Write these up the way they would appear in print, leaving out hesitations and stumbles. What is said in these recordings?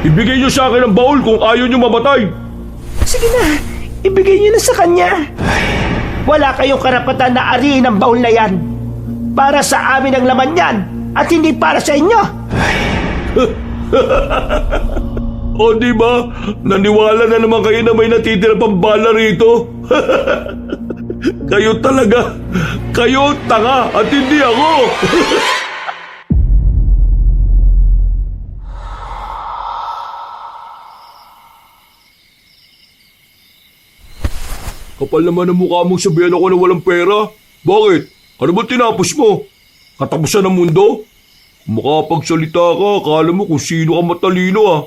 Ibigay niyo sa akin ang baul kung ayaw niyo mamatay. Sige na, ibigay niyo na sa kanya. Wala kayong karapatan na ariin ang baul na yan. Para sa amin ang laman yan at hindi para sa inyo. O di ba? Naniwala na naman kayo na may natitira pang bala rito. Kayo talaga. Kayo tanga at hindi ako. Kapal naman ang mukha mong sabihan ako na walang pera. Bakit? Ano ba tinapos mo? Katapusan ng mundo? Makapagsalita ka, akala mo kung sino ka matalino ah.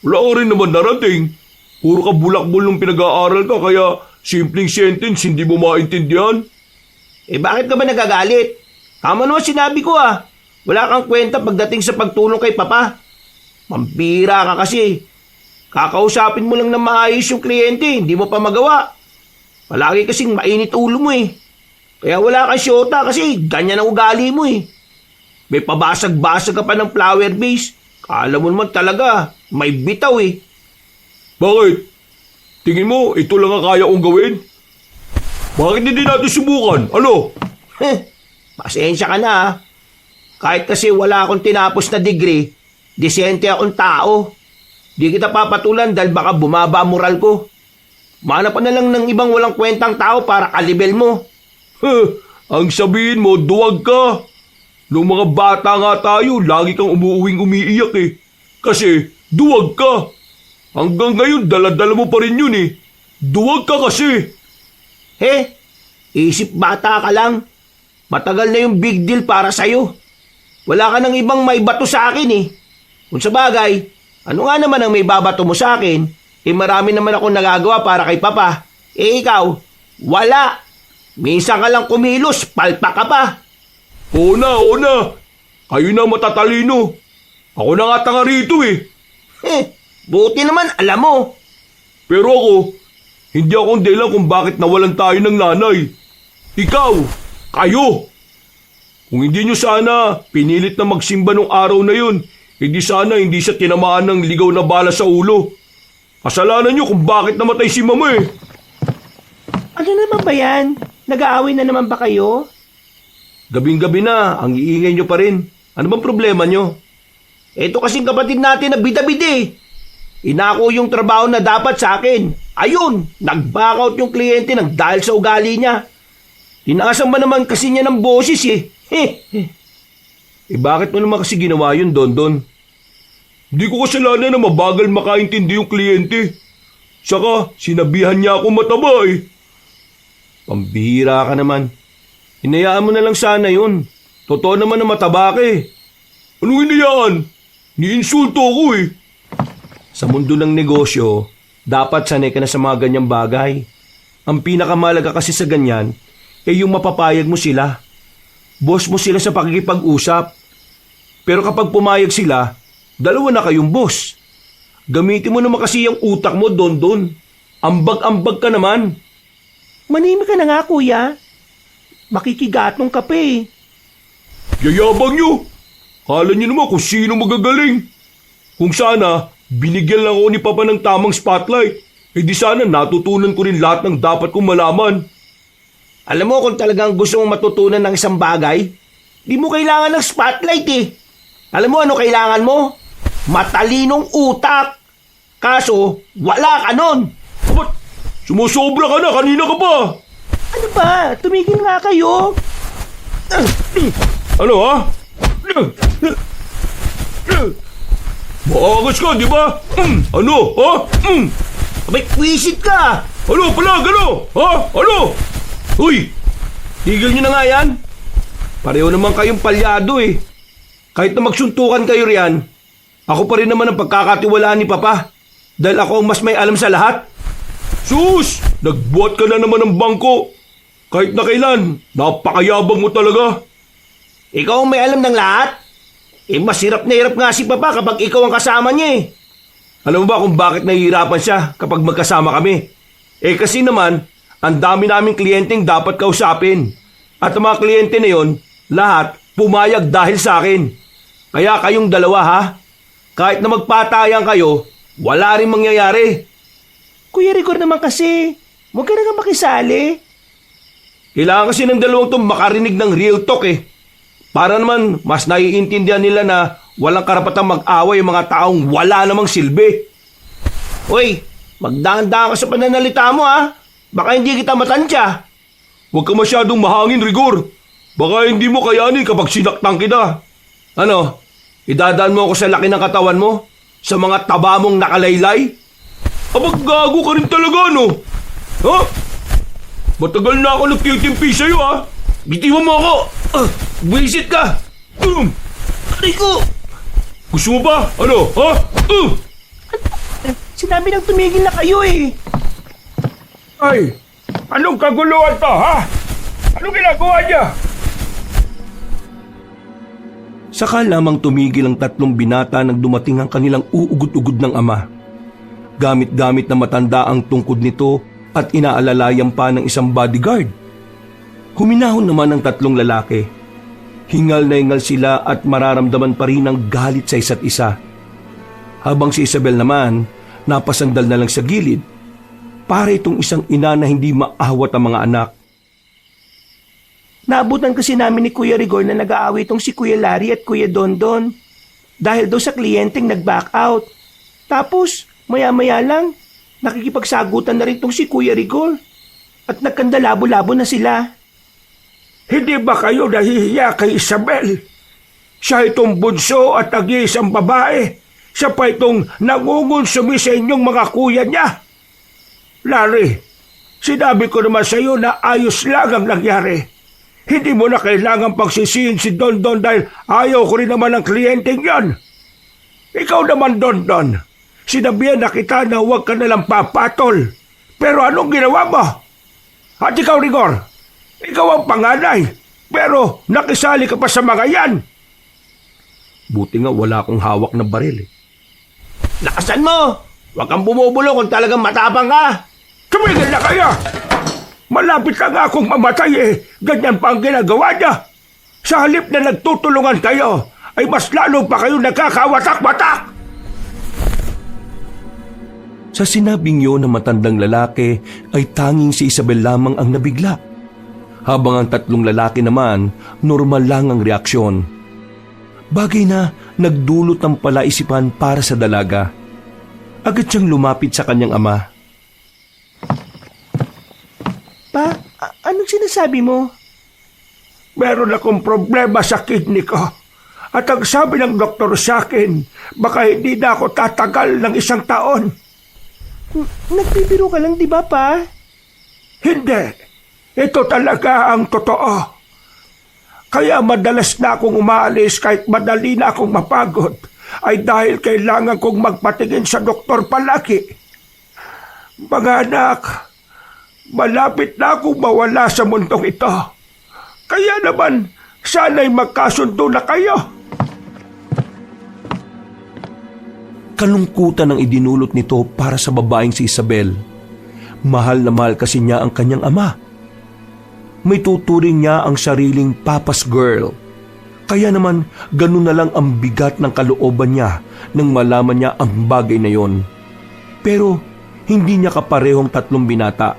Wala ka rin naman narating. Puro ka bulakbol nung pinag-aaral ka, kaya simpleng sentence hindi mo maintindihan. Bakit ka ba nagagalit? Tama naman sinabi ko ah. Wala kang kwenta pagdating sa pagtulong kay Papa. Mampira ka kasi. Kakausapin mo lang na maayos yung kliyente, hindi mo pa magawa. Palagi kasing mainit ulo mo eh. Kaya wala kang syota kasi ganyan ang ugali mo eh. May pabasag-basag ka pa ng flower base. Kala mo naman talaga, may bitaw eh. Bakit? Tingin mo, ito lang ang kaya kong gawin? Bakit hindi natin subukan? Ano? Pasensya ka na ah. Kahit kasi wala akong tinapos na degree, disente akong tao. Di kita papatulan dahil baka bumaba moral ko. Mahanap pa na lang ng ibang walang kwentang tao para kalibel mo. Ang sabihin mo, duwag ka. Noong mga bata nga tayo, lagi kang umuuwing umiiyak eh. Kasi, duwag ka. Hanggang ngayon, dala-dala mo pa rin yun eh. Duwag ka kasi. Isip bata ka lang. Matagal na yung big deal para sa'yo. Wala ka nang ibang may bato sa akin eh. Kung sa bagay, ano nga naman ang may babato mo sa akin? Marami naman akong nagagawa para kay Papa. Ikaw, wala. Minsan ka lang kumilos, palpa ka pa. Oo na. Kayo na matatalino. Ako na nga tanga rito eh. Buti naman, alam mo. Pero ako, hindi akong dahilan kung bakit nawalan tayo ng nanay. Ikaw, kayo. Kung hindi nyo sana pinilit na magsimba nung araw na yun, hindi siya tinamaan ng ligaw na bala sa ulo. Kasalanan nyo kung bakit namatay si Mama eh. Ano naman ba yan? Nag-aaway na naman ba kayo? Gabing-gabi na, ang iingay nyo pa rin. Ano bang problema nyo? Ito kasing kapatid natin na bida-bida eh. Inako yung trabaho na dapat sa akin. Ayun, nag-back out yung kliyente ng dahil sa ugali niya. Tinaasan ba naman kasi niya ng boses eh. Bakit mo naman kasi ginawa yun, Dondon? Hindi ko kasalanan na mabagal makaintindi yung kliyente. Saka, sinabihan niya ako mataba eh. Pambihira ka naman. Hinayaan mo na lang sana yun. Totoo naman na mataba ka eh. Anong hinayaan? Niinsulto ako eh. Sa mundo ng negosyo, dapat sanay ka na sa mga ganyang bagay. Ang pinakamalaga kasi sa ganyan, yung mapapayag mo sila. Boss mo sila sa pakikipag-usap. Pero kapag pumayag sila, dalawa na kayong boss. Gamitin mo naman kasi yung utak mo, Dondon. Ambag-ambag ka naman. Manimik ka na nga, kuya. Makikigatong ka pa eh. Yayabang nyo. Kala nyo naman kung sino magagaling. Kung sana, binigyan lang ako ni Papa ng tamang spotlight. Di sana natutunan ko rin lahat ng dapat kong malaman. Alam mo kung talagang gusto mong matutunan ng isang bagay, di mo kailangan ng spotlight eh. Alam mo ano kailangan mo? Matalinong utak. Kaso, wala ka nun. Ba't sumusobra ka na? Kanina ka pa. Ano ba? Tumigil nga kayo. Ano ha? Maagas ka, di ba? Ano? Ha? Abay, wisit ka. Ano pala? Gano? Ha? Ano? Uy! Tigil nyo na nga yan. Pareho naman kayong palyado eh. Kahit na magsuntukan kayo riyan, ako pa rin naman ang pagkakatiwalaan ni Papa. Dahil ako ang mas may alam sa lahat. Sus! Nagbuhat ka na naman ng bangko. Kahit na kailan, napakayabang mo talaga. Ikaw ang may alam ng lahat? Mas hirap na hirap nga si Papa kapag ikaw ang kasama niya eh. Alam mo ba kung bakit nahihirapan siya kapag magkasama kami? Kasi naman, ang dami naming kliyenteng dapat kausapin. At ang mga kliyente na yon, lahat pumayag dahil sa akin. Kaya kayong dalawa ha, Kahit na magpatayan kayo, wala rin mangyayari. Kuya Rigor naman kasi, huwag ka na nga makisali. Kailangan kasi ng dalawang to makarinig ng real talk eh. Para naman mas naiintindihan nila na walang karapatang mag-away yung mga taong wala namang silbi. Hoy, magdahan-dahan ka sa pananalita mo ha. Baka hindi kita matansya. Huwag ka masyadong mahangin, Rigor. Baka hindi mo kayanin kapag sinaktan kita. Ano? Idadaan mo ako sa laki ng katawan mo? Sa mga taba mong nakalaylay? Abag gago ka rin talaga, no? Ha? Matagal na ako nagtitimpi sa'yo, ha? Bitiwan mo ako! Buisit ka! Aray ko! Gusto mo ba? Ano, ha? Sinabi nang tumigil na kayo eh. Ay, anong kaguluhan to, ha? Anong ginagawa niya? Saka lamang tumigil ang tatlong binata nang dumating ang kanilang uugod-ugod ng ama. Gamit-gamit na matanda ang tungkod nito at inaalalayan pa ng isang bodyguard. Huminahon naman ang tatlong lalaki. Hingal na hingal sila at mararamdaman pa rin ang galit sa isa't isa. Habang si Isabel naman, napasandal na lang sa gilid. Para itong isang ina na hindi maawat ang mga anak. Naabutan kasi namin ni Kuya Rigor na nag-aaway itong si Kuya Larry at Kuya Dondon. Dahil daw sa kliyenteng nag-back out. Tapos, maya-maya lang, nakikipagsagutan na rin itong si Kuya Rigor. At nagkandalabo-labo na sila. Hindi ba kayo nahihiya kay Isabel? Siya itong bunso at nag-iisang babae. Siya pa itong nangungonsumi sa inyong mga kuya niya. Larry, sinabi ko naman sa iyo na ayos lang ang nangyari. Hindi mo na kailangan pagsisihin si Don dahil ayaw ko rin naman ng kliyenteng yon. Ikaw naman, Don, sinabihan na kita na huwag ka nalang papatol. Pero anong ginawa mo? At ikaw, Rigor, ikaw ang panganay, pero nakisali ka pa sa mga yan. Buti nga wala akong hawak na baril eh. Lakasan mo! Huwag kang bumubulo kung talagang matapang ka! Tumigil na kaya! Malapit na nga akong mamatay eh. Ganyan pa ang ginagawa niya. Sa halip na nagtutulungan kayo, ay mas lalo pa kayo nagkakawatak-watak! Sa sinabing yun ng matandang lalaki ay tanging si Isabel lamang ang nabigla. Habang ang tatlong lalaki naman, normal lang ang reaksyon. Bagay na nagdulot ng palaisipan para sa dalaga. Agad siyang lumapit sa kanyang ama. Pa, anong sinasabi mo? Meron akong problema sa kidney ko. At ang sabi ng doktor sa akin, baka hindi na ako tatagal ng 1 taon. Nagbibiro ka lang, di ba, pa? Hindi. Ito talaga ang totoo. Kaya madalas na akong umaalis kahit madali na akong mapagod ay dahil kailangan kong magpatingin sa doktor palagi. Mga anak, malapit na akong mawala sa mundong ito. Kaya naman, sana'y magkasundo na kayo. Kalungkutan ang idinulot nito para sa babaeng si Isabel. Mahal na mahal kasi niya ang kanyang ama. May tuturing niya ang sariling papa's girl. Kaya naman, ganun na lang ang bigat ng kalooban niya nang malaman niya ang bagay na yon. Pero, hindi niya kaparehong tatlong binata.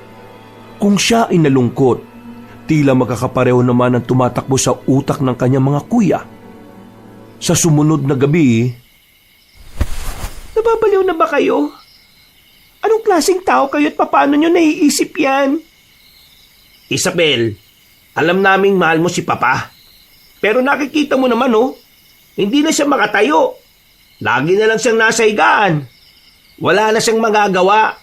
Kung siya ay nalungkot, tila magkakapareho naman ang tumatakbo sa utak ng kanyang mga kuya. Sa sumunod na gabi, Nababaliw na ba kayo? Anong klaseng tao kayo at paano nyo naiisip yan? Isabel, alam naming mahal mo si Papa. Pero nakikita mo naman hindi na siya makatayo. Lagi na lang siyang nasa higaan. Wala na siyang magagawa.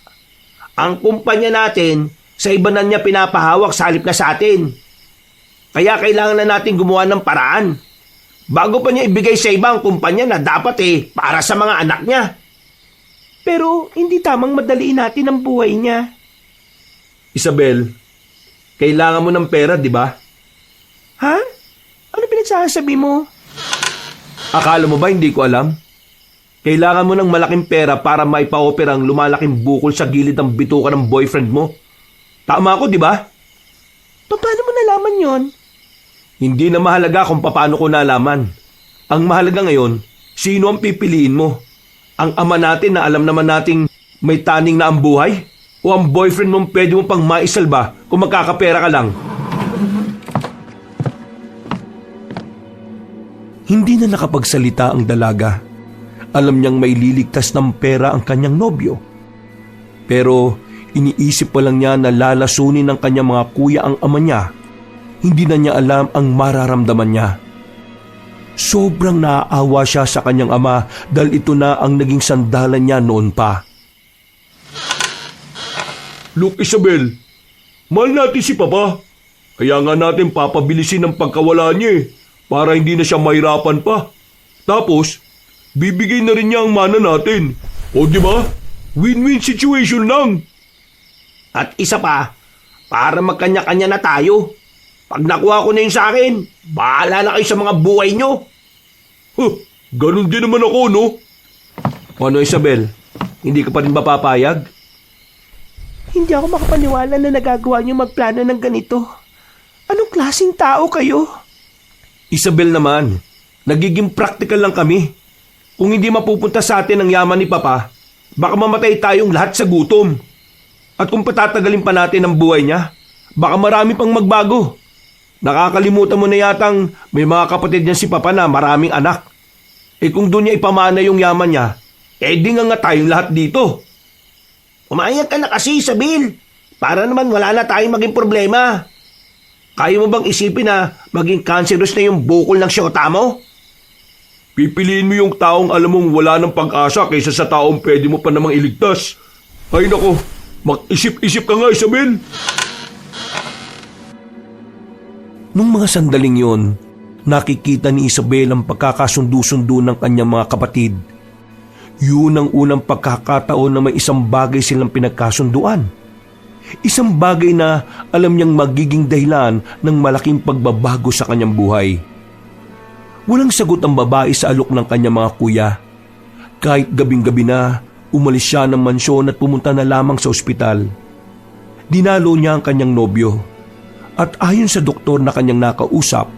Ang kumpanya natin, sa iba na niya pinapahawak sa halip na sa atin. Kaya kailangan na natin gumawa ng paraan. Bago pa niya ibigay sa ibang kumpanya na dapat para sa mga anak niya. Pero hindi tamang madaliin natin ang buhay niya. Isabel, kailangan mo ng pera, di ba? Ha? Ano pinagsasabi mo? Akala mo ba hindi ko alam? Kailangan mo ng malaking pera para maipa-opera ang lumalaking bukol sa gilid ng bituka ng boyfriend mo. Tama ako, di ba? Paano mo nalaman yon? Hindi na mahalaga kung paano ko nalaman. Ang mahalaga ngayon, Sino ang pipiliin mo? Ang ama natin na alam naman nating may taning na ang buhay? O ang boyfriend mong pwede mo pang maisalba kung magkakapera ka lang? Hindi na nakapagsalita ang dalaga. Alam niyang may liligtas ng pera ang kanyang nobyo. Pero iniisip pa lang niya na lalasunin ng kanyang mga kuya ang ama niya. Hindi na niya alam ang mararamdaman niya. Sobrang naaawa siya sa kanyang ama dahil ito na ang naging sandalan niya noon pa. Look, Isabel, mahal natin si Papa. Kaya nga natin papabilisin ang pagkawala niya para hindi na siya mahirapan pa. Tapos, bibigay na rin niya ang mana natin. O di ba? Win-win situation lang. At isa pa, para magkanya-kanya na tayo. Pag nakuha ko na yun sa akin, bahala na kayo sa mga buhay nyo. Ganun din naman ako, no? Ano, Isabel? Hindi ka pa rin ba papayag? Hindi ako makapaniwala na nagagawa niyo magplano ng ganito. Anong klaseng tao kayo? Isabel naman, nagiging practical lang kami. Kung hindi mapupunta sa atin ang yaman ni Papa, baka mamatay tayong lahat sa gutom. At kung patatagalin pa natin ang buhay niya, baka marami pang magbago. Nakakalimutan mo na yatang may mga kapatid niya si Papa na maraming anak. Kung doon niya ipamana yung yaman niya, di nga tayong lahat dito. Umayag ka na kasi, Isabel. Para naman wala na tayong maging problema. Kaya mo bang isipin na maging cancerous na yung bukol ng siyota mo? Pipiliin mo yung taong alam mong wala ng pag-asa kaysa sa taong pwede mo pa namang iligtas. Ay nako, mag-isip-isip ka nga, Isabel. Nung mga sandaling yon, nakikita ni Isabel ang pagkakasundo-sundo ng kanyang mga kapatid. Yun ang unang pagkakataon na may isang bagay silang pinagkasunduan. Isang bagay na alam niyang magiging dahilan ng malaking pagbabago sa kanyang buhay. Walang sagot ang babae sa alok ng kanyang mga kuya. Kahit gabing-gabi na, umalis siya ng mansyon at pumunta na lamang sa ospital. Dinalo niya ang kanyang nobyo. At ayon sa doktor na kanyang nakausap,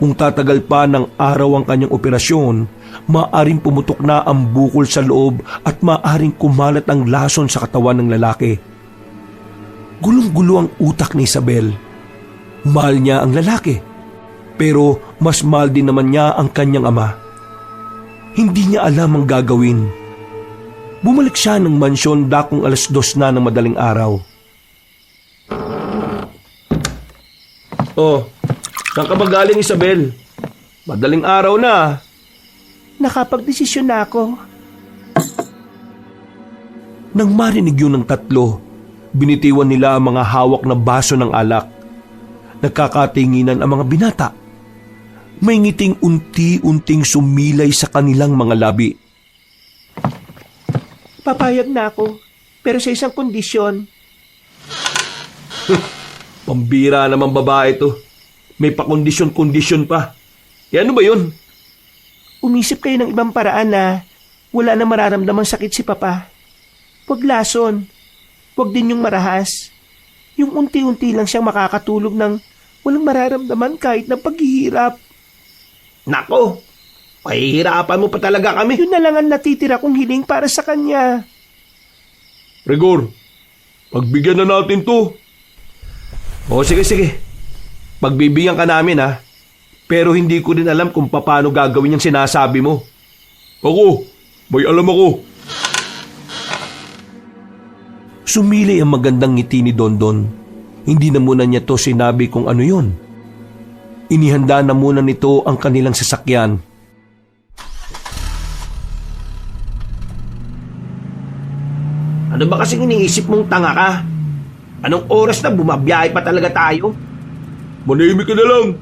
kung tatagal pa ng araw ang kanyang operasyon, maaring pumutok na ang bukol sa loob at maaring kumalat ang lason sa katawan ng lalaki. Gulong-gulo ang utak ni Isabel. Mahal niya ang lalaki, pero mas mahal din naman niya ang kanyang ama. Hindi niya alam ang gagawin. Bumalik siya ng mansyon dakong 2:00 na ng madaling araw. Oh, saan ka ba galing, Isabel? Madaling araw na. Nakapagdesisyon na ako. Nang marinig yun ng tatlo, binitiwan nila ang mga hawak na baso ng alak. Nagkakatinginan ang mga binata. May ngiting unti-unting sumilay sa kanilang mga labi. Papayag na ako, pero sa isang kondisyon. Pambira naman babae to. May pakondisyon-kondisyon pa. Ano ba yun? Umisip kayo ng ibang paraan na wala na mararamdamang sakit si Papa. Huwag lason. Huwag din yung marahas. Yung unti-unti lang siyang makakatulog ng walang mararamdaman kahit na paghihirap. Nako, pahihirapan mo pa talaga kami. Yun na lang ang natitira kong hiling para sa kanya. Rigor, pagbigyan na natin to. O sige. Pagbibigyan ka namin ha. Pero hindi ko din alam kung paano gagawin yung sinasabi mo. Ako, may alam ako. Sumilay ang magandang ngiti ni Dondon. Hindi na muna niya to sinabi kung ano yun. Inihanda na muna nito ang kanilang sasakyan. Ano ba kasing iniisip mong tanga ka? Anong oras na bumabiyahe pa talaga tayo? Manahimik ka na lang.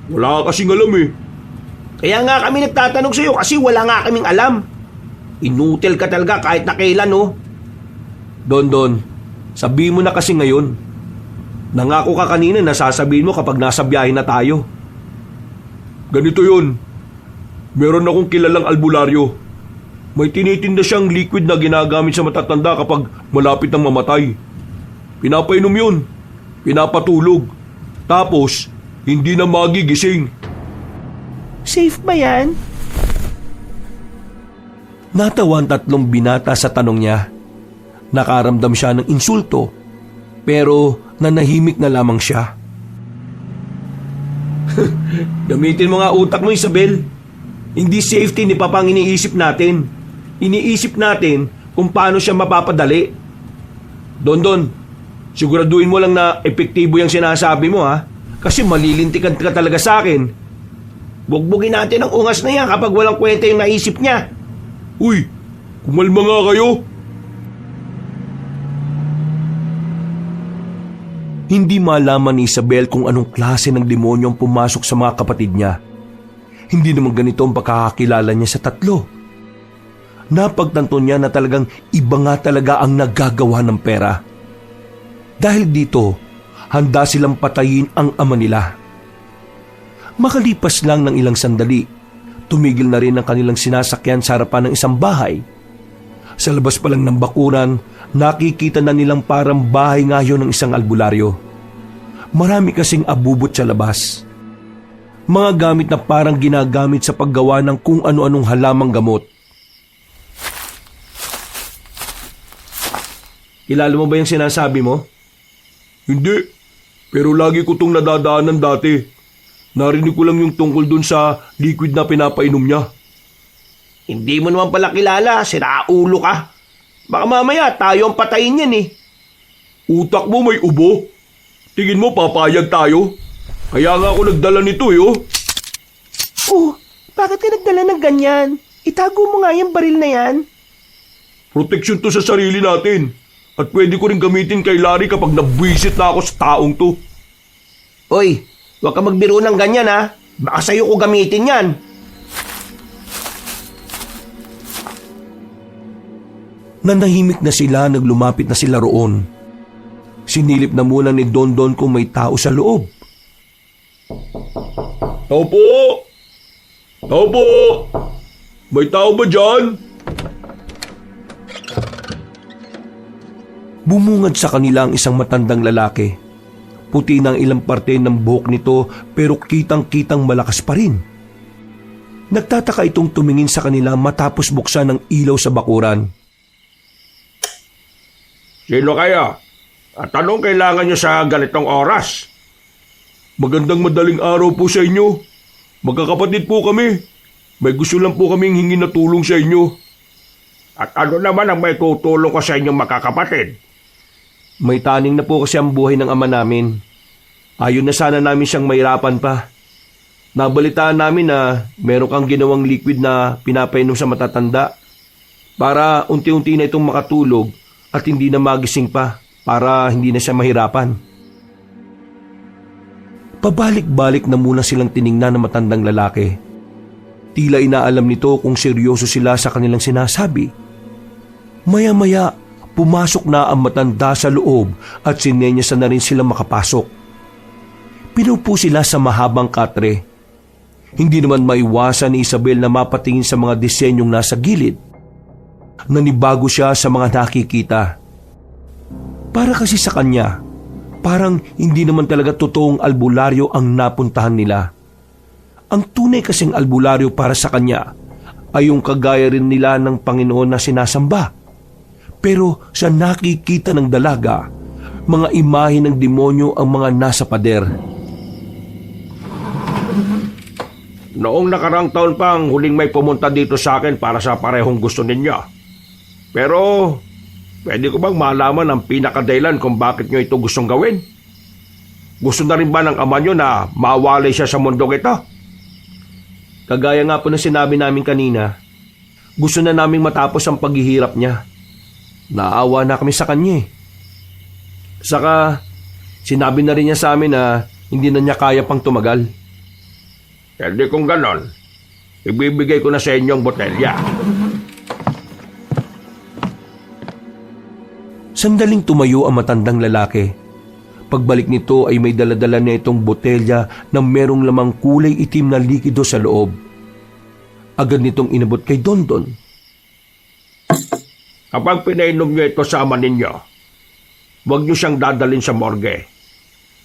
Wala ka kasing alam eh. Kaya nga kami nagtatanong sa'yo kasi wala nga kaming alam. Inutil ka talaga kahit na kailan, oh. Dondon, sabihin mo na kasi ngayon. Nangako ka kanina na sasabihin mo kapag nasa biyahe na tayo. Ganito yun. Meron akong kilalang albularyo. May tinitinda siyang liquid na ginagamit sa matatanda kapag malapit ng mamatay. Pinapainom yun. Pinapatulog. Tapos, hindi na magigising. Safe ba yan? Natawa ang tatlong binata sa tanong niya. Nakaramdam siya ng insulto, pero nanahimik na lamang siya. Gamitin mo nga utak mo, Isabel. Hindi safety ni Papa ang iniisip natin. Iniisip natin kung paano siya mapapadali. Don, siguraduhin mo lang na epektibo yung sinasabi mo, ha? Kasi malilintikan ka talaga sa akin. Bugbugin natin ang ungas na yan kapag walang kwenta yung naisip niya. Uy, kumalma nga kayo. Hindi malaman ni Isabel kung anong klase ng demonyo ang pumasok sa mga kapatid niya. Hindi naman ganito ang pagkakakilala niya sa tatlo. Napagtanto niya na talagang iba nga talaga ang naggagawa ng pera. Dahil dito, handa silang patayin ang ama nila. Makalipas lang ng ilang sandali, tumigil na rin ang kanilang sinasakyan sa harapan ng isang bahay. Sa labas pa lang ng bakuran, nakikita na nilang parang bahay nga yun ng isang albularyo. Marami kasing abubot sa labas. Mga gamit na parang ginagamit sa paggawa ng kung ano-anong halamang gamot. Kilala mo ba yung sinasabi mo? Hindi, pero lagi ko itong nadadaanan dati. Narinig ko lang yung tungkol dun sa liquid na pinapainom niya. Hindi mo naman pala kilala, siraulo ka. Baka mamaya tayo ang patayin yan eh. Utak mo may ubo. Tingin mo papayag tayo? Kaya nga ako nagdala nito oh. Oh, bakit ka nagdala ng ganyan? Itago mo nga yung baril na yan. Proteksyon to sa sarili natin. At pwede ko rin gamitin kay Larry kapag nabwisit na ako sa taong to. Oy, huwag ka magbiro ng ganyan ha. Baka sa'yo ko gamitin yan. Nanahimik na sila, naglumapit na sila roon. Sinilip na muna ni Don kung may tao sa loob. Tao po! Tao po! May tao ba dyan? Bumungad sa kanila ang isang matandang lalaki. Puti ng ilang parte ng buhok nito pero kitang-kitang malakas pa rin. Nagtataka itong tumingin sa kanila matapos buksan ng ilaw sa bakuran. Sino kayo? At anong kailangan nyo sa ganitong oras? Magandang madaling araw po sa inyo. Magkakapatid po kami. May gusto lang po kaming hingin na tulong sa inyo. At ano naman ang may tutulong ko sa inyong makakapatid? May taning na po kasi ang buhay ng ama namin. Ayaw na sana namin siyang mahirapan pa. Nabalitaan namin na meron kang ginawang liquid na pinapainom sa matatanda para unti-unti na itong makatulog at hindi na magising pa para hindi na siya mahirapan. Pabalik-balik na muna silang tiningnan ng matandang lalaki. Tila inaalam nito kung seryoso sila sa kanilang sinasabi. Maya-maya, pumasok na ang matanda sa loob at sinenyasan na rin sila makapasok. Pinupo sila sa mahabang katre. Hindi naman maiwasan ni Isabel na mapatingin sa mga disenyong nasa gilid. Nanibago siya sa mga nakikita. Para kasi sa kanya, parang hindi naman talaga totoong albularyo ang napuntahan nila. Ang tunay kasing albularyo para sa kanya ay yung kagaya rin nila ng Panginoon na sinasamba. Pero sa nakikita ng dalaga, mga imahe ng demonyo ang mga nasa pader. Noong nakarang taon pang huling may pumunta dito sa akin para sa parehong gusto ninyo. Pero, pwede ko bang malaman ang pinakadahilan kung bakit nyo ito gustong gawin? Gusto na rin ba ng ama nyo na mawalay siya sa mundong ito? Kagaya nga po na sinabi namin kanina, gusto na naming matapos ang paghihirap niya. Naawa na kami sa kanya. Saka, sinabi na rin niya sa amin na hindi na niya kaya pang tumagal. Hindi kung ganon, ibibigay ko na sa inyong botelya. Sandaling tumayo ang matandang lalaki. Pagbalik nito ay may daladala na itong botelya na merong lamang kulay itim na likido sa loob. Agad nitong inabot kay Don. Kapag pinainom nyo ito sa ama ninyo, huwag nyo siyang dadalhin sa morgue.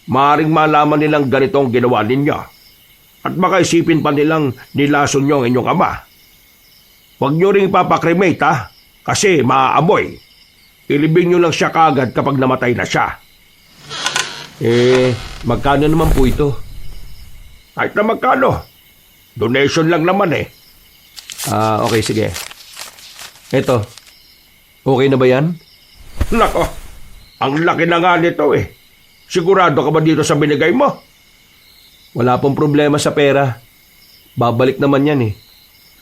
Maaring malaman nilang ganitong ginawa ninyo. At baka isipin pa nilang nilason nyo ang inyong ama. Huwag nyo ring ipapakremate ha, kasi maaamoy. Ilibing nyo lang siya kaagad kapag namatay na siya. Magkano naman po ito? Kahit na magkano, donation lang naman eh. Okay, sige. Eto, okay na ba yan? Nako, ang laki na nga nito eh. Sigurado ka ba dito sa binigay mo? Wala pong problema sa pera. Babalik naman yan eh.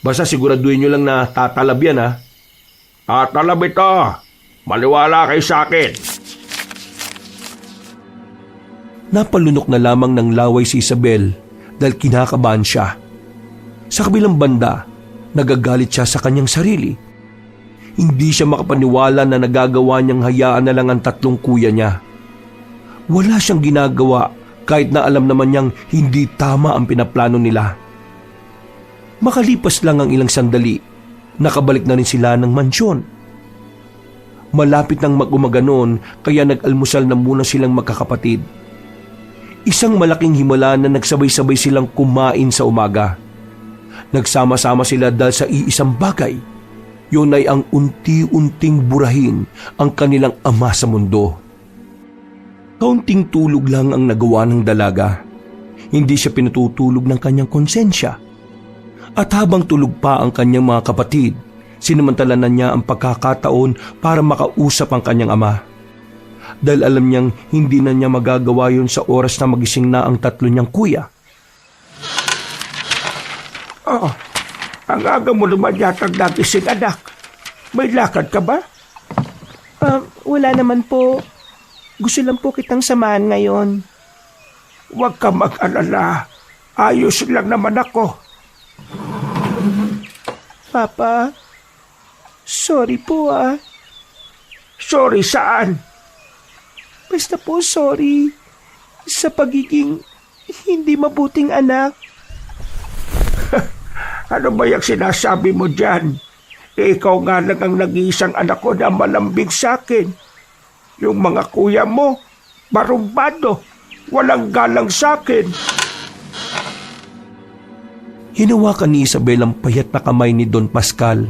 Basta siguraduhin nyo lang na tatalab yan ha. Tatalab ito. Maliwala kayo sa akin. Napalunok na lamang ng laway si Isabel dahil kinakabahan siya. Sa kabilang banda, nagagalit siya sa kanyang sarili. Hindi siya makapaniwala na nagagawa niyang hayaan na lang ang tatlong kuya niya. Wala siyang ginagawa kahit na alam naman niyang hindi tama ang pinaplano nila. Makalipas lang ang ilang sandali, nakabalik na rin sila ng mansyon. Malapit nang mag-umaganon kaya nag-almusal na muna silang magkakapatid. Isang malaking himala na nagsabay-sabay silang kumain sa umaga. Nagsama-sama sila dahil sa iisang bagay. Yun ay ang unti-unting burahin ang kanilang ama sa mundo. Kaunting tulog lang ang nagawa ng dalaga. Hindi siya pinatutulog ng kanyang konsensya. At habang tulog pa ang kanyang mga kapatid, sinamantala na niya ang pagkakataon para makausap ang kanyang ama. Dahil alam niyang hindi na niya magagawa yun sa oras na magising na ang tatlo niyang kuya. Ang aga mo naman yatang nagising, anak. May lakad ka ba? Wala naman po. Gusto lang po kitang samahan ngayon. Huwag ka mag-alala. Ayos lang naman ako. Papa, sorry po ah. Sorry saan? Basta po sorry sa pagiging hindi mabuting anak. Ano ba yung sinasabi mo dyan? Ikaw nga lang ang nag-iisang anak ko na malambing sa akin. Yung mga kuya mo, barumbado, walang galang sa akin. Hinawakan ni Isabel ang payat na kamay ni Don Pascal.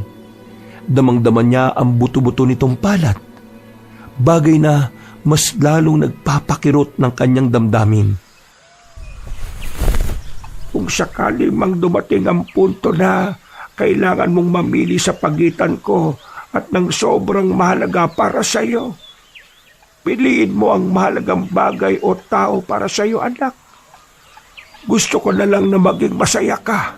Damang-dama niya ang buto-buto nitong palat. Bagay na mas lalong nagpapakirot ng kanyang damdamin. Kung sakali mang dumating ang punto na kailangan mong mamili sa pagitan ko at ng sobrang mahalaga para sa iyo, piliin mo ang mahalagang bagay o tao para sa iyo, anak. Gusto ko na lang na maging masaya ka.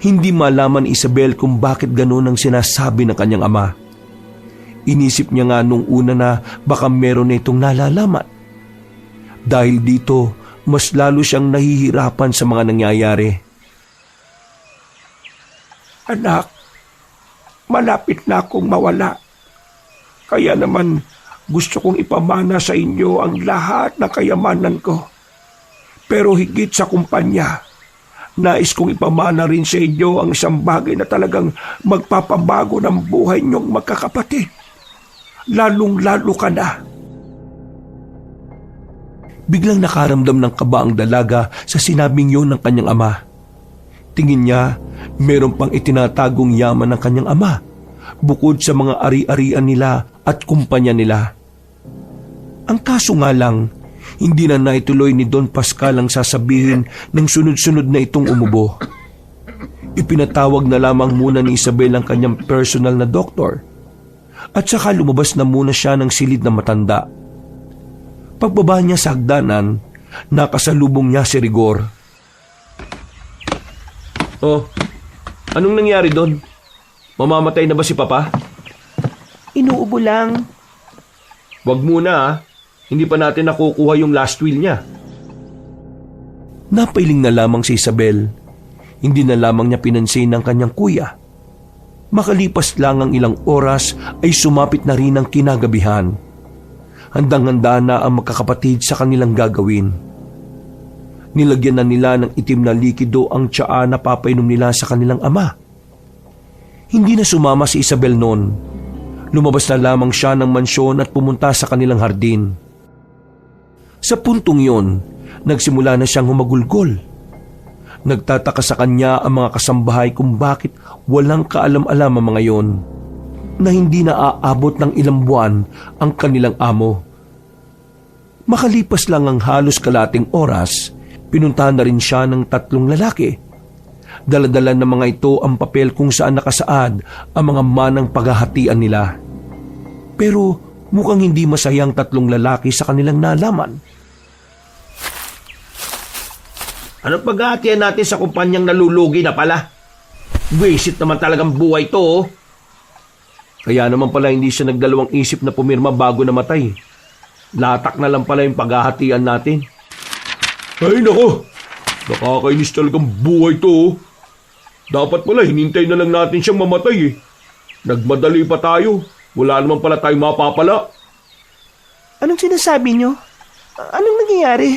Hindi malaman ni Isabel kung bakit gano'n ang sinasabi ng kanyang ama. Inisip niya nga nung una na baka meron na itong nalalaman. Dahil dito, mas lalo siyang nahihirapan sa mga nangyayari. Anak, malapit na akong mawala. Kaya naman gusto kong ipamana sa inyo ang lahat ng kayamanan ko. Pero higit sa kumpanya, nais kong ipamana rin sa inyo ang isang bagay na talagang magpapabago ng buhay niyong magkakapatid. Lalong-lalo ka na. Biglang nakaramdam ng kaba ang dalaga sa sinabing yun ng kanyang ama. Tingin niya, meron pang itinatagong yaman ng kanyang ama, bukod sa mga ari-arian nila at kumpanya nila. Ang kaso nga lang, hindi na naituloy ni Don Pascal ang sasabihin ng sunod-sunod na itong umubo. Ipinatawag na lamang muna ni Isabel ang kanyang personal na doktor. At saka lumabas na muna siya ng silid na matanda. Pagbaba niya sa hagdanan, nakasalubong niya si Rigor. Oh, anong nangyari doon? Mamamatay na ba si Papa? Inuubo lang. Wag muna ah. Hindi pa natin nakukuha yung last will niya. Napailing na lamang si Isabel. Hindi na lamang niya pinansin ng kanyang kuya. Makalipas lang ang ilang oras ay sumapit na rin ang kinagabihan. Handang-handa na ang magkakapatid sa kanilang gagawin. Nilagyan na nila ng itim na likido ang tsaa na papainom nila sa kanilang ama. Hindi na sumama si Isabel noon. Lumabas na lamang siya ng mansyon at pumunta sa kanilang hardin. Sa puntong yon, nagsimula na siyang humagulgol. Nagtataka sa kanya ang mga kasambahay kung bakit walang kaalam-alam ang mga yon, na hindi naaabot ng ilang buwan ang kanilang amo. Makalipas lang ang halos kalating oras, pinuntahan na rin siya ng 3 lalaki. Dala-dala ng mga ito ang papel kung saan nakasaad ang mga manang paghahatian nila. Pero mukhang hindi masayang 3 lalaki sa kanilang nalaman. Anong paghahatian natin sa kumpanyang nalulugi na pala? Wisit naman talagang buhay to, oh. Kaya naman pala hindi siya nagdalawang isip na pumirma bago namatay. Latak na lang pala yung paghahatian natin. Ay nako, nakakainis talagang buhay to, oh. Dapat pala hinintay na lang natin siyang mamatay eh. Nagmadali pa tayo. Wala naman pala tayong mapapala. Anong sinasabi nyo? Anong nangyayari?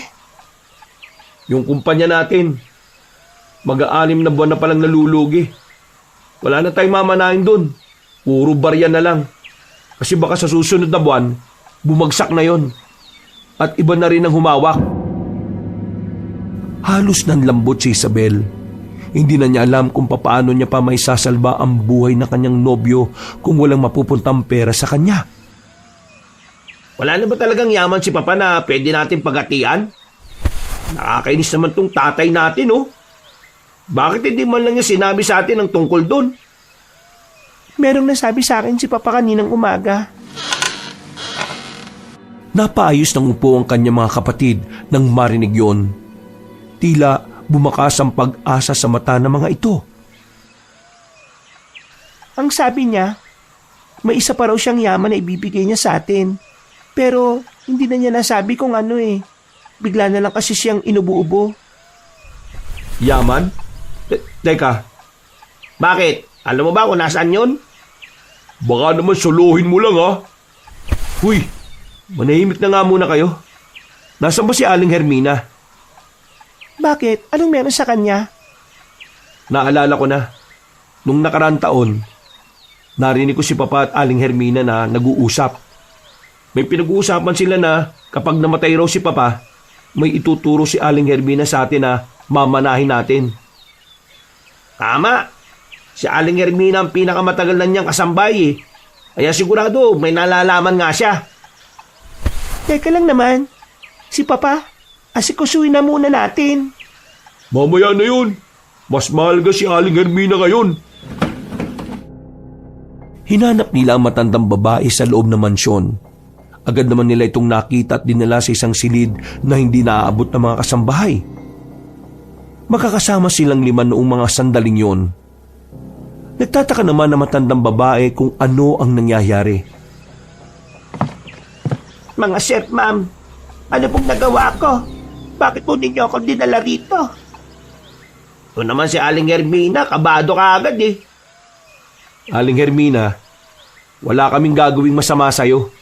Yung kumpanya natin, mag-6 na buwan na palang nalulugi. Wala na tayong mamanahin doon. Puro barya na lang. Kasi baka sa susunod na buwan, bumagsak na yon. At iba na rin ang humawak. Halos nanlambot si Isabel. Hindi na niya alam kung paano niya pa may sasalba ang buhay ng kanyang nobyo kung walang mapupuntang pera sa kanya. Wala na ba talagang yaman si Papa na pwede natin paghatian? Nakakainis naman tong tatay natin, oh. Bakit hindi man lang niya sinabi sa atin ang tungkol doon? Merong nasabi sa akin si Papa kaninang umaga. Napaayos ng upo ang kanyang mga kapatid nang marinig yon. Tila bumakas ang pag-asa sa mata ng mga ito. Ang sabi niya, may isa pa raw siyang yaman na ibibigay niya sa atin. Pero hindi na niya nasabi kung ano eh. Bigla na lang kasi siyang inubo-ubo. Yaman? Teka. Bakit? Alam mo ba kung nasaan yun? Baka naman suluhin mo lang ha. Huy, manahimik na nga muna kayo. Nasaan ba si Aling Hermina? Bakit? Anong meron sa kanya? Naalala ko na. Nung nakaraang taon, narinig ko si Papa at Aling Hermina na nag-uusap. May pinag-uusapan sila na kapag namatay raw si Papa, may ituturo si Aling Hermina sa atin na mamanahin natin. Tama. Si Aling Hermina ang pinakamatagal na niyang kasambay eh. Kaya sigurado may nalalaman nga siya. Teka lang naman. Si Papa, asikusuin na muna natin. Mamaya na yun. Mas mahal ka si Aling Hermina ngayon. Hinanap nila ang matandang babae sa loob ng mansyon. Agad naman nila itong nakita at dinala sa isang silid na hindi naaabot ng mga kasambahay. Makakasama silang 5 noong mga sandaling yon. Nagtataka naman ang matandang babae kung ano ang nangyayari. Mga sir, ma'am, ano pong nagawa ko? Bakit po ninyo ako dinala rito? Ito naman si Aling Hermina, kabado ka agad eh. Aling Hermina, wala kaming gagawing masama sa'yo.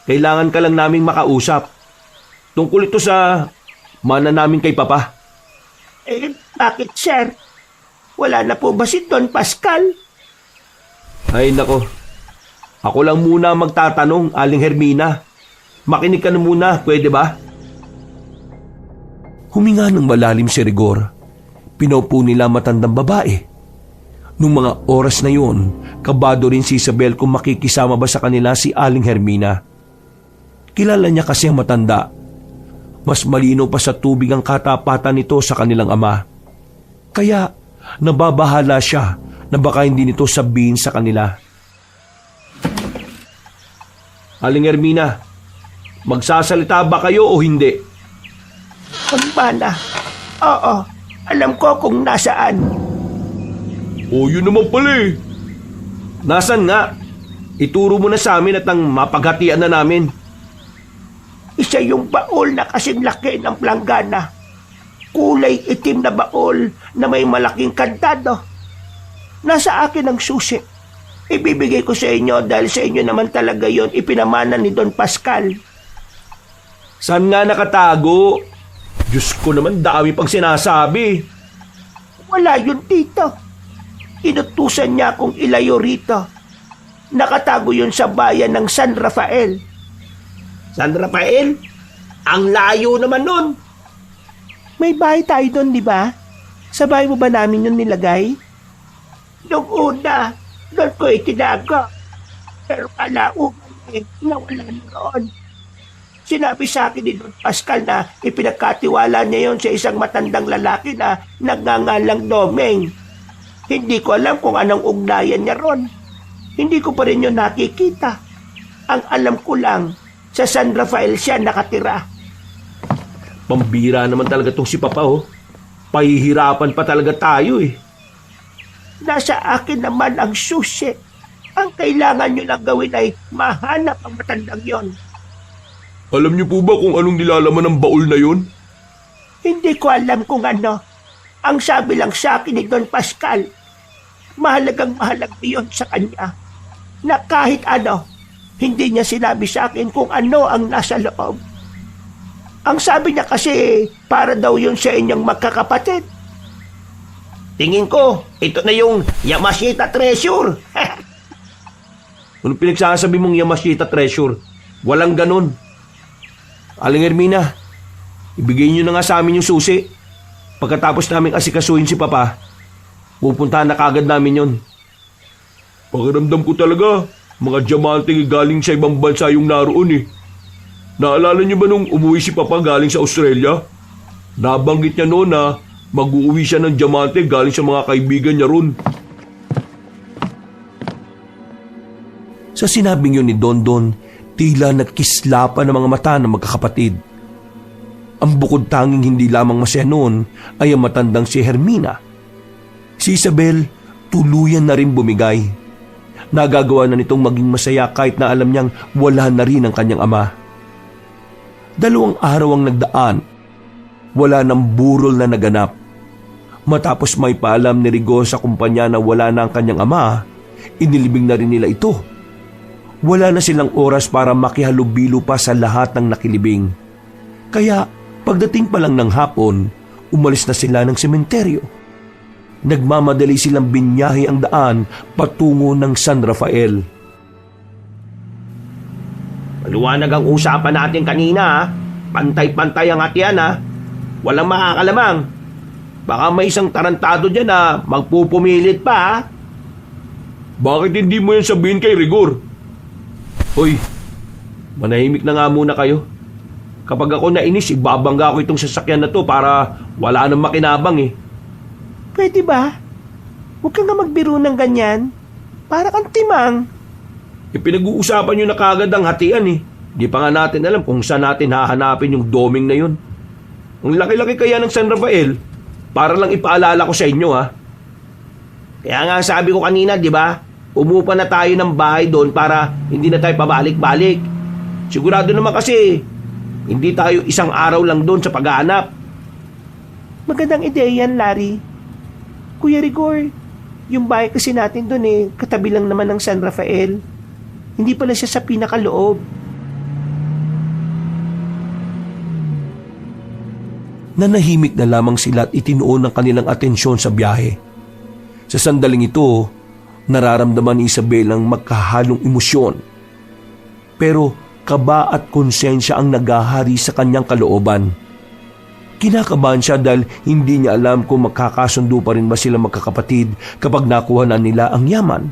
Kailangan ka lang naming makausap. Tungkol ito sa mana namin kay Papa. Eh, bakit sir? Wala na po ba si Don Pascal? Ay nako, ako lang muna magtatanong, Aling Hermina. Makinig ka na muna, pwede ba? Huminga ng malalim si Rigor. Pinaupo nila matandang babae. Nung mga oras na yun, kabado rin si Isabel kung makikisama ba sa kanila si Aling Hermina. Kilala niya kasi ang matanda. Mas malino pa sa tubig ang katapatan nito sa kanilang ama. Kaya nababahala siya na baka hindi nito sabihin sa kanila. Aling Hermina, magsasalita ba kayo o hindi? Pagbana. Oo, alam ko kung nasaan. O yun naman pala eh. Nasaan nga? Ituro mo na sa amin at ang mapaghatian na namin. Isa yung baol na kasing laki ng planggana. Kulay itim na baol na may malaking kantado. Nasa akin ang susi. Ibibigay ko sa inyo dahil sa inyo naman talaga yon ipinamana ni Don Pascal. Saan nga nakatago? Diyos ko naman, dami pang sinasabi. Wala yun dito. Inutusan niya akong ilayo rito. Nakatago yun sa bayan ng San Rafael. San Rafael? Ang layo naman nun. May bahay tayo doon, di ba? Sa bahay mo ba namin yun nilagay? Nung una, doon ko itinago. Pero kalauman nawala na roon. Sinabi sa akin ni Don Pascal na ipinagkatiwala niya yon sa isang matandang lalaki na nagngangalang Domeng. Hindi ko alam kung anong ugnayan niya ron. Hindi ko pa rin yun nakikita. Ang alam ko lang, sa San Rafael siya nakatira. Pambira naman talaga tong si Papa oh. Pahihirapan pa talaga tayo eh. Nasa akin naman ang susi. Ang kailangan nyo lang gawin ay mahanap ang matandang yon. Alam niyo po ba kung anong nilalaman ng baul na yon? Hindi ko alam kung ano. Ang sabi lang sa akin ni Don Pascal, mahalagang mahalaga yun sa kanya. Na kahit ano, hindi niya sinabi sa akin kung ano ang nasa loob. Ang sabi niya kasi, para daw yun sa inyong magkakapatid. Tingin ko, ito na yung Yamashita Treasure. Anong pinagsasabi mong Yamashita Treasure? Walang ganun. Aling Ermina, ibigay niyo na nga sa amin yung susi. Pagkatapos namin asikasuhin si Papa, pupuntahan na kagad namin yon. Pakiramdam ko talaga, mga diamante galing sa ibang bansa yung naroon eh. Naalala niyo ba nung umuwi si Papa galing sa Australia? Nabanggit niya noon na mag-uuwi siya ng diamante galing sa mga kaibigan niya ron. Sa sinabing yun ni Dondon, tila nagkislapan ng mga mata ng magkakapatid. Ang bukod tanging hindi lamang masaya noon ay ang matandang si Hermina. Si Isabel, tuluyan na rin bumigay. Nagagawa na nitong maging masaya kahit na alam niyang wala na rin ang kanyang ama. 2 araw ang nagdaan. Wala nang burol na naganap. Matapos may paalam ni Rigor sa kumpanya na wala na ang kanyang ama, inilibing na rin nila ito. Wala na silang oras para makihalubilo pa sa lahat ng nakilibing. Kaya pagdating pa lang ng hapon, umalis na sila ng sementeryo. Nagmamadali silang binyahe ang daan patungo ng San Rafael. Maliwanag ang usapan natin kanina ha. Pantay-pantay ang hatian ha. Walang makakalamang. Baka may isang tarantado dyan na magpupumilit pa ha. Bakit hindi mo yan sabihin kay Rigor? Hoy, manahimik na nga muna kayo. Kapag ako nainis, ibabangga ko itong sasakyan na to para wala nang makinabang eh. Pwede ba? Huwag kang nga magbiro ng ganyan. Para kang timang. Pinag-uusapan nyo na kagad ang hatian eh. Di pa nga natin alam kung saan natin hahanapin yung doming na yun. Ang laki-laki kaya ng San Rafael, para lang ipaalala ko sa inyo ha. Kaya nga sabi ko kanina, di ba? Umupa na tayo ng bahay doon para hindi na tayo pabalik-balik. Sigurado naman kasi, hindi tayo isang araw lang doon sa paghahanap. Magandang ideya yan, Larry. Kuya Rigor, yung bahay kasi natin doon eh, katabi lang naman ng San Rafael. Hindi pala siya sa pinakaloob. Nanahimik na lamang sila at itinuon ang kanilang atensyon sa biyahe. Sa sandaling ito, nararamdaman ni Isabel ang magkahalong emosyon. Pero kaba at konsensya ang naghahari sa kanyang kalooban. Kinakabahan siya dahil hindi niya alam kung magkakasundo pa rin ba sila magkakapatid kapag nakuha na nila ang yaman.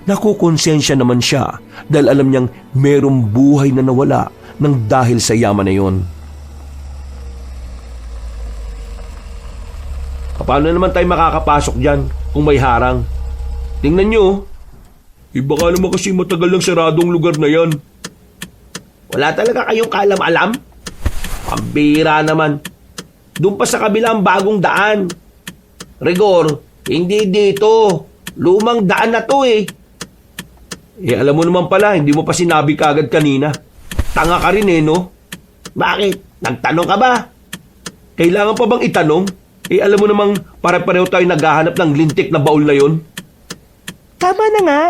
Nakukonsensya naman siya dahil alam niyang merong buhay na nawala ng dahil sa yaman na yon. Paano naman tayo makakapasok dyan kung may harang? Tingnan nyo. Baka naman kasi matagal lang saradong lugar na yan. Wala talaga kayong kalam-alam? Pambira naman. Doon pa sa kabilang bagong daan. Rigor, hindi dito. Lumang daan na to eh. Alam mo naman pala, hindi mo pa sinabi kagad kanina. Tanga ka rin eh, no? Bakit? Nagtanong ka ba? Kailangan pa bang itanong? Alam mo namang pare-pareho tayo naghahanap ng lintik na baul na yon. Tama na nga.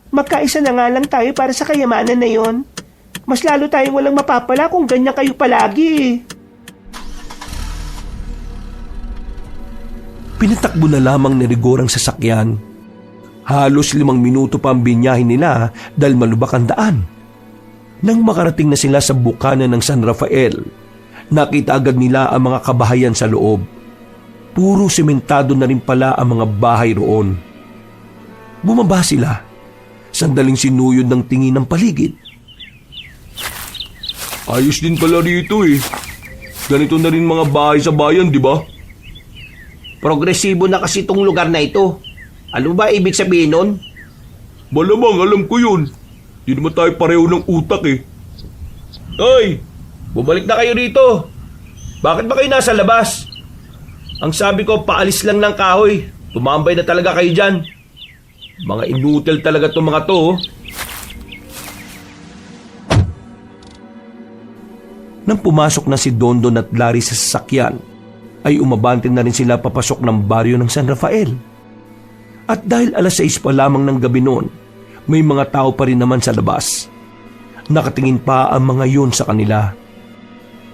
Magkaisa na nga lang tayo para sa kayamanan na yon. Mas lalo tayong walang mapapala kung ganyan kayo palagi. Pinatakbo na lamang ni Rigor ang sasakyan. Halos 5 minuto pa ang binyahe nila dahil malubak ang daan. Nang makarating na sila sa bukana ng San Rafael, nakita agad nila ang mga kabahayan sa loob. Puro sementado na rin pala ang mga bahay roon. Bumaba sila. Sandaling sinuyod ng tingin ng paligid. Ayos din pala rito eh. Ganito na rin mga bahay sa bayan, di ba? Progresibo na kasi itong lugar na ito. Ano ba ibig sabihin nun? Malamang alam ko yun. Di naman tayo pareho ng utak eh. Hoy! Bumalik na kayo rito. Bakit ba kayo nasa labas? Ang sabi ko, paalis lang ng kahoy. Tumambay na talaga kayo dyan. Mga inutil talaga itong mga to. Oh. Nang pumasok na si Dondon at Larry sa sasakyan, ay umabante na rin sila papasok ng baryo ng San Rafael. At dahil alas 6 pa lamang ng gabi noon, may mga tao pa rin naman sa labas. Nakatingin pa ang mga yun sa kanila.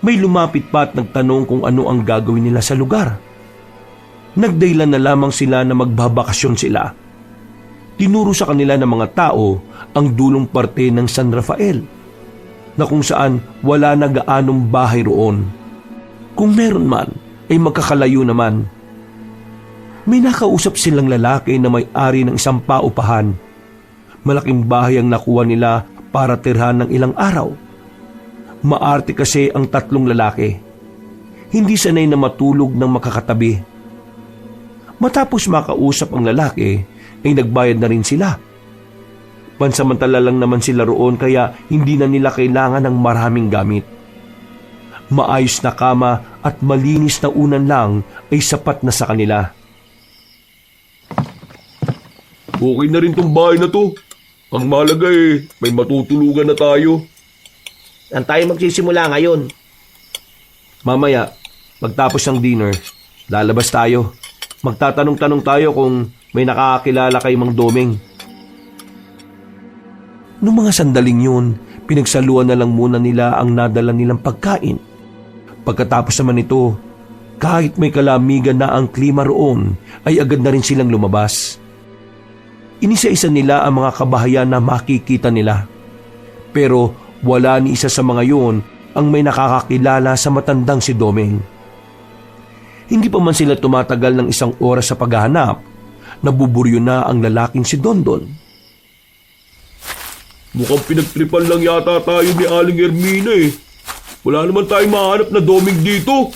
May lumapit pa at nagtanong kung ano ang gagawin nila sa lugar. Nagdaylan na lamang sila na magbabakasyon sila. Tinuro sa kanila ng mga tao ang dulong parte ng San Rafael, na kung saan wala na gaanong bahay roon. Kung meron man, ay magkakalayo naman. May nakausap silang lalaki na may-ari ng isang paupahan. Malaking bahay ang nakuha nila para tirhan ng ilang araw. Maarte kasi ang tatlong lalaki. Hindi sanay na matulog ng makakatabi. Matapos makausap ang lalaki, ay nagbayad na rin sila. Pansamantala lang naman sila roon kaya hindi na nila kailangan ng maraming gamit. Maayos na kama at malinis na unan lang ay sapat na sa kanila. Okay na rin tong bahay na to. Ang mahalaga eh, may matutulugan na tayo. Saan tayo magsisimula ngayon? Mamaya, pagtapos ng dinner, lalabas tayo. Magtatanong-tanong tayo kung may nakakakilala kay Mang Doming. Noong mga sandaling yun, pinagsaluan na lang muna nila ang nadala nilang pagkain. Pagkatapos naman ito, kahit may kalamigan na ang klima roon, ay agad na rin silang lumabas. Inisa-isa nila ang mga kabahayan na makikita nila. Pero wala ni isa sa mga yun ang may nakakakilala sa matandang si Doming. Hindi pa man sila tumatagal ng 1 oras sa paghahanap, nabuburyo na ang lalaking si Dondon. Mukhang pinagtripan lang yata tayo ni Aling Hermina eh. Wala naman tayong mahanap na Doming dito.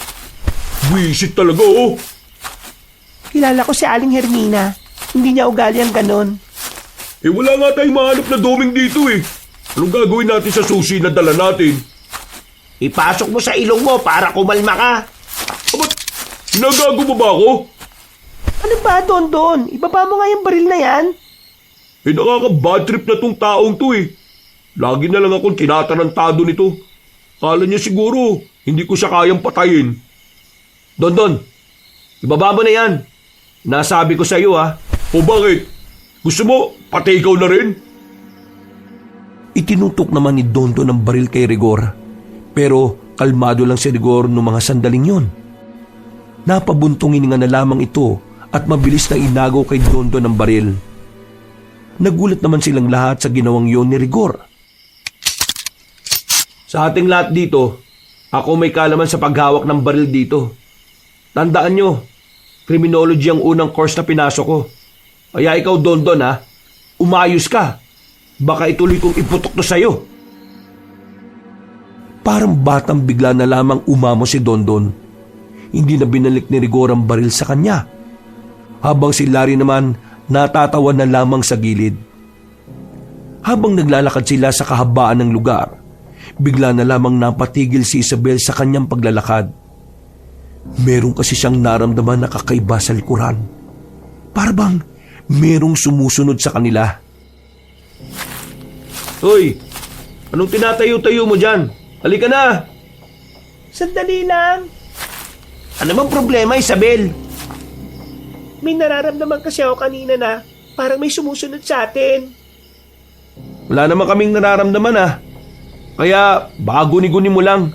Wisit talaga oh. Kilala ko si Aling Hermina. Hindi niya ugali ang ganon. Eh wala nga tayong mahanap na Doming dito eh. Anong gagawin natin sa sushi na dala natin? Ipasok mo sa ilong mo para kumalma ka. Abat, ginagago mo ba ako? Ano ba, Dondon? Ibaba mo nga yung baril na yan. Eh nakaka-bad trip na tong taong to eh. Lagi na lang akong tinatarantado nito. Kala niya siguro, hindi ko siya kayang patayin. Dondon, ibaba mo na yan. Nasabi ko sa iyo ha. O bakit? Gusto mo, pati ikaw na rin? Itinutok naman ni Dondon ang baril kay Rigor. Pero kalmado lang si Rigor noong mga sandaling yun. Napabuntungin nga na lamang ito at mabilis na inagaw kay Dondon ang baril. Nagulat naman silang lahat sa ginawang yon ni Rigor. Sa ating lahat dito, ako may kalaman sa paghawak ng baril dito. Tandaan nyo, criminology ang unang course na pinasok ko. Kaya ikaw, Dondon ha, umayos ka. Baka ituloy kong iputok to sa'yo. Parang batang bigla na lamang umamo si Dondon. Hindi na binalik ni Rigor ang baril sa kanya. Habang si Larry naman natatawa na lamang sa gilid. Habang naglalakad sila sa kahabaan ng lugar, bigla na lamang napatigil si Isabel sa kanyang paglalakad. Meron kasi siyang naramdaman na kakaiba sa likuran. Para bang merong sumusunod sa kanila. Hoy, anong tinatayo-tayo mo dyan? Halika na! Sandali lang. Ano bang problema, Isabel? May nararamdaman kasi ako kanina na parang may sumusunod sa atin. Wala naman kaming nararamdaman ah. Kaya baka guni-guni mo lang.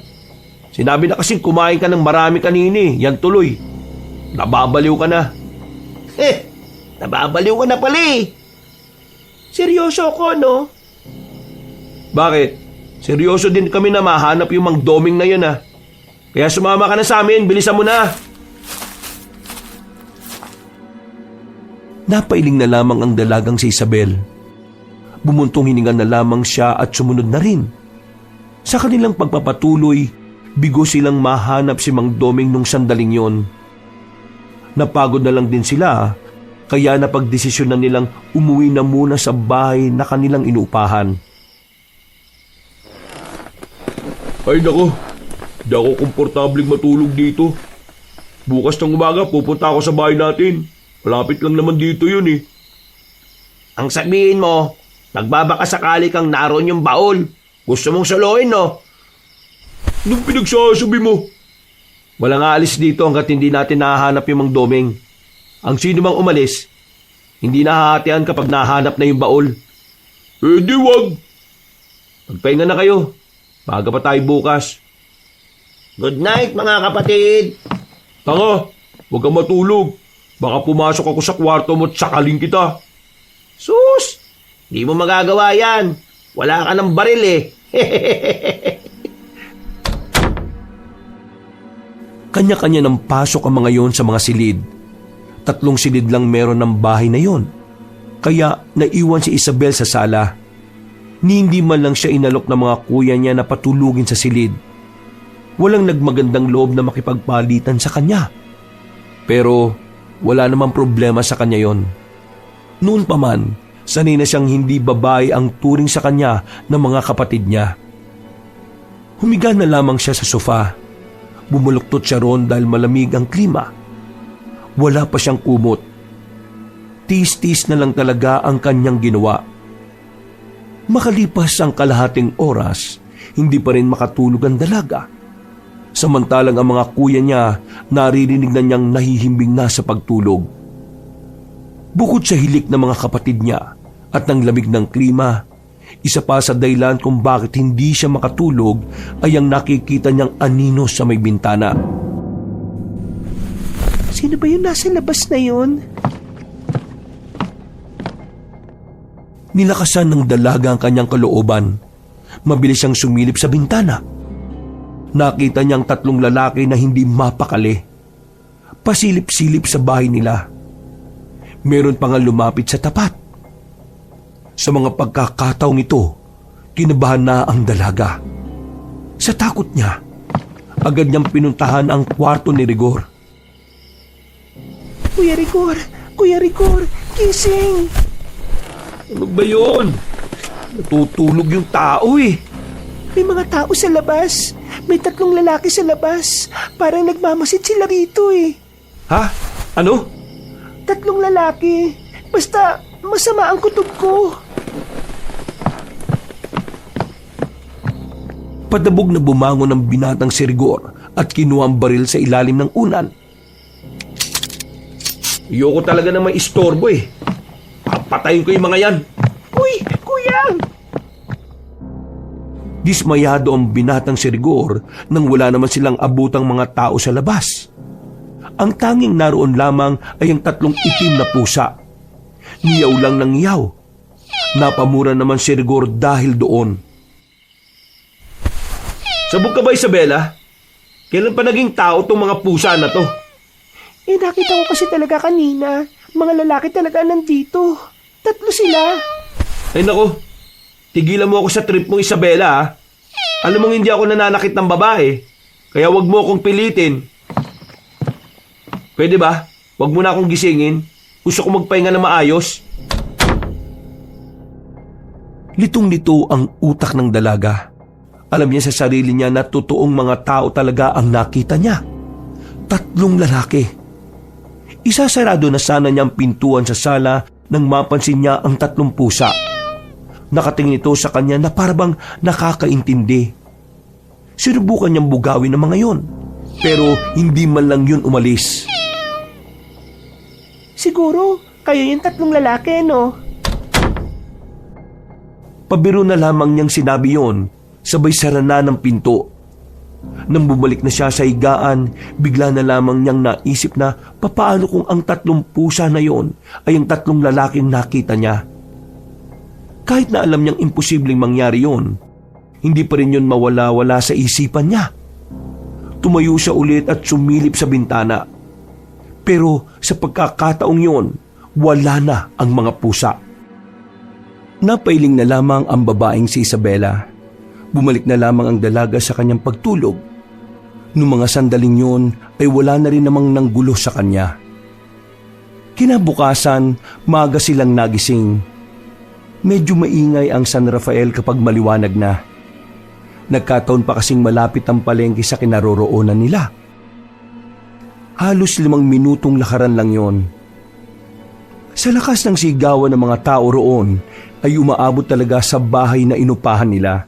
Sinabi na kasing kumain ka ng marami kanina eh. Yan tuloy. Nababaliw ka na. Nababaliw ka na pala eh. Seryoso ako, no? Bakit? Seryoso din kami na mahanap yung Mang Doming na yun ah. Kaya sumama ka na sa amin, bilisan mo na. Napailing na lamang ang dalagang si Isabel. Bumuntong hininga na lamang siya at sumunod na rin. Sa kanilang pagpapatuloy, bigo silang mahanap si Mang Doming nung sandaling yon. Napagod na lang din sila, kaya napagdesisyon na nilang umuwi na muna sa bahay na kanilang inuupahan. Ay nako, di ako komportabling matulog dito. Bukas ng umaga pupunta ako sa bahay natin. Malapit lang naman dito yun eh. Ang sabihin mo, nagbabaka sakali kang naroon yung baon. Gusto mong soloin, no? Anong pinagsasabi mo? Walang aalis dito hanggat hindi natin nahahanap yung Mang Doming. Ang sino mang umalis, hindi nahahatian kapag nahanap na yung baol. Eh di wag. Magpahinga na kayo. Maaga pa tayo bukas. Good night, mga kapatid. Tanga, huwag kang matulog. Baka pumasok ako sa kwarto mo at sakaling kita. Sus! Di mo magagawa yan. Wala ka ng baril eh. Kanya-kanya ng pasok ang mga yon sa mga silid. 3 silid lang meron ng bahay na yon. Kaya naiwan si Isabel sa sala. Hindi man lang siya inalok ng mga kuya niya na patulugin sa silid. Walang nagmagandang loob na makipagpalitan sa kanya. Pero wala namang problema sa kanya yon. Noon pa man, sanay na siyang hindi babae ang turing sa kanya ng mga kapatid niya. Humiga na lamang siya sa sofa. Bumuluktot siya roon dahil malamig ang klima. Wala pa siyang kumot. Tis-tis na lang talaga ang kanyang ginawa. Makalipas ang kalahating oras, hindi pa rin makatulog ang dalaga. Samantalang ang mga kuya niya naririnig na niyang nahihimbing na sa pagtulog. Bukod sa hilik ng mga kapatid niya at ng lamig ng klima, isa pa sa dahilan kung bakit hindi siya makatulog ay ang nakikita niyang anino sa may bintana. Sino ba yung nasa labas na yun? Nilakasan ng dalaga ang kanyang kalooban. Mabilis siyang sumilip sa bintana. Nakita niyang 3 lalaki na hindi mapakali. Pasilip-silip sa bahay nila. Meron pa nga lumapit sa tapat. Sa mga pagkakataong ito, kinabahan na ang dalaga. Sa takot niya, agad niyang pinuntahan ang kwarto ni Rigor. Kuya Rigor, gising! Ano ba yun? Natutulog yung tao eh. May mga tao sa labas. May 3 lalaki sa labas. Parang nagmamasid sila rito eh. Ha? Ano? 3 lalaki. Basta masama ang kutob ko. Padabog na bumangon ang binatang si Rigor at kinuha ang baril sa ilalim ng unan. Ayoko talaga na may istorbo eh. Papatayin ko yung mga yan. Uy, kuya! Dismayado ang binatang si Rigor nang wala naman silang abutang mga tao sa labas. Ang tanging naroon lamang ay ang 3 itim na pusa. Niyaw lang ng niyaw. Napamura naman si Rigor dahil doon. Sabog ka ba, Isabela? Kailan pa naging tao tong mga pusa na to? Eh, nakita ko kasi talaga kanina. Mga lalaki talaga nandito. 3 sila. Ay nako, tigilan mo ako sa trip mo, Isabela ha. Alam mong hindi ako nananakit ng babae. Kaya wag mo akong pilitin. Pwede ba? Wag mo na akong gisingin. Gusto ko magpahinga na maayos. Litong-lito ang utak ng dalaga. Alam niya sa sarili niya na totoong mga tao talaga ang nakita niya. 3 lalaki. Isasarado na sana niya ang pintuan sa sala nang mapansin niya ang 3 pusa. Nakatingin ito sa kanya na parabang nakakaintindi. Sinubukan niyang bugawin ang mga yon, pero hindi man lang yun umalis. Siguro, kayo yung 3 lalaki, no? Pabiro na lamang niyang sinabi yon, sabay sara na ng pinto. Nang bumalik na siya sa higaan, bigla na lamang niyang naisip na papaano kung ang 3 pusa na yon ay ang 3 lalaking nakita niya. Kahit na alam niyang imposibleng mangyari yon, hindi pa rin yun mawala-wala sa isipan niya. Tumayo siya ulit at sumilip sa bintana. Pero sa pagkakataong yon, wala na ang mga pusa. Napailing na lamang ang babaeng si Isabela. Bumalik na lamang ang dalaga sa kanyang pagtulog. Noong mga sandaling yun ay wala na rin namang nanggulo sa kanya. Kinabukasan, maaga silang nagising. Medyo maingay ang San Rafael kapag maliwanag na. Nagkataon pa kasing malapit ang palengke sa kinaroroonan nila. Halos 5 minutong lakaran lang yon. Sa lakas ng sigawan ng mga tao roon ay umaabot talaga sa bahay na inupahan nila.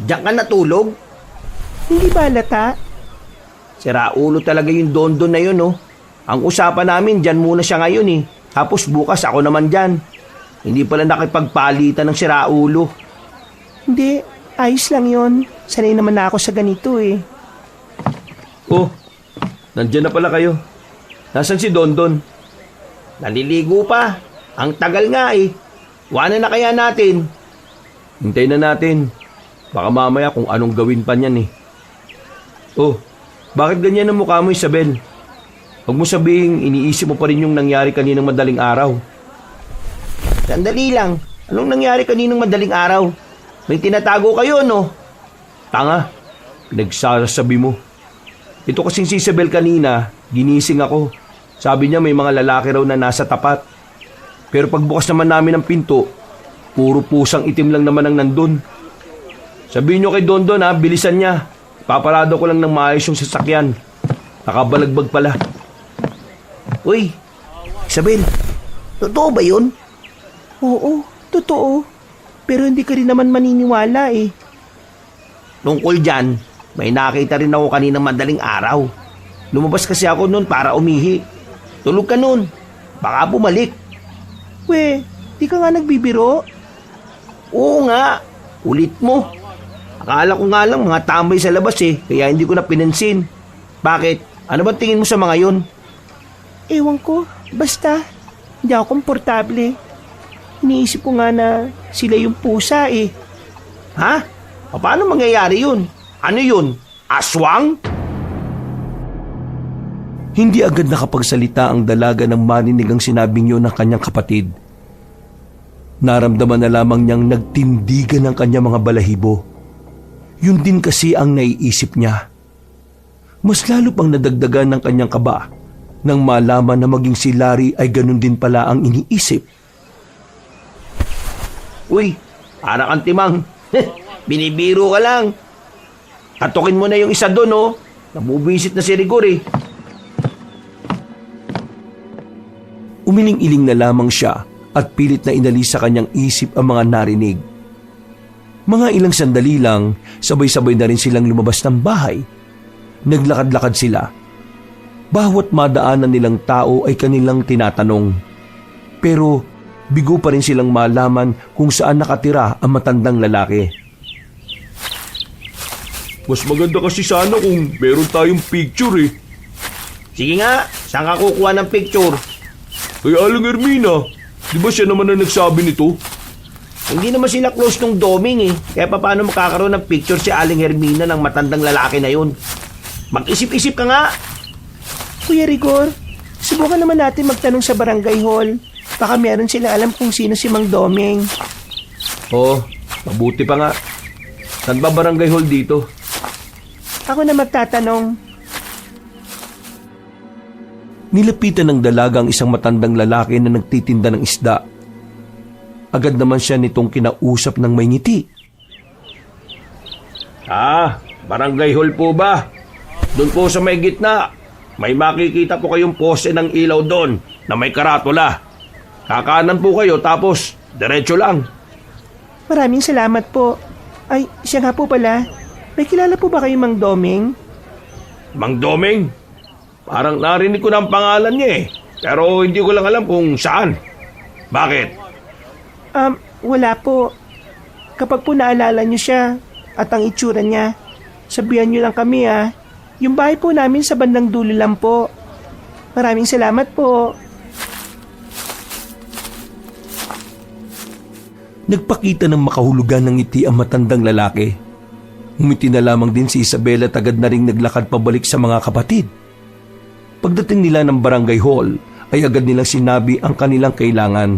Diyan ka natulog? Hindi ba halata? Sira ulo talaga yung Dondon na yun, oh. Ang usapan namin, dyan muna siya ngayon, eh. Tapos bukas ako naman dyan. Hindi pala nakipagpalitan ng sira ulo. Hindi, ayos lang yon. Sanay naman na ako sa ganito eh. Oh, nandyan na pala kayo. Nasaan si Dondon? Naliligo pa. Ang tagal nga eh. Wanan na kaya natin? Hintayin na natin. Baka mamaya kung anong gawin pa niyan eh. Oh, bakit ganyan ang mukha mo, Isabel? Huwag mo sabihin iniisip mo pa rin yung nangyari kaninang madaling araw. Sandali lang. Anong nangyari kaninang madaling araw? May tinatago kayo, no? Tanga, pinagsasabi mo. Ito kasing si Isabel kanina, ginising ako. Sabi niya may mga lalaki raw na nasa tapat. Pero pagbukas naman namin ng pinto, puro pusang itim lang naman ang nandun. Sabihin niyo kay Dondon ha, bilisan niya. Paparado ko lang ng maayos yung sasakyan. Nakabalagbag pala. Uy, Isabel, totoo ba yun? Oo, totoo. Pero hindi ka rin naman maniniwala eh. Tungkol dyan, may nakita rin ako kaninang madaling araw. Lumabas kasi ako noon para umihi. Tulog ka noon. Baka bumalik. We, di ka nga nagbibiro? Oo nga, ulit mo. Akala ko nga lang mga tambay sa labas eh, kaya hindi ko na pinansin. Bakit? Ano ba tingin mo sa mga yun? Ewan ko, basta. Hindi ako komportable. Iniisip ko nga na sila yung pusa eh. Ha? Paano mangyayari yun? Ano yun? Aswang? Hindi agad nakapagsalita ang dalaga nang marinig ang sinabing yun ng kanyang kapatid. Naramdaman na lamang niyang nagtindigan ng kanyang mga balahibo. Yun din kasi ang naiisip niya. Mas lalo pang nadagdagan ng kanyang kaba nang malaman na maging si Larry ay ganun din pala ang iniisip. Uy, para kang timang. Binibiro ka lang. Katukin mo na yung isa doon, oh. Nabubisit na si Rigor, eh. Umiling-iling na lamang siya at pilit na inalis sa kanyang isip ang mga narinig. Mga ilang sandali lang, sabay-sabay na rin silang lumabas ng bahay. Naglakad-lakad sila. Bawat madaanan nilang tao ay kanilang tinatanong. Pero bigo pa rin silang malaman kung saan nakatira ang matandang lalaki. Mas maganda kasi sana kung meron tayong picture eh. Sige nga, saan ka kukuha ng picture? Kay Aling Hermina, di ba siya naman na nagsabi nito? Hindi naman sila close nung doming, eh. Kaya paano makakaroon ng picture si Aling Hermina ng matandang lalaki na yun? Mag-isip-isip ka nga. Kuya Rigor, subukan naman natin magtanong sa barangay hall. Baka meron sila alam kung sino si Mang Doming. Oh, mabuti pa nga. Saan ba barangay hall dito? Ako na magtatanong. Nilapitan ng dalaga ang isang matandang lalaki na nagtitinda ng isda. Agad naman siya nitong kinausap ng may ngiti. Barangay hall po ba? Doon po sa may gitna. May makikita po kayong pose ng ilaw doon na may karatula. Kakanan po kayo tapos diretso lang. Maraming salamat po. Ay, siya nga po pala. May kilala po ba kayo Mang Doming? Mang Doming? Parang narinig ko na ang pangalan niya eh. Pero hindi ko lang alam kung saan. Bakit? Wala po. Kapag po naalala niyo siya at ang itsura niya, sabihan niyo lang kami ah. Yung bahay po namin sa bandang dulo lang po. Maraming salamat po. Nagpakita ng makahulugan ng ngiti ang matandang lalaki. Umiti na lamang din si Isabel at agad na ring naglakad pabalik sa mga kapatid. Pagdating nila ng barangay hall, ay agad nilang sinabi ang kanilang kailangan.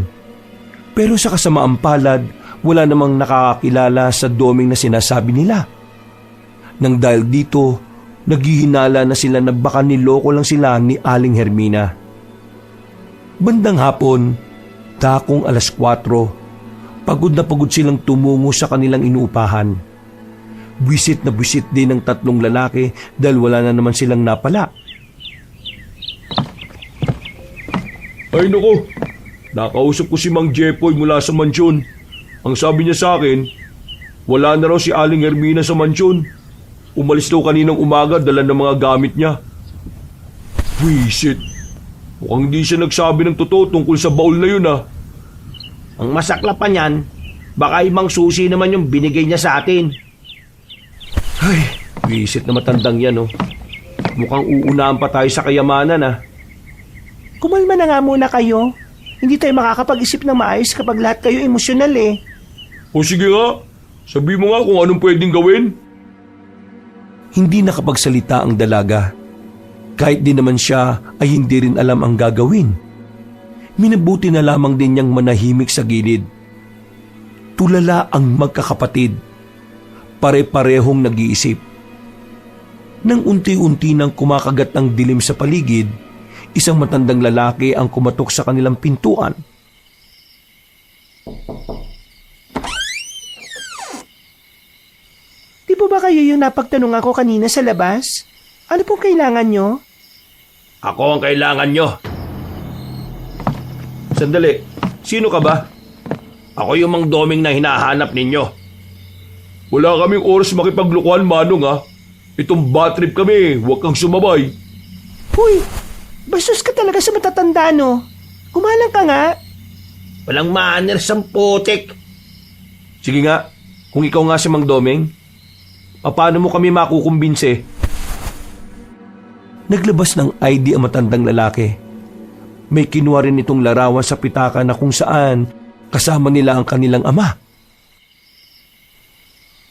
Pero sa kasamaang palad, wala namang nakakakilala sa doming na sinasabi nila. Nang dahil dito, naghihinala na sila na baka niloko lang sila ni Aling Hermina. Bandang hapon, dakong 4:00, pagod na pagod silang tumungo sa kanilang inuupahan. Buwisit na buwisit din ng 3 lalaki dahil wala na naman silang napala. Ay nako, nakausap ko si Mang Jepoy mula sa mansyon. Ang sabi niya sa akin, wala na raw si Aling Hermina sa mansyon. Umalis daw kaninang umaga dala ng mga gamit niya. Wisit, mukhang hindi siya nagsabi ng totoo tungkol sa baul na yun ah. Ang masakla pa niyan, baka ibang susi naman yung binigay niya sa atin. Ay, wisit na matandang yan oh. Mukhang uunahan pa tayo sa kayamanan ah. Kumalma na nga muna kayo. Hindi tayo makakapag-isip ng maayos kapag lahat kayo emosyonal eh. O sige nga, sabi mo nga kung anong pwedeng gawin. Hindi nakapagsalita ang dalaga. Kahit din naman siya ay hindi rin alam ang gagawin. Minabuti na lamang din niyang manahimik sa gilid. Tulala ang magkakapatid. Pare-parehong nag-iisip. Nang unti-unti nang kumakagat ang dilim sa paligid, isang matandang lalaki ang kumatok sa kanilang pintuan. Di po ba kayo yung napagtanong ako kanina sa labas? Ano pong kailangan nyo? Ako ang kailangan nyo. Sandali, sino ka ba? Ako yung Mang Doming na hinahanap ninyo. Wala kaming oras makipaglukuhan, Manong ah. Itong bad trip kami, huwag kang sumabay. Huy, bastos ka talaga sa matatanda no. Kumalang ka nga. Walang manners ang putik. Sige nga, kung ikaw nga si Mang Doming, paano mo kami makukumbinse? Naglabas ng ID ang matandang lalaki. May kinuha rin itong larawan sa pitaka na kung saan kasama nila ang kanilang ama.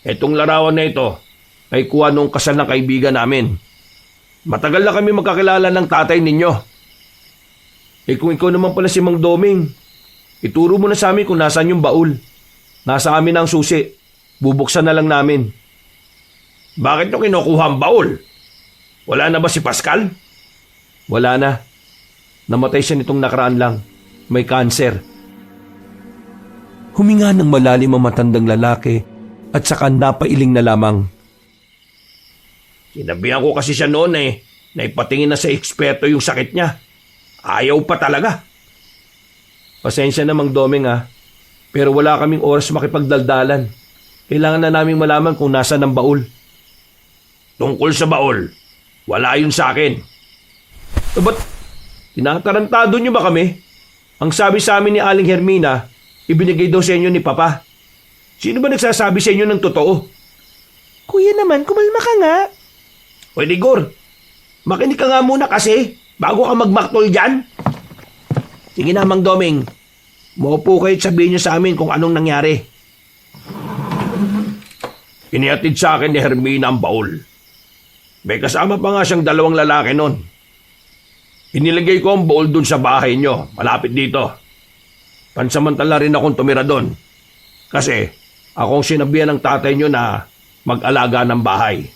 Itong larawan na ito ay kuha nung kasal ng kaibigan namin. Matagal na kami magkakilala ng tatay ninyo. Kung ikaw naman pala si Mang Doming, ituro mo na sa amin kung nasaan yung baul. Nasa amin ang susi. Bubuksan na lang namin. Bakit nyo kinukuha ang baul? Wala na ba si Pascal? Wala na. Namatay siya nitong nakaraan lang. May kanser. Huminga ng malalim ang matandang lalaki at saka napailing na lamang. Sinabihan ko kasi siya noon na ipatingin na sa eksperto yung sakit niya. Ayaw pa talaga. Pasensya na Mang Doming pero wala kaming oras makipagdaldalan. Kailangan na naming malaman kung nasa ng baul. Tungkol sa baul, wala yun sa akin. Ba't tinatarantado niyo ba kami? Ang sabi sa amin ni Aling Hermina, ibinigay daw sa inyo ni Papa. Sino ba nagsasabi sa inyo ng totoo? Kuya naman, kumalma ka nga. Hoy Rigor, makinig ka nga muna kasi bago ka magmaktol dyan. Sige na Mang Doming, maupo kayo at sabihin niyo sa amin kung anong nangyari. Inihatid sa akin ni Hermina ang baul. May kasama pa nga siyang 2 lalaki nun. Inilagay ko ang baul dun sa bahay niyo, malapit dito. Pansamantala rin akong tumira dun. Kasi akong sinabihan ng tatay niyo na mag-alaga ng bahay.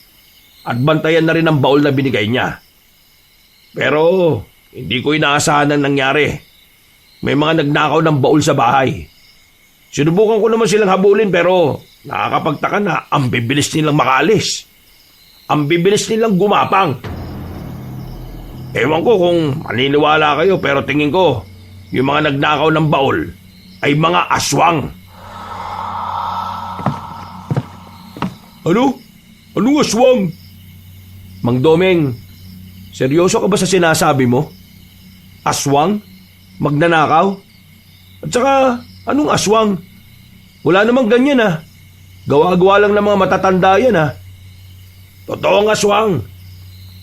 At bantayan na rin ang baul na binigay niya. Pero hindi ko inaasahan ang nangyari. May mga nagnakaw ng baul sa bahay. Sinubukan ko naman silang habulin pero nakakapagtaka na ang bibilis nilang makaalis. Ang bibilis nilang gumapang. Ewan ko kung maniniwala kayo pero tingin ko yung mga nagnakaw ng baul ay mga aswang. Ano? Anong aswang? Mang Doming, seryoso ka ba sa sinasabi mo? Aswang? Magnanakaw? At saka, anong aswang? Wala namang ganyan Gawa-gawa lang ng mga matatanda yan Totoo ang aswang.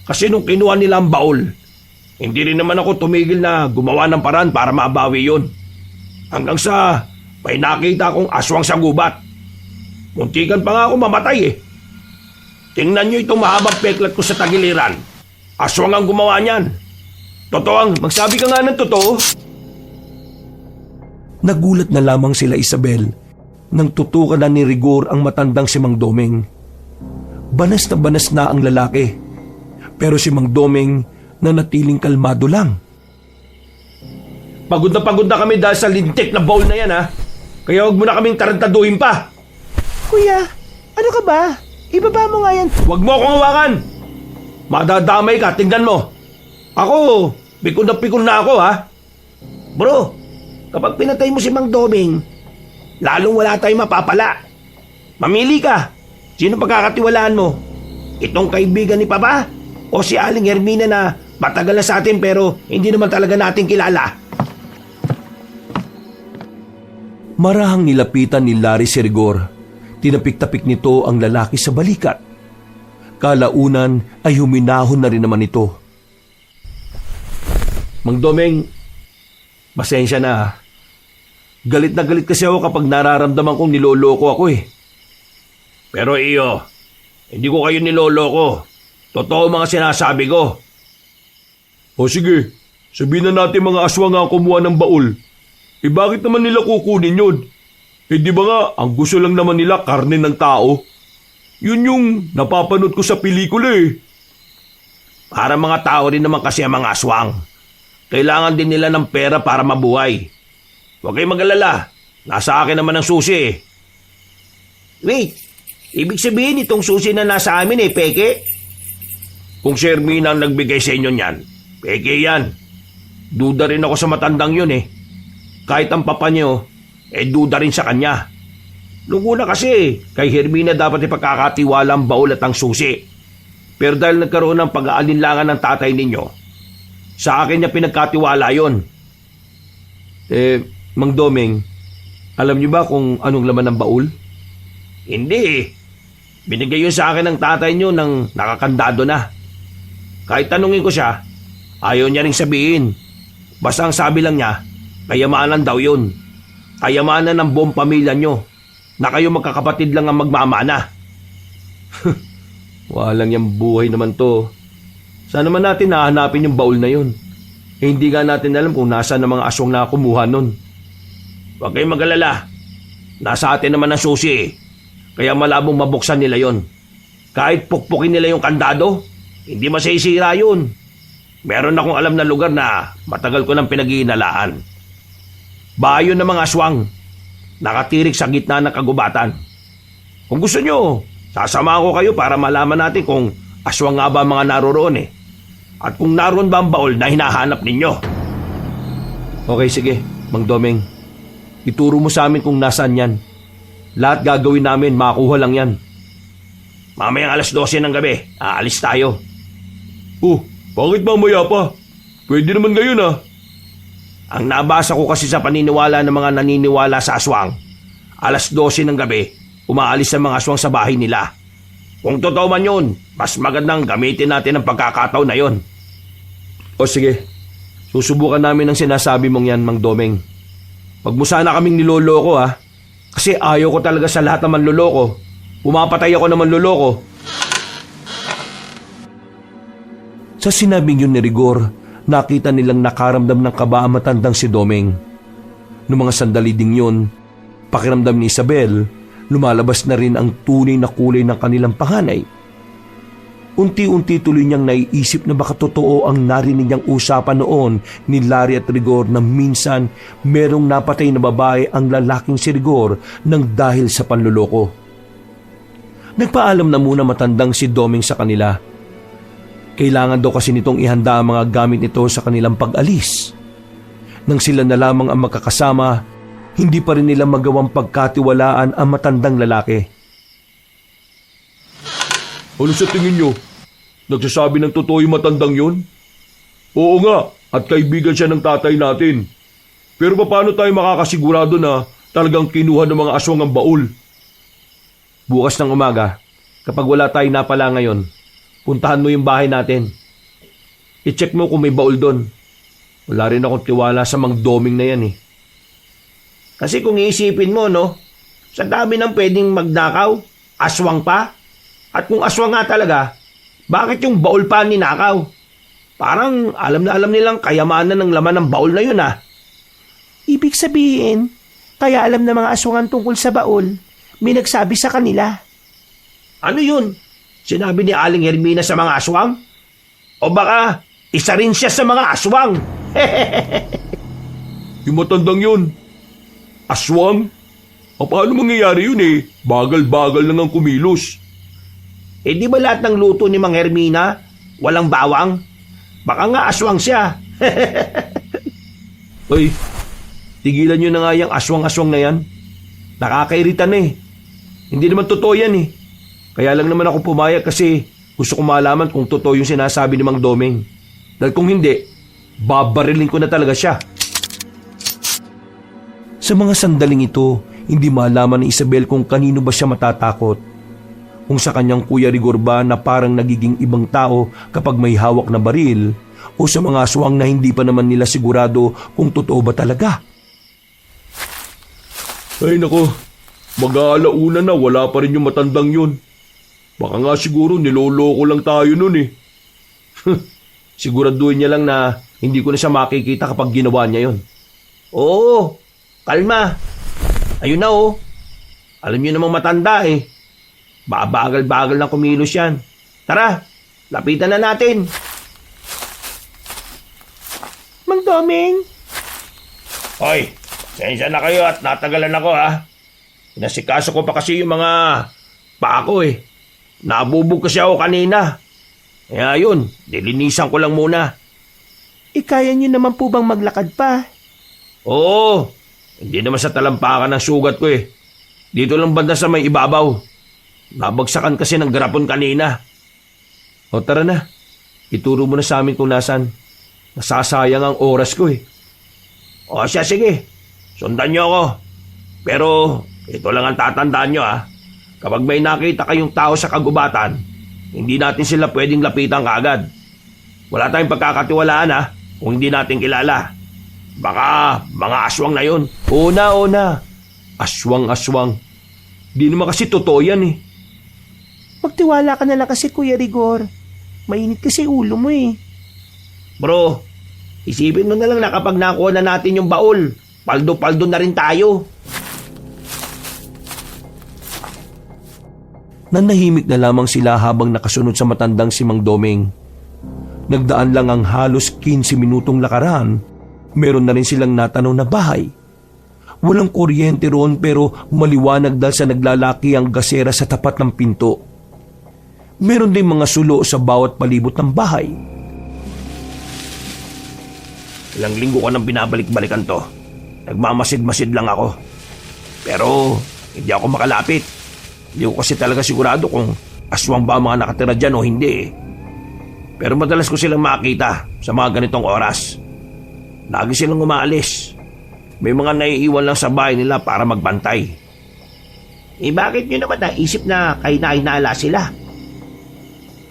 Kasi nung kinuha nila ang baul, hindi rin naman ako tumigil na gumawa ng paraan para mabawi yun. Hanggang sa may nakita akong aswang sa gubat. Muntikan pa nga ako mamatay Tingnan nyo itong mahabang peklat ko sa tagiliran. Aswang ang gumawa niyan. Totoang, magsabi ka nga ng totoo. Nagulat na lamang sila Isabel nang tutukan na ni Rigor ang matandang si Mang Domeng. Banas na ang lalaki, pero si Mang Domeng nanatiling kalmado lang. Pagod na kami dahil sa lintik na bowl na yan, ha? Kaya huwag mo na kaming tarantaduhin pa. Kuya, ano ka ba? Ibaba mo nga yan. Huwag mo akong hawakan. Madadamay ka, tingnan mo. Ako, pikon na ako, ha? Bro, kapag pinatay mo si Mang Domeng, lalong wala tayong mapapala. Mamili ka. Sino pagkakatiwalaan mo? Itong kaibigan ni Papa? O si Aling Hermina na matagal na sa atin pero hindi naman talaga natin kilala? Marahang nilapitan ni Larry si Rigor. Tinapik-tapik nito ang lalaki sa balikat. Kalaunan ay huminahon na rin naman ito. Mang Domeng, pasensya na. Galit na galit kasi ako kapag nararamdaman kong niloloko ako eh. Pero iyo, hindi ko kayo niloloko. Totoo mga sinasabi ko. O sige, sabihin na natin mga aswang ang kumuha ng baul. Bakit naman nila kukunin yun? Di ba nga, ang gusto lang naman nila karne ng tao? Yun yung napapanood ko sa pelikula eh. Para mga tao rin naman kasi ang mga aswang. Kailangan din nila ng pera para mabuhay. Huwag kayong mag-alala. Nasa akin naman ang susi eh. Wait, ibig sabihin itong susi na nasa amin eh, peke? Kung si Hermina ang nagbigay sa inyo niyan, peke yan. Duda rin ako sa matandang yun eh. Kahit ang papa niyo, duda rin sa kanya. Nung una kasi, kay Hermina dapat ipagkakatiwala ang baul at ang susi. Pero dahil nagkaroon ng pag-aalinlangan ng tatay ninyo, sa akin niya pinagkatiwala yon. Mang Domeng, alam niyo ba kung anong laman ng baul? Hindi eh. Binigay yun sa akin ng tatay niyo nang nakakandado na. Kahit tanungin ko siya, ayaw niya ring sabihin. Basta ang sabi lang niya, kayamanan daw yun. Kayamanan ng buong pamilya nyo na kayo magkakapatid lang ang magmamana. Walang yung buhay naman to. Saan naman natin nahanapin yung baul na yun? Hindi nga natin alam kung nasaan ang mga aswang na kumuha nun. Huwag kayong mag-alala. Nasa atin naman ang susi eh. Kaya malabong mabuksan nila yon. Kahit pukpukin nila yung kandado, hindi masisira yun. Meron akong alam na lugar na matagal ko nang pinag-iinalaan. Bayo ng mga aswang, nakatirik sa gitna ng kagubatan. Kung gusto nyo, sasamahan ko kayo para malaman natin kung aswang nga ba mga naroroon eh. At kung naroon ba ang baul na hinahanap ninyo. Okay, sige, Mang Domeng. Ituro mo sa amin kung nasaan yan. Lahat gagawin namin, makakuha lang yan. Mamayang 12:00 ng gabi, aalis tayo. Bakit mamaya pa? Pwede naman ngayon ah. Ang nabasa ko kasi sa paniniwala ng mga naniniwala sa aswang, 12:00 ng gabi, umaalis ang mga aswang sa bahay nila. Kung totoo man yun, mas magandang gamitin natin ang pagkakataon na yon. O sige, susubukan namin ang sinasabi mong yan, Mang Domeng. Wag mo sana kaming niloloko ha. Kasi ayaw ko talaga sa lahat ng manloloko. Pumapatay ako ng manloloko. Sa sinabing yun ni Rigor, nakita nilang nakaramdam ng kaba ang matandang si Domeng. Noong mga sandali ding yun, pakiramdam ni Isabel, lumalabas na rin ang tunay na kulay ng kanilang panganay. Unti-unti tuloy niyang naiisip na baka totoo ang narinig niyang usapan noon ni Larry at Rigor na minsan merong napatay na babae ang lalaking si Rigor nang dahil sa panluloko. Nagpaalam na muna matandang si Domeng sa kanila. Kailangan daw kasi nitong ihanda ang mga gamit nito sa kanilang pag-alis. Nang sila na lamang ang magkakasama, hindi pa rin nila magawang pagkatiwalaan ang matandang lalaki. Ano sa tingin nyo? Nagsasabi ng totoo yung matandang yun? Oo nga, at kaibigan siya ng tatay natin. Pero paano tayo makakasigurado na talagang kinuha ng mga aswang ang baul? Bukas ng umaga, kapag wala tayo napala ngayon, puntahan mo yung bahay natin. I-check mo kung may baul doon. Wala rin akong tiwala sa Mang Domeng na yan eh. Kasi kung iisipin mo, no, sa dami ng pwedeng magnakaw, aswang pa. At kung aswang nga talaga, bakit yung baul pa ninakaw? Parang alam na alam nilang kayamanan ng laman ng baul na yun ah. Ibig sabihin, kaya alam ng mga aswangan tungkol sa baul, may nagsabi sa kanila. Ano yun? Sinabi ni Aling Hermina sa mga aswang? O baka isa rin siya sa mga aswang? Yung matandang yun. Aswang? Paano mangyayari yun eh? Bagal-bagal lang ang kumilos. Eh di ba lahat ng luto ni Mang Hermina walang bawang? Baka nga aswang siya. Ay, tigilan nyo na nga yung aswang-aswang na yan. Nakakairita na eh. Hindi naman totoo yan eh. Kaya lang naman ako pumayag kasi gusto ko malaman kung totoo yung sinasabi ni Mang Domeng. Dahil kung hindi, babarilin ko na talaga siya. Sa mga sandaling ito, hindi malaman ni Isabel kung kanino ba siya matatakot. Kung sa kanyang Kuya Rigor ba na parang nagiging ibang tao kapag may hawak na baril, o sa mga aswang na hindi pa naman nila sigurado kung totoo ba talaga. Ay nako, mag-aalauna na wala pa rin yung matandang yun. Baka nga siguro niloloko lang tayo nun eh. Siguraduhin niya lang na hindi ko na siya makikita kapag ginawa niya yon. Oo, kalma. Ayun na oh. Alam niyo namang matanda eh. Babagal-bagal na kumilos yan. Tara, lapitan na natin. Mang Domeng, Hoy, sensya na kayo at natagalan ako ha. Inasikaso ko pa kasi yung mga paa ko eh. Nabubog kasi ako kanina. Kaya yun, nilinisan ko lang muna. kaya niyo naman po bang maglakad pa? Oo, hindi naman sa talampakan ng sugat ko eh. Dito lang banda sa may ibabaw. Nabagsakan kasi ng garapon kanina. O tara na, ituro mo na sa amin kung nasan. Nasasayang ang oras ko eh. O siya, sige. Sundan niyo ako. Pero ito lang ang tatandaan niyo ah. Kapag may nakita kayong tao sa kagubatan, hindi natin sila pwedeng lapitan kaagad. Wala tayong pagkakatiwalaan ah, kung hindi natin kilala. Baka mga aswang na yun. Una. Aswang. Di naman kasi totoo yan eh. Magtiwala ka na lang kasi, Kuya Rigor. Mainit kasi ulo mo eh. Bro, isipin mo na lang na kapag nakuha na natin yung baul, paldo-paldo na rin tayo. Nanahimik na lamang sila habang nakasunod sa matandang si Mang Domeng. Nagdaan lang ang halos 15 minutong lakaran, meron na rin silang natanaw na bahay. Walang kuryente roon pero maliwanag dahil sa naglalaki ang gasera sa tapat ng pinto. Meron din mga sulo sa bawat palibot ng bahay. Ilang linggo ko nang binabalik-balikan to. Nagmamasid-masid lang ako. Pero hindi ako makalapit. Hindi ko kasi talaga sigurado kung aswang ba ang mga nakatira dyan o hindi eh. Pero madalas ko silang makita sa mga ganitong oras. Lagi silang umaalis. May mga naiiwan lang sa bahay nila para magbantay. Eh bakit nyo naman naisip na kainainala sila?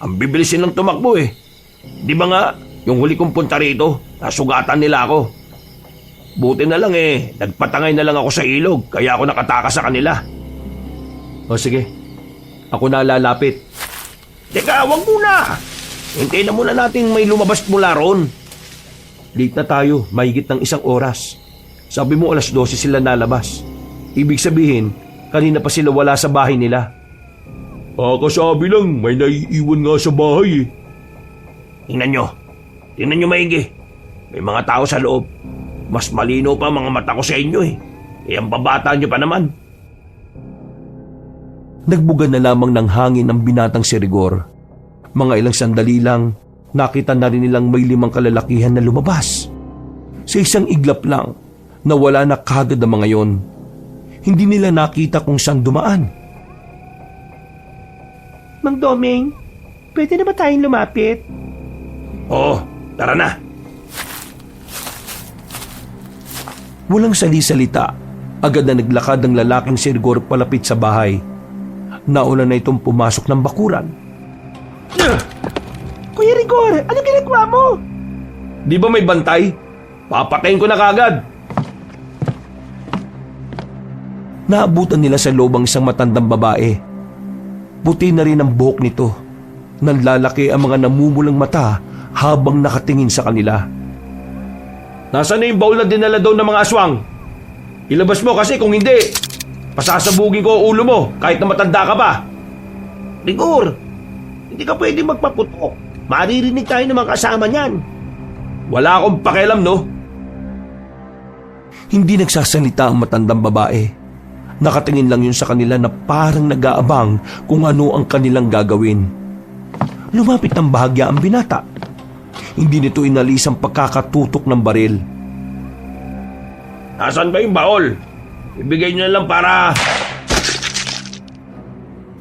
Ang bibilis silang tumakbo eh. Di ba nga, yung huli kong punta rito, nasugatan nila ako. Buti na lang eh, nagpatangay na lang ako sa ilog, kaya ako nakatakas sa kanila. O sige, ako na lalapit. Teka, wag muna! Hintayin na muna natin may lumabas mula roon. Late na tayo, mahigit ng 1 oras. Sabi mo 12:00 sila nalabas. Ibig sabihin, kanina pa sila wala sa bahay nila. Kasabi lang, may naiiwan nga sa bahay eh. Tingnan nyo maigi. May mga tao sa loob. Mas malino pa mga mata ko sa inyo eh. Eh ang babata nyo pa naman. Nagbuga na lamang ng hangin ang binatang si Rigor. Mga ilang sandali lang, nakita na rin nilang may 5 kalalakihan na lumabas. Sa isang iglap lang, nawala na kagad ang mga yon. Hindi nila nakita kung saan dumaan. Mang Domeng, pwede na ba tayong lumapit? Oo, tara na. Walang sali-salita, agad na naglakad ang lalaking si Rigor palapit sa bahay. Nauna na itong pumasok ng bakuran. Kuya Rigor, anong ginagawa mo? Di ba may bantay? Papatayin ko na kagad. Naabutan nila sa loob ang isang matandang babae. Puti na rin ang buhok nito. Nanlalaki ang mga namumulang mata habang nakatingin sa kanila. Nasaan na yung baul na dinala daw ng mga aswang? Ilabas mo kasi kung hindi, pasasabugin ko ang ulo mo kahit na matanda ka pa. Rigor, hindi ka pwede magpaputok. Maririnig tayo ng mga kasama niyan. Wala akong pakialam, no? Hindi nagsasalita ang matandang babae. Nakatingin lang yun sa kanila na parang nag-aabang kung ano ang kanilang gagawin. Lumapit ng bahagya ang binata. Hindi nito inalis ang pagkakatutok ng baril. Nasaan ba yung baul? Ibigay nyo na lang para...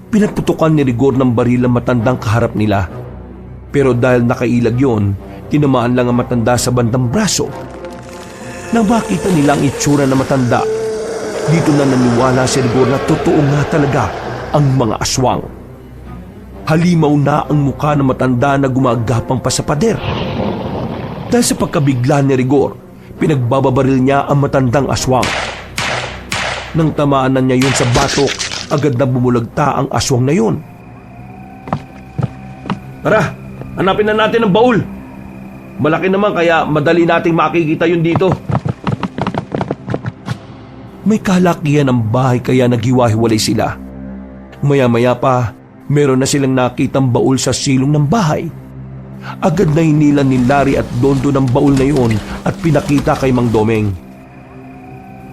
Pinaputukan ni Rigor ng baril ang matandang kaharap nila. Pero dahil nakailag yun, tinamaan lang ang matanda sa bandang braso. Nang makita nila ang itsura ng matanda, dito na naniwala si Rigor na totoo nga talaga ang mga aswang. Halimaw na ang mukha ng matanda na gumagapang pa sa pader. Dahil sa pagkabigla ni Rigor, pinagbababaril niya ang matandang aswang. Nang tamaan na niya yun sa batok, agad na bumulagta ang aswang na yun. Tara, hanapin na natin ang baul. Malaki naman kaya madali nating makikita yun dito. May kalakihan ang bahay kaya naghiwa-hiwalay sila. Maya-maya pa, meron na silang nakitang baul sa silong ng bahay. Agad na hinilan ni Larry at Dondo ng baul na yun at pinakita kay Mang Domeng.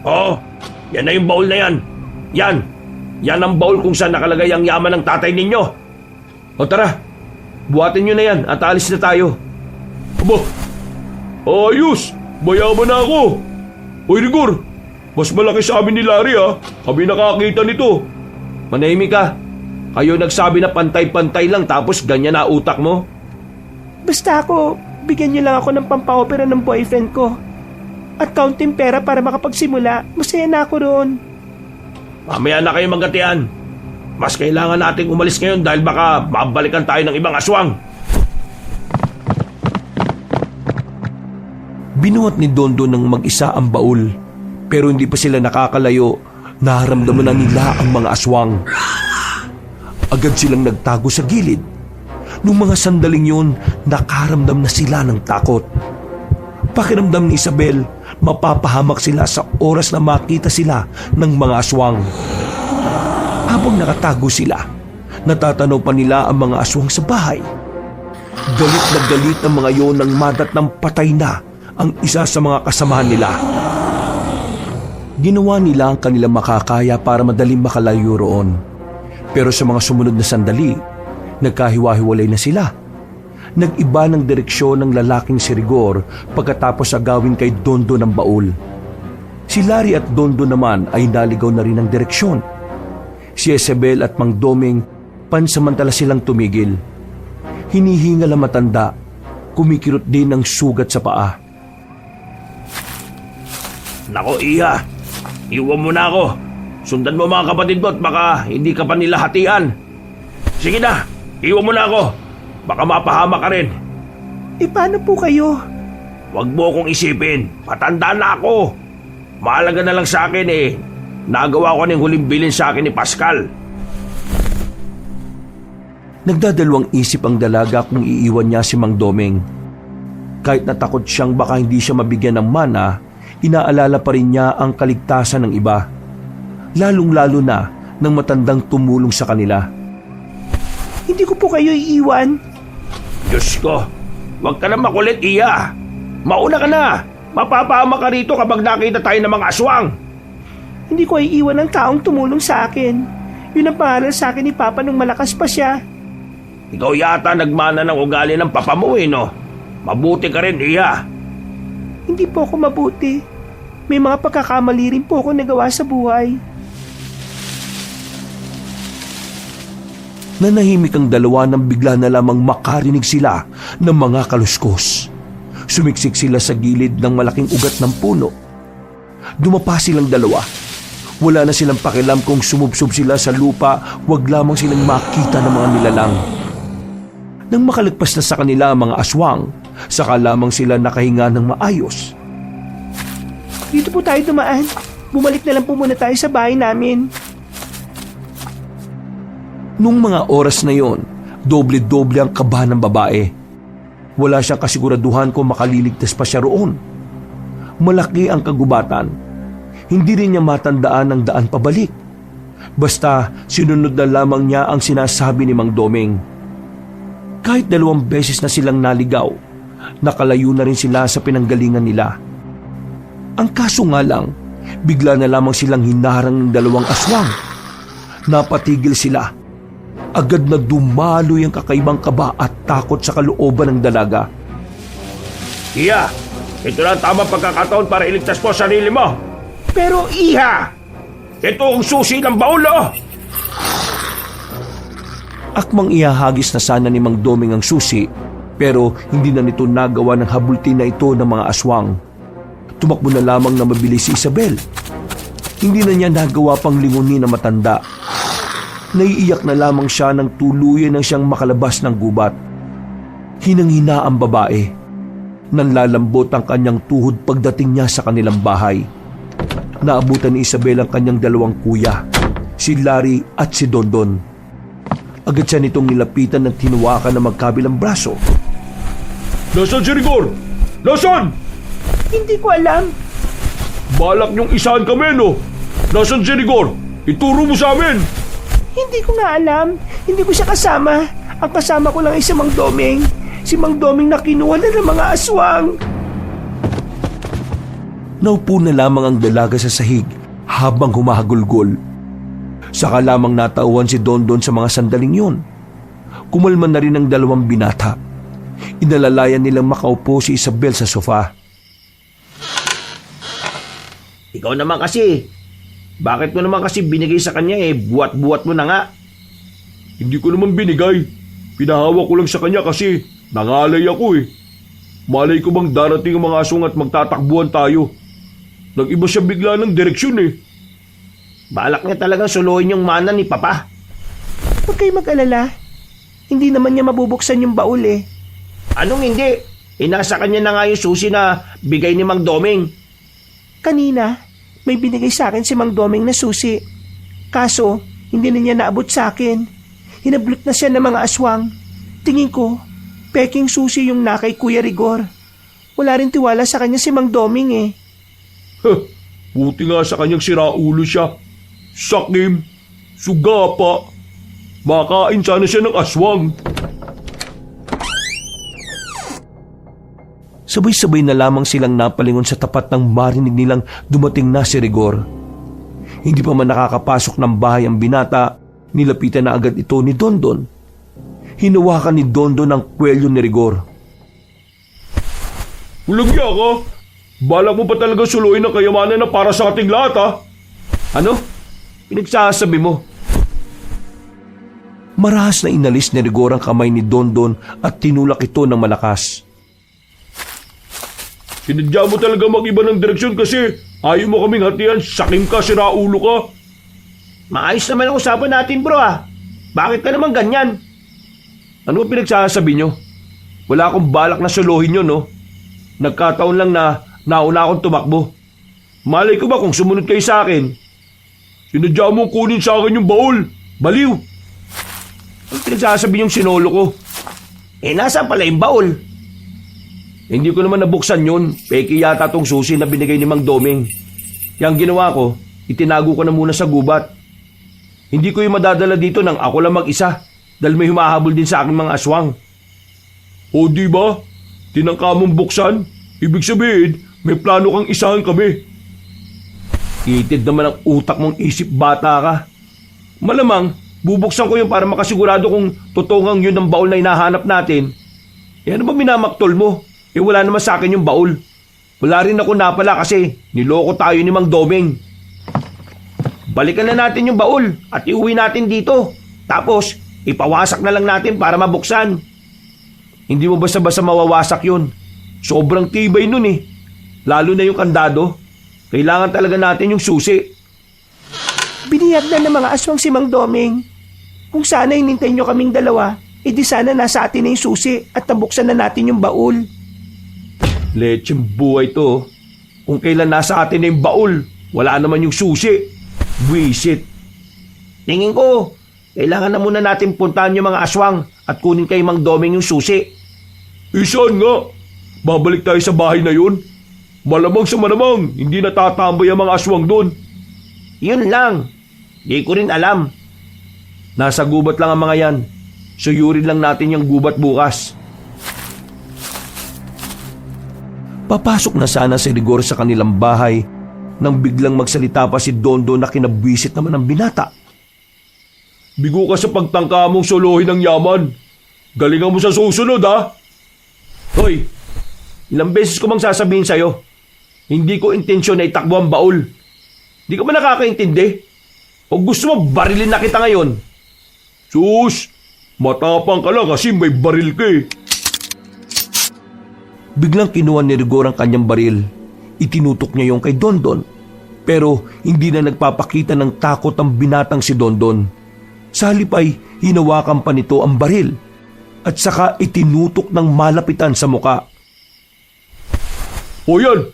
Oo, yan na yung baul na yan. Yan ang baul kung saan nakalagay ang yaman ng tatay ninyo. O tara, buhatin nyo na yan at alis na tayo. Aba, ayos! Mayaman na ako! Hoy Rigor, mas malaki sa amin ni Larry ha. Kami nakakita nito. Manahimik ka. Kayo nagsabi na pantay-pantay lang tapos ganyan na utak mo. Basta ako, bigyan niyo lang ako ng pampaopera ng boyfriend ko. At kaunting pera para makapagsimula, masaya na ako roon. Mamaya na kayo magatian. Mas kailangan nating umalis ngayon dahil baka babalikan tayo ng ibang aswang. Binuhat ni Dondo ng mag-isa ang baul, pero hindi pa sila nakakalayo, naramdaman na nila ang mga aswang. Agad silang nagtago sa gilid. Nung mga sandaling yun, nakaramdam na sila ng takot. Pakiramdam ni Isabel, mapapahamak sila sa oras na makita sila ng mga aswang. Habang nakatago sila, natatanaw pa nila ang mga aswang sa bahay. Galit na galit ang mga yon nang madat ng patay na ang isa sa mga kasamahan nila. Ginawa nila ang kanilang makakaya para madaling makalayo roon. Pero sa mga sumunod na sandali, nagkahiwa-hiwalay na sila. Nag-iba ng direksyon ng lalaking si Rigor pagkatapos agawin kay Dondo ng baul. Si Larry at Dondo naman ay naligaw na rin ng direksyon. Si Isabel at Mang Domeng pansamantala silang tumigil. Hinihingal ang matanda, kumikirot din ng sugat sa paa. Nako Iya, iwan mo na ako. Sundan mo mga kapatid mo at baka hindi ka pa nila hatian. Sige na, iwan mo na ako. Baka mapahama ka rin. Paano po kayo? Huwag mo akong isipin. Matanda na ako. Mahalaga na lang sa akin Nagawa ko ng huling bilin sa akin ni Pascal. Nagdadalawang isip ang dalaga kung iiwan niya si Mang Domeng. Kahit natakot siyang baka hindi siya mabigyan ng mana, inaalala pa rin niya ang kaligtasan ng iba. Lalong-lalo na nang matandang tumulong sa kanila. Hindi ko po kayo iiwan. Diyos ko, huwag ka na makulit, Iya. Mauna ka na. Mapapahama ka rito kapag nakita tayo ng mga aswang. Hindi ko iiwan ang taong tumulong sa akin. Yun ang pangalan sa akin ni Papa nung malakas pa siya. Ikaw yata nagmana ng ugali ng papa mo no? Mabuti ka rin, Iya. Hindi po ako mabuti. May mga pagkakamali rin po ako nagawa sa buhay. Nanahimik ang dalawa nang bigla na lamang makarinig sila ng mga kaluskos. Sumiksik sila sa gilid ng malaking ugat ng puno. Dumapa silang dalawa. Wala na silang pakialam kung sumubsob sila sa lupa, wag lamang silang makita ng mga nilalang. Nang makalagpas na sa kanila ang mga aswang, saka lamang sila nakahinga ng maayos. Dito po tayo dumaan. Bumalik na lang po muna tayo sa bahay namin. Nung mga oras na yon, doble-doble ang kaba ng babae. Wala siyang kasiguraduhan kung makaliligtas pa siya roon. Malaki ang kagubatan. Hindi rin niya matandaan ang daan pabalik. Basta sinunod na lamang niya ang sinasabi ni Mang Doming. Kahit 2 beses na silang naligaw, nakalayo na rin sila sa pinanggalingan nila. Ang kaso nga lang, bigla na lamang silang hinaharang ng 2 aswang. Napatigil sila. Agad na dumaloy ang kakaibang kaba at takot sa kalooban ng dalaga. Iya, ito na ang tamang pagkakataon para iligtas mo ang sarili mo. Pero iha! Ito ang susi ng baul, oh! Akmang ihahagis na sana ni Mang Doming ang susi, pero hindi na nito nagawa ng habultin na ito ng mga aswang. Tumakbo na lamang na mabilis si Isabel. Hindi na niya nagawa pang lingunin na matanda. Naiiyak na lamang siya nang tuluyan na siyang makalabas ng gubat. Hinang-hina ang babae. Nanlalambot ang kanyang tuhod pagdating niya sa kanilang bahay. Naabutan ni Isabel ang kanyang 2 kuya, si Larry at si Dondon. Agad siya nitong nilapitan at hinuwakan ng magkabilang braso. Nasaan si Rigor? Nasaan? Hindi ko alam. Balak niyong isahan kami, no? Nasaan si Rigor? Ituro mo sa amin! Hindi ko nga alam. Hindi ko siya kasama. Ang kasama ko lang ay si Mang Doming. Si Mang Doming na kinuha na ng mga aswang. Naupo na lamang ang dalaga sa sahig habang humahagulgol. Saka lamang natauhan si Dondon sa mga sandaling yun. Kumalma na rin ang 2 binata. Inalalayan nilang makaupo si Isabel sa sofa. Ikaw naman kasi. Bakit mo naman kasi binigay sa kanya buwat-buwat mo na nga? Hindi ko naman binigay. Pinahawak ko lang sa kanya kasi nangalay ako eh. Malay ko bang darating ang mga aswang at magtatakbuhan tayo. Nag-iba siya bigla ng direksyon eh. Balak niya talagang suluhin yung mana ni Papa. Huwag kayo mag-alala. Hindi naman niya mabubuksan yung baul eh. Anong hindi? Nasa kanya na nga yung susi na bigay ni Mang Doming. Kanina, may binigay sa akin si Mang Doming na susi. Kaso, hindi na niya naabot sa akin. Hinablot na siya ng mga aswang. Tingin ko, peking susi yung nakay Kuya Rigor. Wala rin tiwala sa kanya si Mang Doming eh. Buti nga sa kanyang siraulo siya. Sakim, sugapa. Makain sana siya ng aswang. Sabay-sabay na lamang silang napalingon sa tapat ng marinig nilang dumating na si Rigor. Hindi pa man nakakapasok ng bahay ang binata, nilapitan na agad ito ni Dondon. Hinawakan ni Dondon ang kwelyo ni Rigor. Walang niya ka. Balak mo pa talaga suluin ang kayamanan na para sa ating lahat, ha? Ano? Pinagsasabi mo? Marahas na inalis ni Rigor ang kamay ni Dondon at tinulak ito ng malakas. Sinadya mo talaga mag-iba ng direksyon kasi ayaw mo kaming hatian, sakim ka, siraulo ka. Maayos naman ang usapan natin, bro, ah. Bakit ka naman ganyan? Ano ba pinagsasabi nyo? Wala akong balak na suluhin yun, no? Nagkataon lang na nauna akong tumakbo. Malay ko ba kung sumunod kayo sa akin? Sinadya mong kunin sa akin yung baul. Baliw! Ano pinagsasabi yung sinolo ko? Nasa pala yung baul? Hindi ko naman nabuksan yun. Peke yata tong susi na binigay ni Mang Doming. Yang ginawa ko, itinago ko na muna sa gubat. Hindi ko yung madadala dito nang ako lang mag-isa dahil may humahabol din sa aking mga aswang. O di ba? Tinangka mong buksan? Ibig sabihin, may plano kang isahan kami. Itid naman ang utak mong isip, bata ka. Malamang, bubuksan ko yun para makasigurado kung totoong yun ang baul na hinahanap natin. Ano ba minamaktol mo? Wala naman sa akin yung baul. Wala rin ako napala kasi niloko tayo ni Mang Doming. Balikan na natin yung baul at iuwi natin dito. Tapos, ipawasak na lang natin para mabuksan. Hindi mo basta-basta mawawasak yun. Sobrang tibay nun eh. Lalo na yung kandado. Kailangan talaga natin yung susi. Biniyag na ng mga aswang si Mang Doming. Kung sana hinintay nyo kaming 2, edi sana nasa atin na yung susi at nabuksan na natin yung baul. Lecheng buhay to. Kung kailan nasa atin na yung baul, wala naman yung susi. Buisit. Tingin ko, kailangan na muna natin puntahan yung mga aswang at kunin kay Mang Doming yung susi. Isan nga, babalik tayo sa bahay na yun. Malamang sa malamang, hindi natatambay ang mga aswang doon. Yun lang. Di ko rin alam. Nasa gubat lang ang mga yan. Suyurin lang natin yung gubat bukas. Papasok na sana si Rigor sa kanilang bahay nang biglang magsalita pa si Dondon na kinabwisit naman ng binata. Bigo ka sa pagtangka mong solohin ng yaman. Galingan mo sa susunod, ha? Hoy, ilang beses ko bang sasabihin sa'yo? Hindi ko intensyon na itakbo ang baul. Di ka ba nakakaintindi? O gusto mo barilin na kita ngayon? Sus, matapang ka lang kasi may baril ka eh. Biglang kinuha ni Rigor ang kanyang baril. Itinutok niya yung kay Dondon. Pero hindi na nagpapakita ng takot ang binatang si Dondon. Sa halip ay hinawakan pa nito ang baril at saka itinutok ng malapitan sa muka. O yan,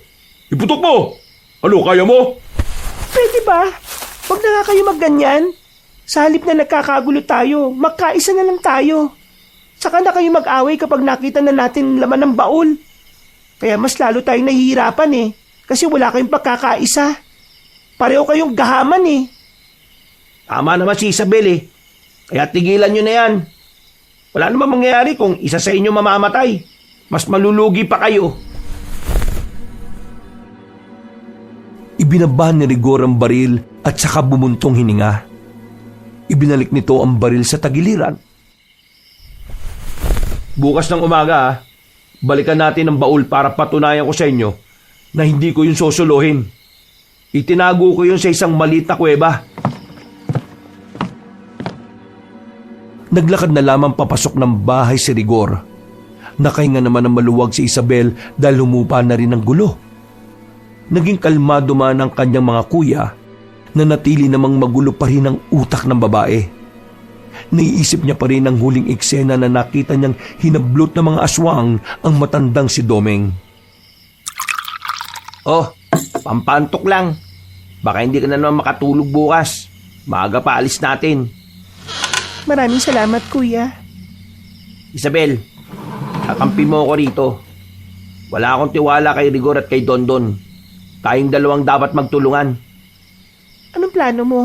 iputok mo. Ano, kaya mo? Pwede ba? Huwag na nga kayo magganyan. Sa halip na nagkakagulo tayo, magkaisa na lang tayo. Saka na kayo mag-away kapag nakita na natin laman ng baul. Kaya mas lalo tayong nahihirapan eh. Kasi wala kayong pagkakaisa. Pareho kayong gahaman eh. Tama naman si Isabel eh. Kaya tigilan nyo na yan. Wala namang mangyayari kung isa sa inyo mamamatay. Mas malulugi pa kayo. Ibinabahan ni Rigor ang baril at saka bumuntong hininga. Ibinalik nito ang baril sa tagiliran. Bukas ng umaga balikan natin ang baul para patunayan ko sa inyo na hindi ko yun susuluhin. Itinago ko yun sa isang maliit na kuweba. Naglakad na lamang papasok ng bahay si Rigor. Nakahinga naman ang maluwag si Isabel dahil humupa na rin ang gulo. Naging kalmado man ang kanyang mga kuya na natili namang magulo pa rin ang utak ng babae. Naiisip niya pa rin ang huling eksena na nakita niyang hinablot ng mga aswang ang matandang si Domeng. Oh, pampantok lang. Baka hindi ka na naman makatulog bukas. Maaga pa alis natin. Maraming salamat, kuya. Isabel, kakampi mo ako rito. Wala akong tiwala kay Rigor at kay Dondon. Tayong dalawang dapat magtulungan. Anong plano mo?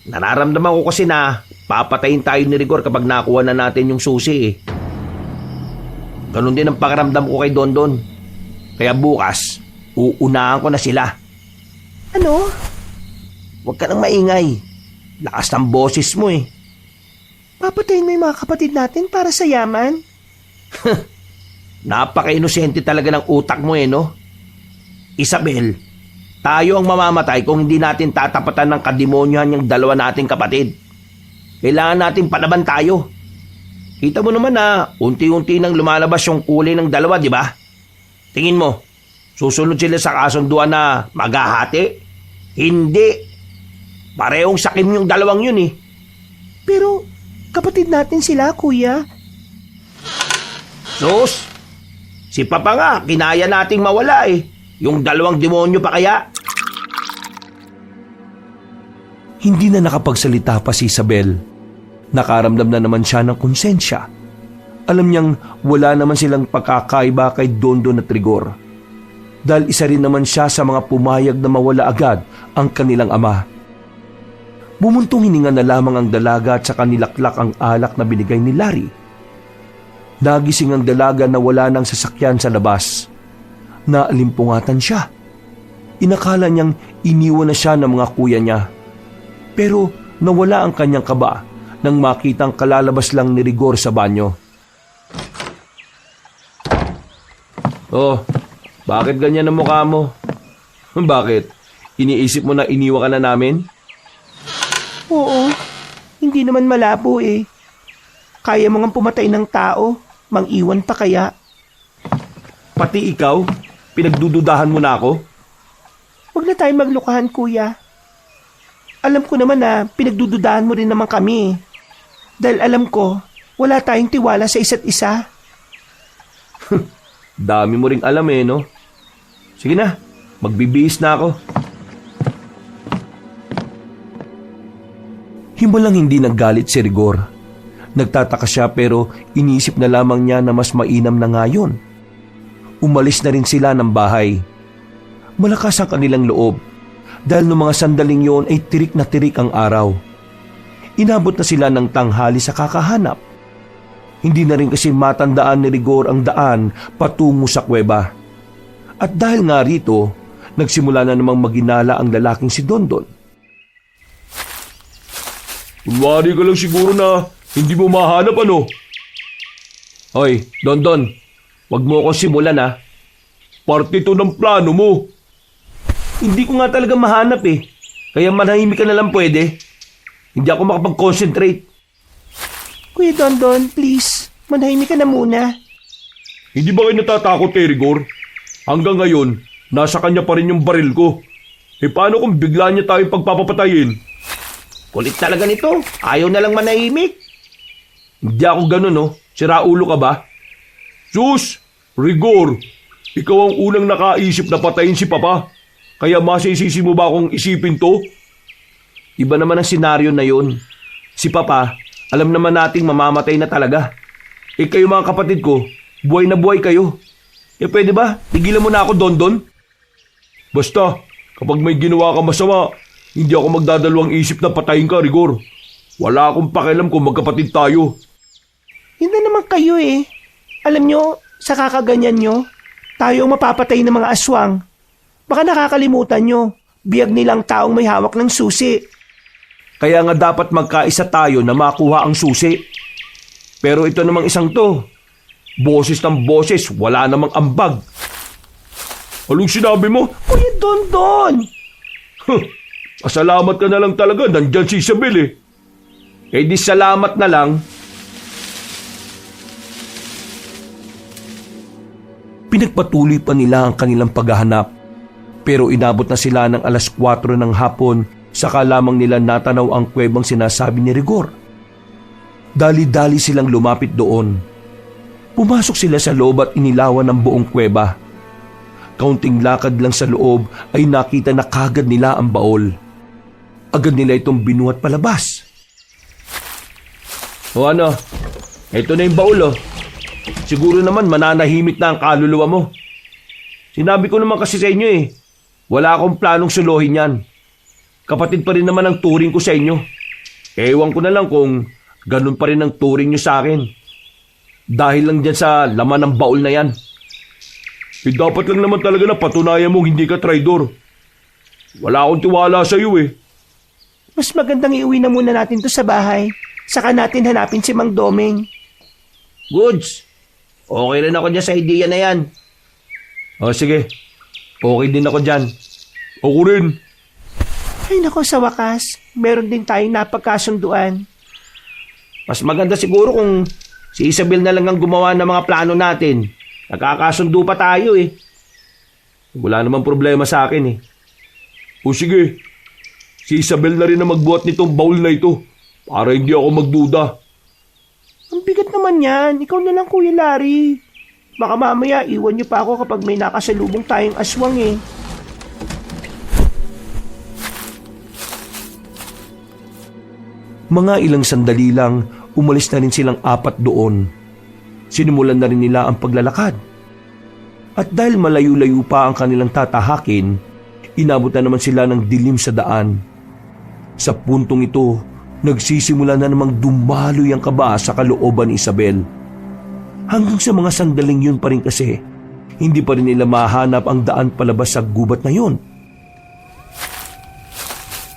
Nararamdaman ko kasi na papatayin tayo ni Rigor kapag nakuha na natin yung susi eh. Ganun din ang pakiramdam ko kay Dondon. Kaya bukas, uunahan ko na sila. Ano? Huwag ka nang maingay. Lakas ng boses mo eh. Papatayin mo yung mga kapatid natin para sa yaman? Napaka-inosente talaga ng utak mo eh, no? Isabel, tayo ang mamamatay kung hindi natin tatapatan ng kademonyohan yung dalawa nating kapatid. Kailangan nating palaban tayo. Kita mo naman na unti-unti nang lumalabas yung kulay ng dalawa, di ba? Tingin mo, susunod sila sa kasunduan na maghahati? Hindi. Parehong sakim yung dalawang yun eh. Pero kapatid natin sila, kuya. Sus, si Papa nga, kinaya nating mawala eh. Yung dalawang demonyo pa kaya? Hindi na nakapagsalita pa si Isabel. Nakaramdam na naman siya ng konsensya. Alam niyang wala naman silang pagkakaiba kay Dondon at Rigor. Dahil isa rin naman siya sa mga pumayag na mawala agad ang kanilang ama. Bumuntong hininga na lamang ang dalaga at saka nilaklak ang alak na binigay ni Larry. Nagising ang dalaga na wala ng sasakyan sa labas. Naalimpungatan siya. Inakala niyang iniwan na siya ng mga kuya niya. Pero nawala ang kanyang kaba nang makitang kalalabas lang ni Rigor sa banyo. Oh, bakit ganyan ang mukha mo? Bakit? Iniisip mo na iniwan ka na namin? Oo, hindi naman malabo eh. Kaya mo nga pumatay ng tao, mang-iwan pa kaya. Pati ikaw? Pinagdududahan mo na ako? Huwag na tayo maglukahan, kuya. Alam ko naman na pinagdududahan mo rin naman kami. Dahil alam ko, wala tayong tiwala sa isa't isa. Dami mo ring alam eh, no? Sige na, magbibihis na ako. Himulang hindi naggalit si Rigor. Nagtataka siya pero iniisip na lamang niya na mas mainam na nga yun. Umalis na rin sila ng bahay. Malakas ang kanilang loob dahil noong mga sandaling yon ay tirik na tirik ang araw. Inabot na sila ng tanghali sa kakahanap. Hindi na rin kasi matandaan ni Rigor ang daan patungo sa kuweba. At dahil nga rito, nagsimula na namang maginala ang lalaking si Dondon. Kunwari ka lang siguro na hindi mo mahanap ano. Hoy, Dondon, wag mo akong simulan ha. Parte to ng plano mo. Hindi ko nga talaga mahanap eh. Kaya manahimik ka na lang pwede. Hindi ako makapag-concentrate. Kuya Dondon, please, manahimik ka na muna. Hindi ba kayo natatakot kay Rigor? Hanggang ngayon, nasa kanya pa rin yung baril ko. Paano kung bigla niya tayong pagpapapatayin? Kulit talaga nito. Ayaw na lang manahimik. Hindi ako ganun oh. Sira ulo ka ba? Sus! Rigor! Ikaw ang unang nakaisip na patayin si Papa. Kaya masisisi mo ba akong isipin to? Iba naman ang senaryo na yun. Si Papa, alam naman nating mamamatay na talaga. Kayo mga kapatid ko, buhay na buhay kayo. Pwede ba? Tigilan mo na ako, Dondon. Basta, kapag may ginawa ka masama, hindi ako magdadalawang isip na patayin ka, Rigor. Wala akong pakialam kung magkapatid tayo. Hindi naman kayo eh. Alam nyo, sa kakaganyan nyo, tayo ang mapapatay ng mga aswang. Baka nakakalimutan nyo, biyag nilang taong may hawak ng susi. Kaya nga dapat magkaisa tayo na makuha ang susi. Pero ito namang isang to. Boses ng boses, wala namang ambag. Anong sinabi mo? Kuya Dondon! Pasalamat ka na lang talaga, nandyan si Isabel eh. Di salamat na lang. Pinagpatuloy pa nila ang kanilang paghahanap. Pero inabot na sila ng 4:00 ng hapon, saka lamang nila natanaw ang kuwebang sinasabi ni Rigor. Dali-dali silang lumapit doon. Pumasok sila sa loob at inilawan ng buong kuweba. Kaunting lakad lang sa loob ay nakita na kagad nila ang baol. Agad nila itong binuhat palabas. O ano, ito na yung baul oh. Siguro naman mananahimik na ang kaluluwa mo. Sinabi ko naman kasi sa inyo eh, wala akong planong suluhin yan. Kapatid pa rin naman ang turing ko sa inyo. Ewan ko na lang kung ganun pa rin ang turing nyo sa akin. Dahil lang dyan sa laman ng baul na yan. Dapat lang naman talaga na patunayan mong hindi ka traidor. Wala akong tiwala sa iyo eh. Mas magandang iuwi na muna natin to sa bahay. Saka natin hanapin si Mang Domeng. Goods. Okay rin ako dyan sa idea na yan. O sige, okay din ako dyan. Ako rin. Ay nako, sa wakas, meron din tayong napagkasunduan. Mas maganda siguro kung si Isabel na lang ang gumawa ng mga plano natin. Nagkakasundo pa tayo eh. Wala namang problema sa akin eh. O sige, si Isabel na rin na magbuhat nitong baul na ito para hindi ako magduda. Ang bigat naman yan. Ikaw na lang, Kuya Larry. Baka mamaya iwan niyo pa ako kapag may nakasalubong tayong aswang eh. Mga ilang sandali lang, umalis na rin silang 4 doon. Sinimulan na rin nila ang paglalakad. At dahil malayo-layo pa ang kanilang tatahakin, inabot na naman sila ng dilim sa daan. Sa puntong ito, nagsisimula na namang dumaloy ang kaba sa kalooban ni Isabel. Hanggang sa mga sandaling yun pa rin kasi, hindi pa rin nila mahanap ang daan palabas sa gubat na yun.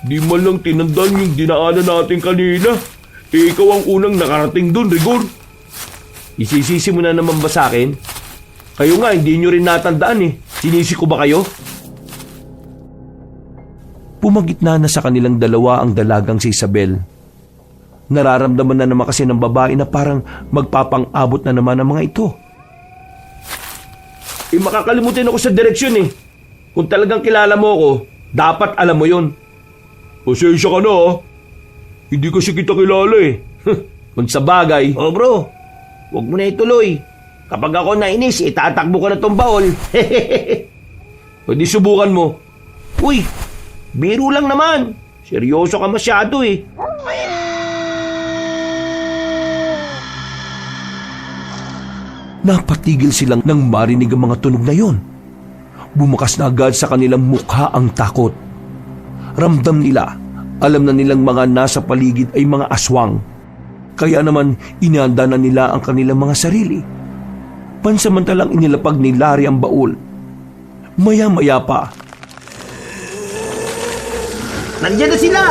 Di man lang tinandaan yung dinaanan natin kanina. Ikaw ang unang nakarating dun, Rigor. Isisisi mo na naman ba sa akin? Kayo nga, hindi nyo rin natandaan eh. Sinisi ko ba kayo? Pumagitna na sa kanilang dalawa ang dalagang si Isabel. Nararamdaman na naman kasi ng babae na parang magpapang-abot na naman ang mga ito. Makakalimutin ako sa direksyon eh. Kung talagang kilala mo ako, dapat alam mo yun. Pasensya ka na ah. Hindi kasi kita kilala eh. Kung sa bagay, Oh bro, huwag mo na ituloy. Kapag ako nainis, itatakbo ka na tong baol. pwede subukan mo. Uy, biro lang naman. Seryoso ka masyado eh. Napatigil silang nang marinig ang mga tunog na yon. Bumukas na agad sa kanilang mukha ang takot. Ramdam nila, alam na nilang mga nasa paligid ay mga aswang. Kaya naman inihanda na nila ang kanilang mga sarili. Pansamantalang inilapag ni Larry ang baul. Maya-maya pa, Nandiyan na sila!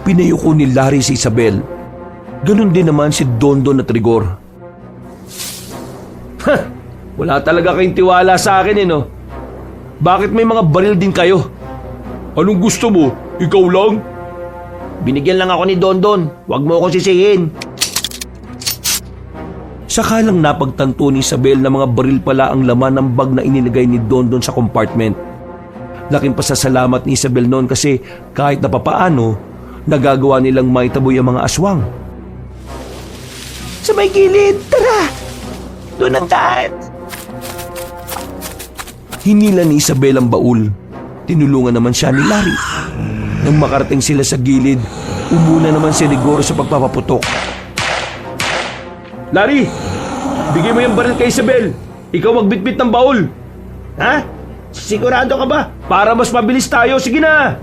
pinayuko ni Larry si Isabel. Ganon din naman si Dondon at Rigor. Wala talaga kayong tiwala sa akin no? Bakit may mga baril din kayo? Anong gusto mo? Ikaw lang? Binigyan lang ako ni Dondon. Huwag mo akong sisihin. Saka lang napagtanto ni Isabel na mga baril pala ang laman ng bag na inilagay ni Dondon sa compartment. Laking pasasalamat ni Isabel noon kasi kahit na papaano, nagagawa nilang maitaboy ang mga aswang. Sa may gilid, tara! Doon ang daan! Hinila ni Isabel ang baul. Tinulungan naman siya ni Larry. Nang makarating sila sa gilid, umuna naman si Rigor sa pagpapaputok. Larry! Bigay mo yung baril kay Isabel! Ikaw magbitbit ng baul! Ha? Sigurado ka ba? Para mas mabilis tayo, sige na!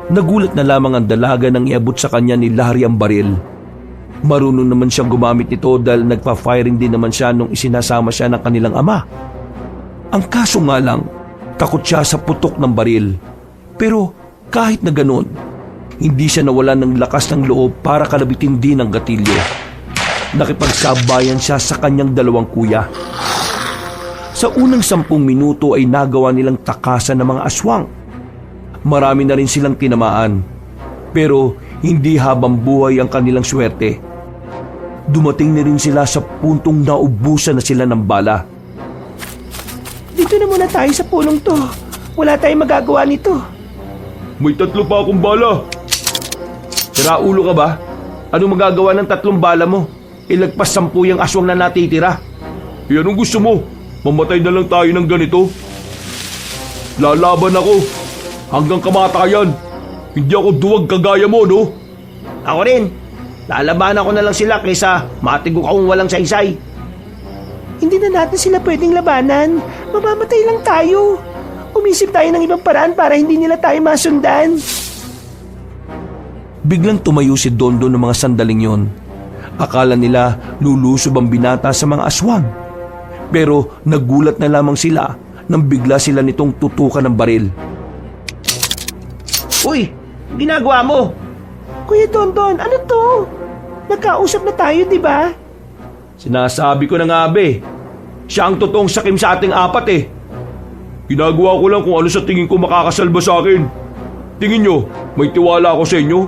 Nagulat na lamang ang dalaga nang iabot sa kanya ni Larry ang baril. Marunong naman siyang gumamit nito dahil nagpa-firing din naman siya nung isinasama siya ng kanilang ama. Ang kaso nga lang, takot siya sa putok ng baril. Pero kahit na ganon, hindi siya nawalan ng lakas ng loob para kalabitin din ang gatilyo. Nakipagsabayan siya sa kanyang dalawang kuya. Sa unang 10 minuto ay nagawa nilang takasan ng mga aswang. Marami na rin silang tinamaan. Pero hindi habang buhay ang kanilang swerte. Dumating na rin sila sa puntong naubusan na sila ng bala. Dito na muna tayo sa punong to. Wala tayong magagawa nito. May 3 pa akong bala. Sira ulo ka ba? Anong magagawa ng 3 bala mo? Ilagpas 10 yung aswang na natitira. Anong gusto mo? Mamatay na lang tayo ng ganito? Lalaban ako. Hanggang kamatayan. Hindi ako duwag kagaya mo, no? Ako rin. Lalabanan ko na lang sila kaysa matigo akong walang saysay. Hindi na natin sila pwedeng labanan. Mamamatay lang tayo. Umisip tayo ng ibang paraan para hindi nila tayo masundan. Biglang tumayo si Dondon ng mga sandaling yon. Akala nila lulusob ang binata sa mga aswang. Pero nagulat na lamang sila nang bigla sila nitong tutukan ng baril. Uy, ginagawa mo? Kuya Dondon, ano to? Nagkausap na tayo, di ba? Sinasabi ko na nga be. Siya ang totoong sakim sa ating 4 Ginagawa ko lang kung ano sa tingin ko makakasalba sa akin. Tingin nyo, may tiwala ako sa inyo?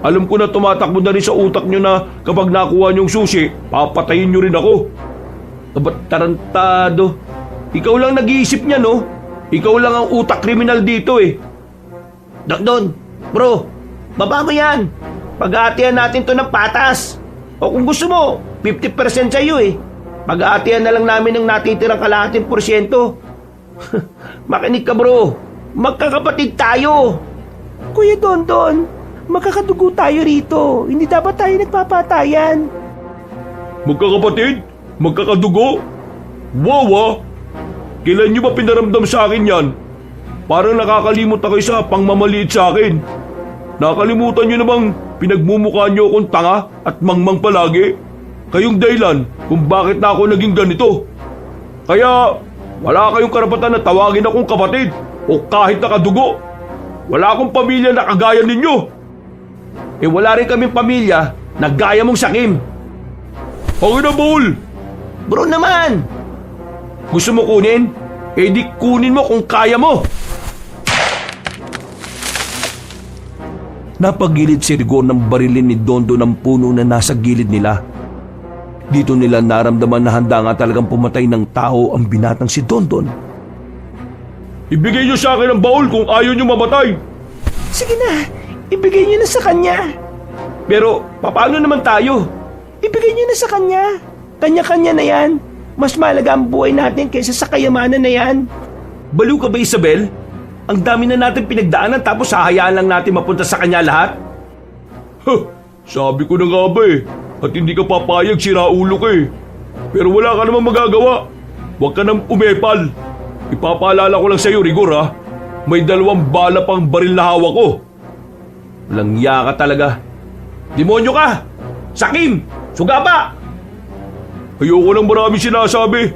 Alam ko na tumatakbo na rin sa utak nyo na kapag nakuha nyong susi, papatayin nyo rin ako. Ba't tarantado? Ikaw lang nag-iisip niya, no? Ikaw lang ang utak kriminal dito eh. Don, bro, baba mo yan. Pag-aatihan natin to ng patas. O kung gusto mo, 50% sa'yo eh. Pag-aatihan na lang namin ng natitirang kalahating porsyento. Makinig ka bro, magkakapatid tayo. Kuya Dondon, magkakadugo tayo rito. Hindi dapat tayo nagpapatayan. Magkakapatid? Magkakadugo? Wawa! Kailan nyo ba pinaramdam sa akin yan? Parang nakakalimot na kayo sa pangmamaliit sa akin. Nakalimutan nyo namang pinagmumukha nyo akong tanga at mangmang palagi. Kayong dahilan kung bakit na ako naging ganito. Kaya wala kayong karapatan na tawagin akong kapatid o kahit nakadugo. Wala akong pamilya na kagaya ninyo. Wala rin kaming pamilya na gaya mong sakim. Ang ina Baul! Bro naman! Gusto mo kunin? Di kunin mo kung kaya mo! Napagilid si Rigor ng barilin ni Dondo ng puno na nasa gilid nila. Dito nila naramdaman na handa nga talagang pumatay ng tao ang binatang si Dondon. Ibigay nyo sa akin ang Baul kung ayaw nyo mamatay. Sige na, ibigay niyo na sa kanya. Pero paano naman tayo? Ibigay niyo na sa kanya. Kanya-kanya na yan. Mas mahalaga ang buhay natin kaysa sa kayamanan na yan. Baliw ka ba Isabel? Ang dami na natin pinagdaanan tapos hahayaan lang natin mapunta sa kanya lahat? Sabi ko na nga ba at hindi ka papayag, siraulo ka Pero wala ka namang magagawa. Huwag ka nang umepal. Ipapaalala ko lang sa'yo, Rigor May 2 bala pang baril na hawak ko. Walang iya ka talaga. Demonyo ka! Sakim! Sugapa! Ayoko nang maraming sinasabi.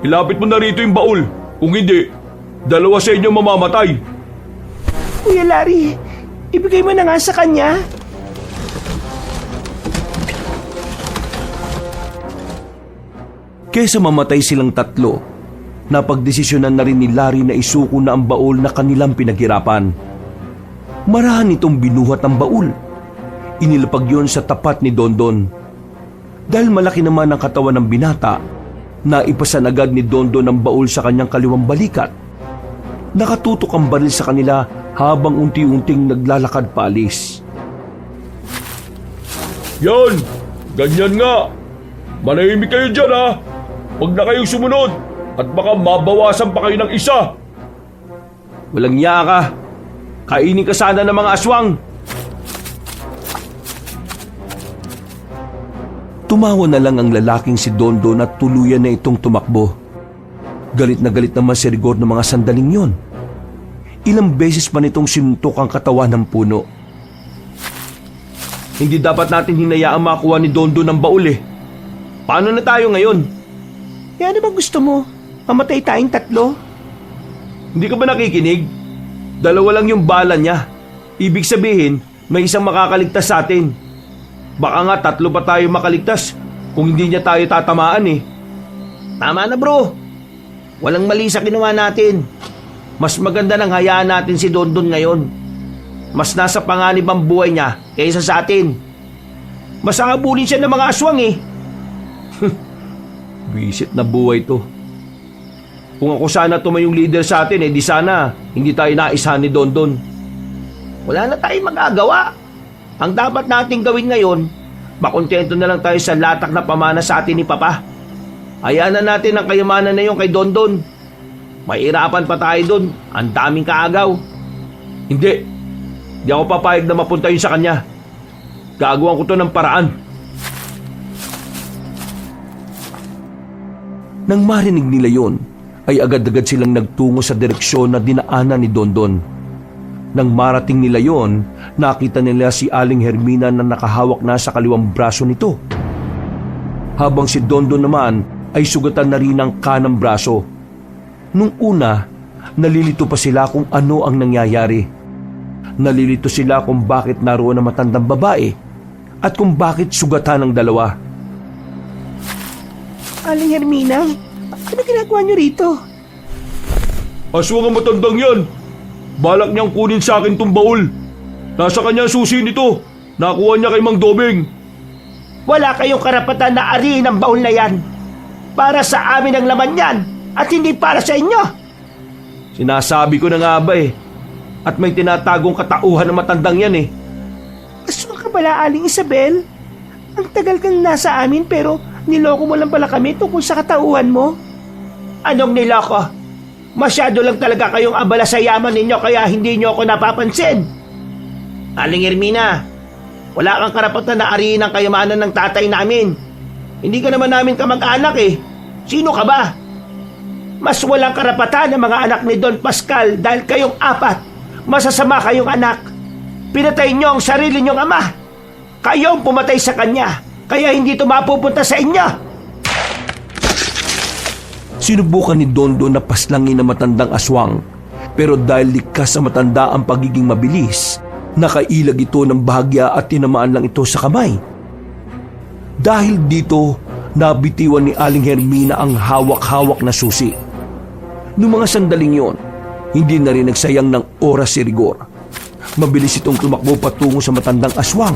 Ilapit mo na rito yung baul. Kung hindi, 2 sa inyo mamamatay. Kuya Larry, ibigay mo na nga sa kanya. Kesa mamatay silang 3, napagdesisyonan na rin ni Larry na isuko na ang baul na kanilang pinaghirapan. Marahan itong binuhat ang baul. Inilapag yon sa tapat ni Dondon. Dahil malaki naman ang katawan ng binata, naipasan agad ni Dondon ang baul sa kanyang kaliwang balikat. Nakatutok ang baril sa kanila habang unti-unting naglalakad paalis. Yan! Ganyan nga! Manahimik kayo dyan Huwag na kayong sumunod at baka mabawasan pa kayo ng 1. Walang iya ka. Kainin ka sana ng mga aswang. Tumawa na lang ang lalaking si Dondon at tuluyan na itong tumakbo. Galit na galit naman si Rigor ng mga sandaling yon. Ilang beses pa nitong sinuntok ang katawan ng puno. Hindi dapat natin hinayaang makuha ni Dondon ang baul Paano na tayo ngayon? Ano ba gusto mo? Mamatay tayong 3? Hindi ka ba nakikinig? 2 lang yung bala niya. Ibig sabihin, may isang makakaligtas sa atin. Baka nga 3 pa tayo makaligtas kung hindi niya tayo tatamaan Tama na bro. Walang mali sa ginawa natin. Mas maganda nang hayaan natin si Dondon ngayon. Mas nasa panganib ang buhay niya kaysa sa atin. Mas nakabulin siya ng mga aswang Bisit na buhay to. Kung ako sana tumayong leader sa atin, di sana hindi tayo naisahan ni Dondon. Wala na tayong magagawa. Ang dapat nating gawin ngayon, makontento na lang tayo sa latak na pamana sa atin ni Papa. Hayaan na natin ang kayamanan na yun kay Dondon. Mahirapan pa tayo dun. Ang daming kaagaw. Hindi. Di ako papayag na mapunta yun sa kanya. Gagawan ko to ng paraan. Nang marinig nila yon, ay agad-agad silang nagtungo sa direksyon na dinaanan ni Dondon. Nang marating nila yon, nakita nila si Aling Hermina na nakahawak na sa kaliwang braso nito. Habang si Dondon naman ay sugatan na rin ang kanang braso. Nung una, nalilito pa sila kung ano ang nangyayari. Nalilito sila kung bakit naroon ang matandang babae at kung bakit sugatan ng 2. Aling Hermina, ano ginagawa niyo rito? Aswang ang matandang yan. Balak niyang kunin sa akin tong baul. Nasa kanya susi nito. Nakuha niya kay Mang Dobeng. Wala kayong karapatan na ariin ang baul na yan. Para sa amin ang laman yan at hindi para sa inyo. Sinasabi ko na nga ba At may tinatagong katauhan ng matandang yan Aswang ka pala, Aling Isabel? Ang tagal kang nasa amin pero niloko mo lang pala kami tungkol sa katauhan mo. Anong niloko? Masyado lang talaga kayong abala sa yaman ninyo kaya hindi nyo ako napapansin. Aling Hermina, wala kang karapatan na ariin ang kayamanan ng tatay namin. Hindi ka naman namin kamag-anak Sino ka ba? Mas walang karapatan ang mga anak ni Don Pascal dahil kayong 4. Masasama kayong anak. Pinatay nyo ang sarili nyong ama. Kayo ang pumatay sa kanya. Kaya hindi ito mapupunta sa inyo. Sinubukan ni Dondon na paslangin ang matandang aswang. Pero dahil likas sa matanda ang pagiging mabilis, nakailag ito ng bahagya at tinamaan lang ito sa kamay. Dahil dito, nabitiwan ni Aling Hermina ang hawak-hawak na susi. Noong mga sandaling yon, hindi na rin nagsayang ng oras si Rigor. Mabilis itong tumakbo patungo sa matandang aswang.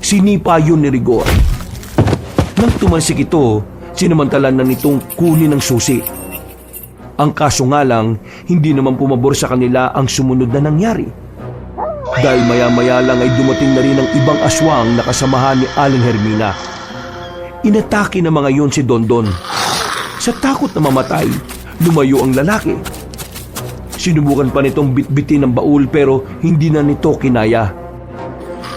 Sinipa yun ni Rigor. Nang tumalsik ito, sinamantalan na nitong kunin ang susi. Ang kaso nga lang, hindi naman pumabor sa kanila ang sumunod na nangyari. Dahil maya-maya lang ay dumating na rin ang ibang aswang na kasamahan ni Aling Hermina. Inatake na mga yon si Dondon. Sa takot na mamatay, lumayo ang lalaki. Sinubukan pa nitong bitbitin ng baul pero hindi na nito kinaya.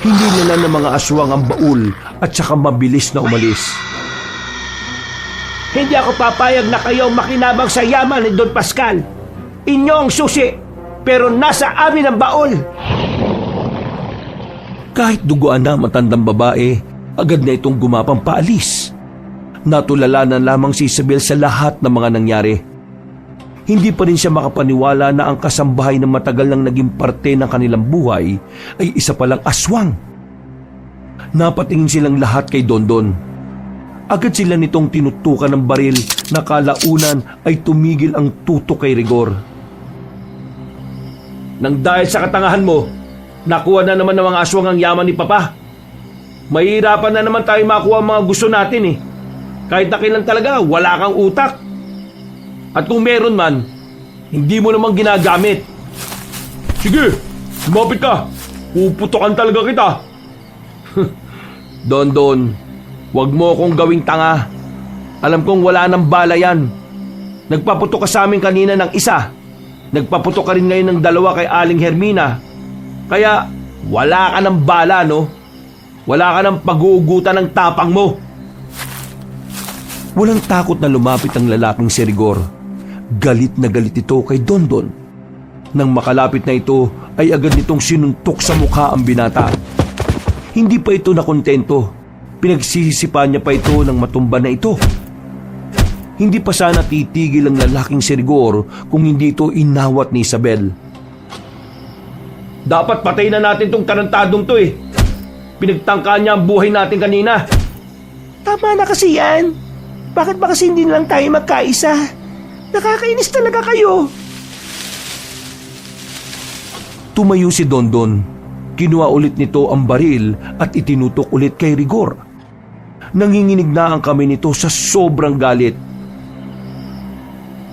Hindi nila ng mga aswang ang baul at saka mabilis na umalis. Hindi ako papayag na kayo makinabang sa yaman ni Don Pascal. Inyo ang susi, pero nasa amin ang baul. Kahit duguan na matandang babae, agad na itong gumapang paalis. Natulala na lamang si Isabel sa lahat ng mga nangyari. Hindi pa rin siya makapaniwala na ang kasambahay na matagal nang naging parte ng kanilang buhay ay isa palang aswang. Napatingin silang lahat kay Dondon. Agad sila nitong tinutukan ng baril na kalaunan ay tumigil ang tutok kay Rigor. Nang dahil sa katangahan mo, nakuha na naman ng mga aswang ang yaman ni Papa. Mahirapan na naman tayo makuha ang mga gusto natin eh. Kahit na kailan talaga, wala kang utak. At kung meron man, hindi mo namang ginagamit. Sige, lumapit ka. Puputokan talaga kita. Dondon, wag mo akong gawing tanga. Alam kong wala nang bala yan. Nagpaputok ka sa amin kanina ng isa. Nagpaputok ka rin ngayon ng dalawa kay Aling Hermina. Kaya wala ka ng bala, no? Wala ka ng pag-uugutan ng tapang mo. Walang takot na lumapit ang lalaking si Rigor. Galit na galit ito kay Dondon. Nang makalapit na ito, ay agad nitong sinuntok sa mukha ang binata. Hindi pa ito nakontento. Pinagsisisipan niya pa ito ng matumba na ito. Hindi pa sana titigil ang lalaking si Rigor kung hindi ito inawat ni Isabel. Dapat patay na natin tong tarantadong to eh. Pinagtangkaan niya ang buhay natin kanina. Tama na kasi yan. Bakit ba kasi hindi lang tayo magkaisa? Nakakainis talaga kayo. Tumayo si Dondon. Kinuha ulit nito ang baril at itinutok ulit kay Rigor. Nanginginig na ang kamay nito sa sobrang galit.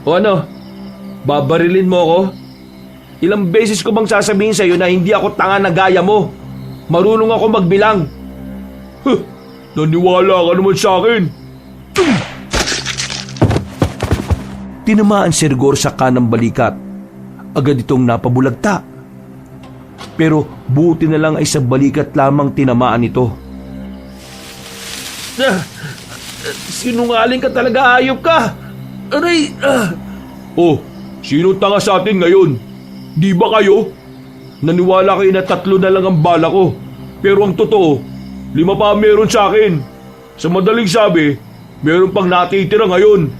O ano? Babarilin mo ako? Ilang beses ko bang sasabihin sa'yo na hindi ako tanga na gaya mo? Marunong ako magbilang. Naniwala ka naman sa akin. Tinamaan si Rigor sa kanang balikat. Agad itong napabulagta. Pero buti na lang ay sa balikat lamang tinamaan ito. Sinungaling ka talaga, hayop ka! Aray! Oh, sino tanga sa atin ngayon? Di ba kayo? Naniwala kayo na 3 na lang ang bala ko. Pero ang totoo, 5 pa meron sa akin. Sa madaling sabi, meron pang natitira ngayon.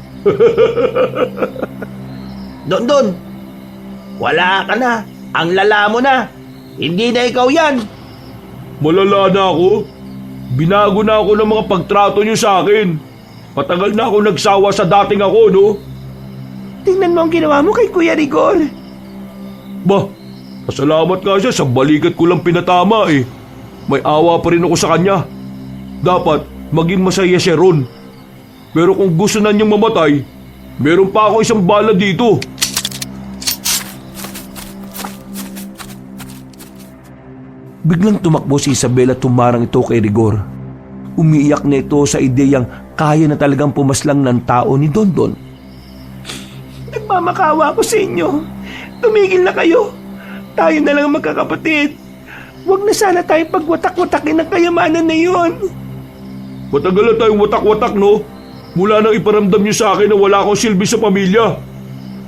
Dondon, wala ka na. Ang lala mo na. Hindi na ikaw yan. Malala na ako. Binago na ako ng mga pagtrato niyo sa akin. Patagal na ako nagsawa sa dating ako, no? Tingnan mo ang ginawa mo kay Kuya Rigor. Bah, pasalamat nga siya sa balikat ko lang pinatama eh. May awa pa rin ako sa kanya. Dapat maging masaya siya ron. Pero kung gusto na niyang mamatay, meron pa ako isang bala dito. Biglang tumakbo si Isabel at tumarang ito kay Rigor. Umiiyak na ito sa ideyang kaya na talagang pumaslang ng tao ni Dondon. Nagmamakawa ako sa inyo. Tumigil na kayo. Tayo na lang magkakapatid. Huwag na sana tayong pagwatak-watakin ng kayamanan na yun. Matagal na tayong watak-watak, no? Mula nang iparamdam niyo sa akin na wala akong silbi sa pamilya.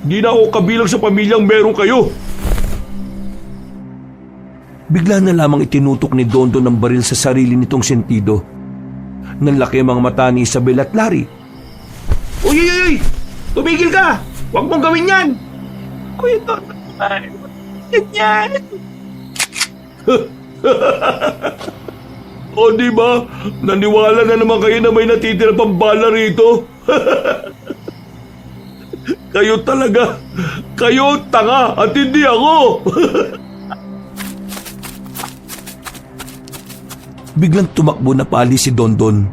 Di na ako kabilang sa pamilyang meron kayo. Bigla na lamang itinutok ni Dondon ang baril sa sarili nitong sentido. Nanlaki ang mga mata ni Isabel at Larry. Uy, uy, uy! Tumigil ka! Huwag mong gawin yan! Kuya Dondon, ganyan. O di ba? Naniwala na naman kayo na may natitira pang bala rito. Kayo talaga. Kayo tanga at hindi ako. Biglang tumakbo na paalis si Dondon.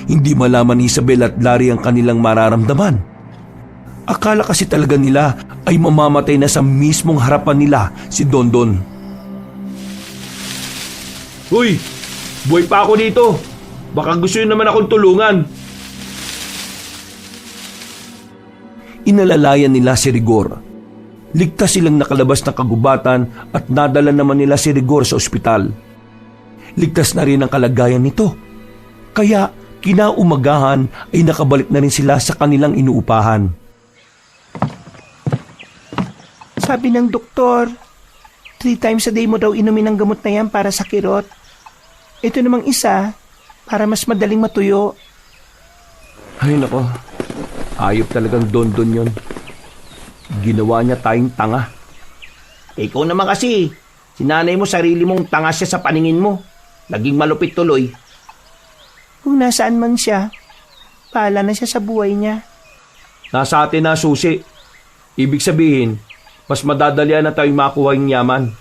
Hindi malaman ni Isabel at Larry ang kanilang mararamdaman. Akala kasi talaga nila ay mamamatay na sa mismong harapan nila si Dondon. Uy! Buhay pa ako dito! Baka gusto nyo naman akong tulungan. Inalalayan nila si Rigor. Ligtas silang nakalabas ng kagubatan at nadala naman nila si Rigor sa ospital. ligtas na rin ang kalagayan nito. Kaya kinaumagahan ay nakabalik na rin sila sa kanilang inuupahan. Sabi ng doktor, 3 times a day mo daw inumin ang gamot na yan para sa kirot. Ito namang isa, para mas madaling matuyo. Ay nako, ayop talagang Dondon yon. Ginawa niya tayong tanga. Ikaw naman kasi, sinanay mo sarili mong tanga siya sa paningin mo. Naging malupit tuloy. Kung nasaan man siya, paala na siya sa buhay niya. Nasa atin na, susi. Ibig sabihin, mas madadalian na tayong makuha yung yaman.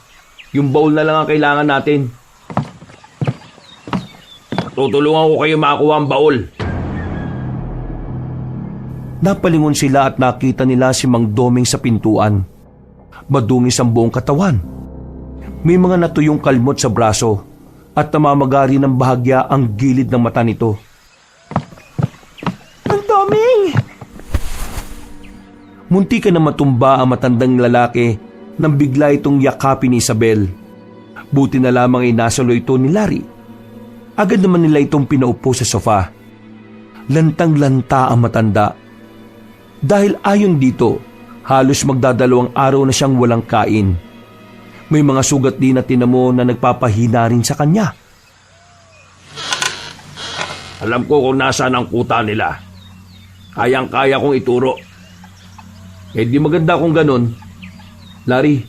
Yung baul na lang ang kailangan natin. Tutulungan ko kayo makuha ang baul. Napalingon sila at nakita nila si Mang Doming sa pintuan. Madungis ang buong katawan. May mga natuyong kalmot sa braso at namamagari ng bahagya ang gilid ng mata nito. Ang Doming! Munti ka na matumba ang matandang lalaki nang bigla itong yakapin ni Isabel. Buti na lamang ay nasalo ito ni Larry. Agad naman nila itong pinaupo sa sofa. Lantang-lanta ang matanda. Dahil ayon dito, halos magdadalawang araw na siyang walang kain. May mga sugat din na tinamo na nagpapahina rin sa kanya. Alam ko kung nasaan ang kuta nila. Kayang-kaya kong ituro. Eh di maganda kung ganun. Larry,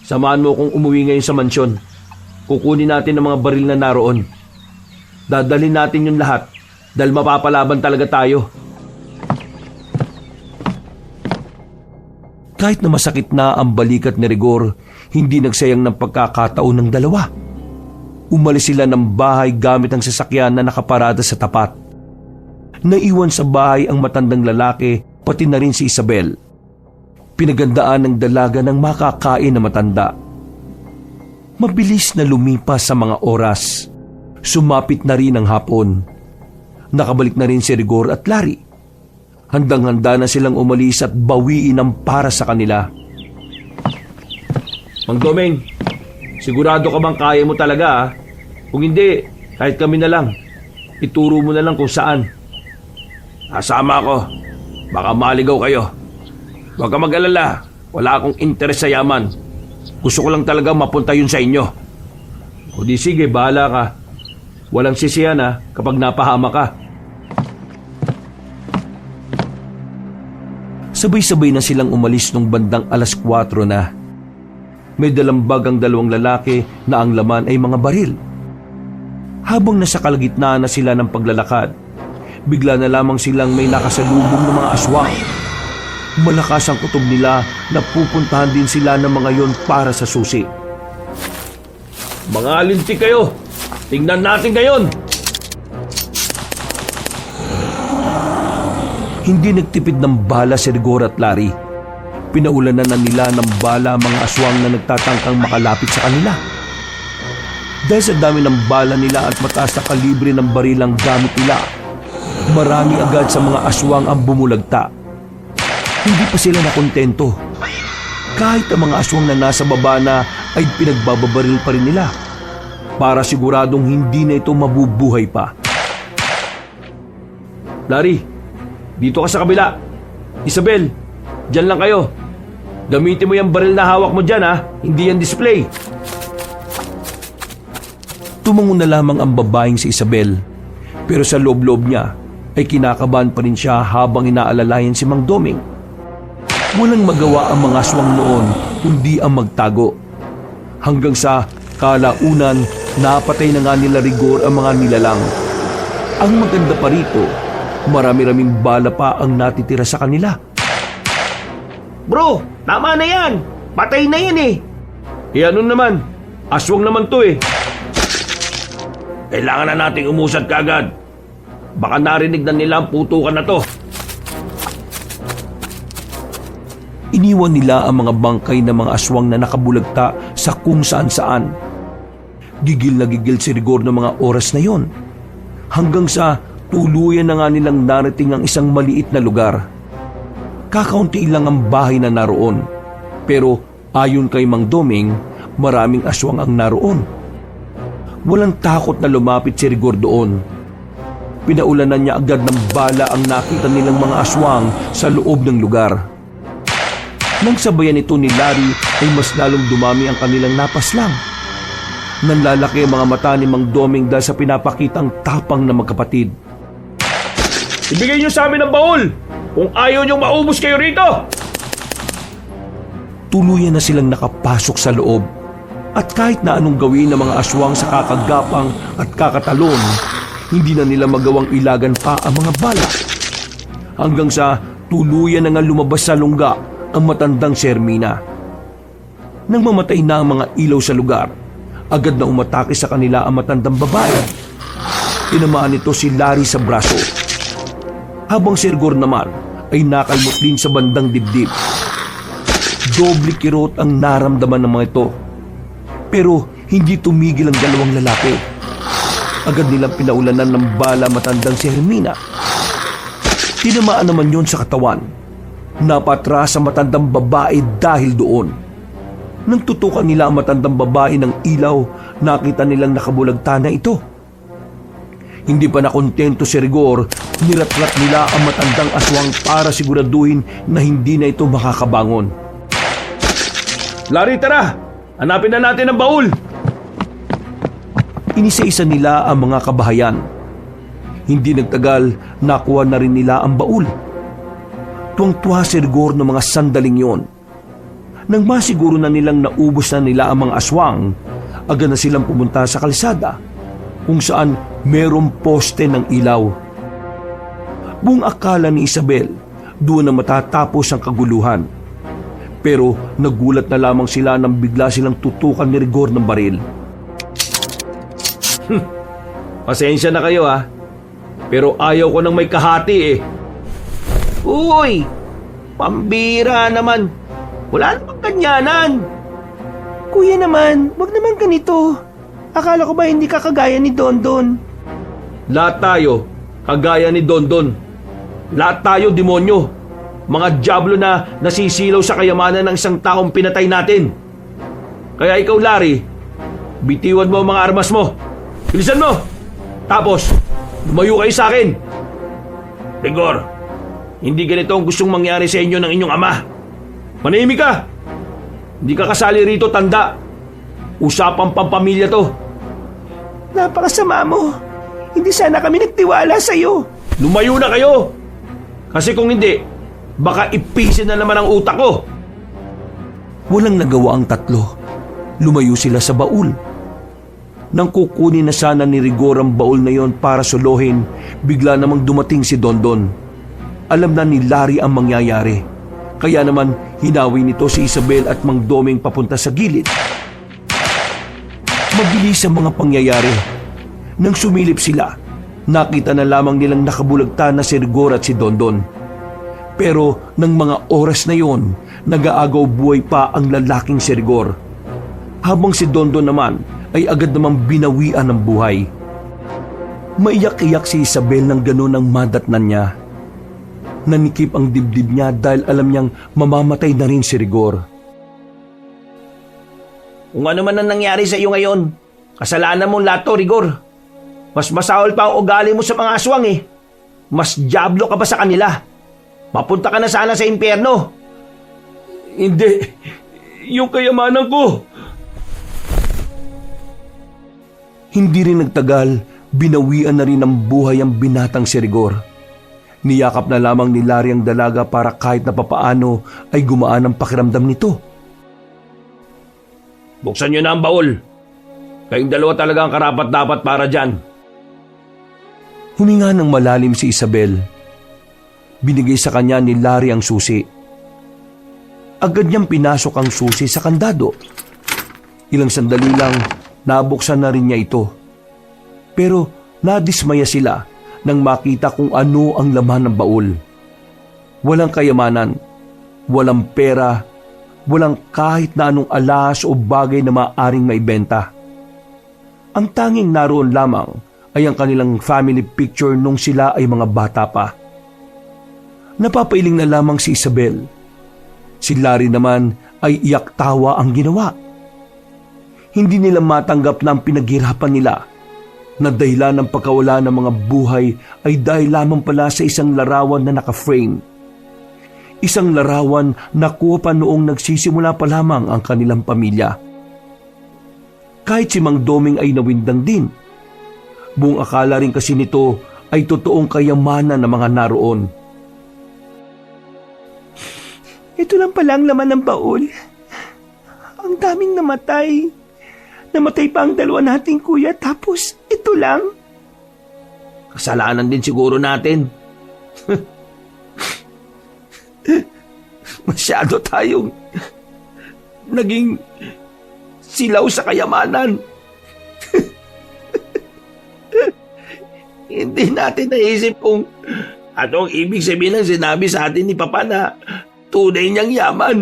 samahan mo kung umuwi ngayon sa mansyon. Kukunin natin ang mga baril na naroon. Dadalhin natin yung lahat dahil mapapalaban talaga tayo. Kahit na masakit na ang balikat ni Rigor, hindi nagsayang ng pagkakataon ng dalawa. Umalis sila ng bahay gamit ang sasakyan na nakaparada sa tapat. Naiwan sa bahay ang matandang lalaki, pati na rin si Isabel. Pinagandaan ng dalaga ng makakain na matanda. Mabilis na lumipas sa mga oras. Sumapit na rin ang hapon. Nakabalik na rin si Rigor at Larry. Handang-handa na silang umalis at bawiin ang para sa kanila. Mang Doming, sigurado ka bang kaya mo talaga ha? Kung hindi, kahit kami na lang. Ituro mo na lang kung saan. Kasama ako. Baka maligaw kayo. Huwag ka mag-alala. Wala akong interes sa yaman. Gusto ko lang talaga mapunta yun sa inyo. O di sige, bahala ka. Walang sisiyan ha kapag napahama ka. Sabay-sabay na silang umalis nung bandang 4:00 na. May dalambag ang dalawang lalaki na ang laman ay mga baril. Habang nasa kalagitnaan na sila ng paglalakad, bigla na lamang silang may nakasalubong ng mga aswang. Malakas ang kutob nila na pupuntahan din sila ng mga yon para sa susi. Mga alinti kayo! Tingnan natin ngayon! Hindi nagtipid ng bala si Rigor at Larry. Pinaulanan na nila ng bala ang mga aswang na nagtatangkang makalapit sa kanila. Dahil sa dami ng bala nila at mataas na kalibre ng barilang gamit nila, marami agad sa mga aswang ang bumulagta. Hindi pa sila nakontento. Kahit ang mga aswang na nasa baba na ay pinagbababaril pa rin nila para siguradong hindi na ito mabubuhay pa. Larry, dito ka sa kabila. Isabel, dyan lang kayo. Gamitin mo yung baril na hawak mo dyan ha. Hindi yan display. Tumango na lamang ang babaeng si Isabel. Pero sa loob-loob niya ay kinakabahan pa rin siya habang inaalalayan si Mang Doming. Walang magawa ang mga aswang noon kundi ang magtago. Hanggang sa kalaunan, napatay na nga nila Rigor ang mga nilalang. Ang maganda pa rito, marami-raming bala pa ang natitira sa kanila. Bro, tama na yan. Patay na yan eh. Eh ano naman? Aswang naman to eh. Kailangan na nating umusad kaagad. Baka narinig na nila ang putukan na to. Iniwan nila ang mga bangkay ng mga aswang na nakabulagta sa kung saan-saan. Gigil na gigil si Rigor ng mga oras na yon. Hanggang sa tuluyan na nga nilang narating ang isang maliit na lugar. Kakaunti lang ang bahay na naroon. Pero ayon kay Mang Doming, maraming aswang ang naroon. walang takot na lumapit si Rigor doon. Pinaulanan niya agad ng bala ang nakita nilang mga aswang sa loob ng lugar. Nang sabayan ito ni Larry ay mas lalong dumami ang kanilang napaslang. Nanlalaki ang mga mata ni Mang Doming dahil sa pinapakitang tapang na magkapatid. Ibigay niyo sa amin ang baul kung ayaw niyong maubos kayo rito! Tuluyan na silang nakapasok sa loob at kahit na anong gawin ng mga aswang sa kakagapang at kakatalon, hindi na nila magawang ilagan pa ang mga bala. Hanggang sa tuluyan na nga lumabas sa lungga ang matandang si Hermina. Nang mamatay na ang mga ilaw sa lugar, agad na umatake sa kanila ang matandang babae. Tinamaan nito si Larry sa braso. Habang si Rigor naman ay nakalmot din sa bandang dibdib. Doble kirot ang naramdaman ng mga ito. Pero hindi tumigil ang dalawang lalaki. Agad nilang pinaulanan ng bala matandang si Hermina. Tinamaan naman yon sa katawan. Napatras ang matandang babae dahil doon. Nang tutukan nila ang matandang babae ng ilaw, nakita nilang nakabulagta na ito. Hindi pa nakontento si Rigor, niratrat nila ang matandang aswang para siguraduhin na hindi na ito makakabangon. Larry, tara! Hanapin na natin ang baul! Inisa-isa nila ang mga kabahayan. Hindi nagtagal, nakuha na rin nila ang baul. Tuwang-tuwa si Rigor ng mga sandaling yon. Nang masiguro na nilang naubos na nila ang mga aswang, agad na silang pumunta sa kalsada kung saan merong poste ng ilaw. Buong akala ni Isabel, doon na matatapos ang kaguluhan. Pero nagulat na lamang sila nang bigla silang tutukan ni Rigor ng baril. Pasensya na kayo ha, pero ayaw ko nang may kahati eh. Uy! Pambira naman! Wala namang ganyanan! Kuya naman, wag naman ganito. Akala ko ba hindi ka kagaya ni Dondon? Lahat tayo, kagaya ni Dondon. Lahat tayo demonyo. Mga diablo na nasisilaw sa kayamanan ng isang taong pinatay natin. Kaya ikaw, Larry, bitiwan mo ang mga armas mo. Bilisan mo! Tapos, lumayo kayo sa akin. Rigor, hindi ganito ang gustong mangyari sa inyo ng inyong ama. Manahimik ka! Hindi ka kasali rito, tanda. Usapang pampamilya to. Napakasama mo. Hindi sana kami nagtiwala sa'yo. Lumayo na kayo! Kasi kung hindi, baka ipisin na naman ang utak ko. Walang nagawa ang tatlo. Lumayo sila sa baul. Nang kukunin na sana ni Rigor ang baul na yon para solohin, bigla namang dumating si Dondon. Alam na ni Larry ang mangyayari. Kaya naman hinawi nito si Isabel at Mang Doming papunta sa gilid. Mabilis ang mga pangyayari. Nang sumilip sila, nakita na lamang nilang nakabulagta na si Rigor at si Dondon. Pero ng mga oras na yon, nag-aagaw buhay pa ang lalaking si Rigor. Habang si Dondon naman ay agad namang binawian ng buhay. Maiyak-iyak si Isabel nang ganun ang madatnan niya. Nanikip ang dibdib niya dahil alam niyang mamamatay na rin si Rigor. Kung ano man ang nangyari sa iyo ngayon, kasalanan mong lahat to, Rigor. Mas masahol pa ang ugali mo sa mga aswang eh. Mas diablo ka pa sa kanila. Mapunta ka na sana sa impyerno. Hindi. Yung kayamanan ko. Hindi rin nagtagal, binawian na rin ng buhay ang binatang si Rigor. Niyakap na lamang ni Larry ang dalaga para kahit na papaano ay gumaan ang pakiramdam nito. Buksan niyo na ang baul. Kayong dalawa talaga ang karapat-dapat para dyan. Huminga ng malalim si Isabel. Binigay sa kanya ni Larry ang susi. Agad niyang pinasok ang susi sa kandado. Ilang sandali lang, nabuksan na rin niya ito. Pero nadismaya sila nang makita kung ano ang laman ng baul. Walang kayamanan, walang pera, walang kahit na anong alas o bagay na maaaring maibenta. Ang tanging naroon lamang ay ang kanilang family picture nung sila ay mga bata pa. Napapailing na lamang si Isabel. Si Larry naman ay iyak tawa ang ginawa. hindi nila matanggap na ang pinaghirapan nila na dahilan ng pagkawala ng mga buhay ay dahil lamang pala sa isang larawan na naka-frame. Isang larawan na kuha pa noong nagsisimula pa lamang ang kanilang pamilya. Kahit si Mang Doming ay nawindang din. Buong akala rin kasi nito ay totoong kayamanan ng mga naroon. Ito lang pala ang laman ng baul. Ang daming namatay. Namatay pa ang dalawa nating kuya tapos ito lang. Kasalanan din siguro natin. Masyado tayong naging silaw sa kayamanan. Hindi natin naisip kung anong ibig sabihin ng sinabi sa atin ni Papa na tunay niyang yaman.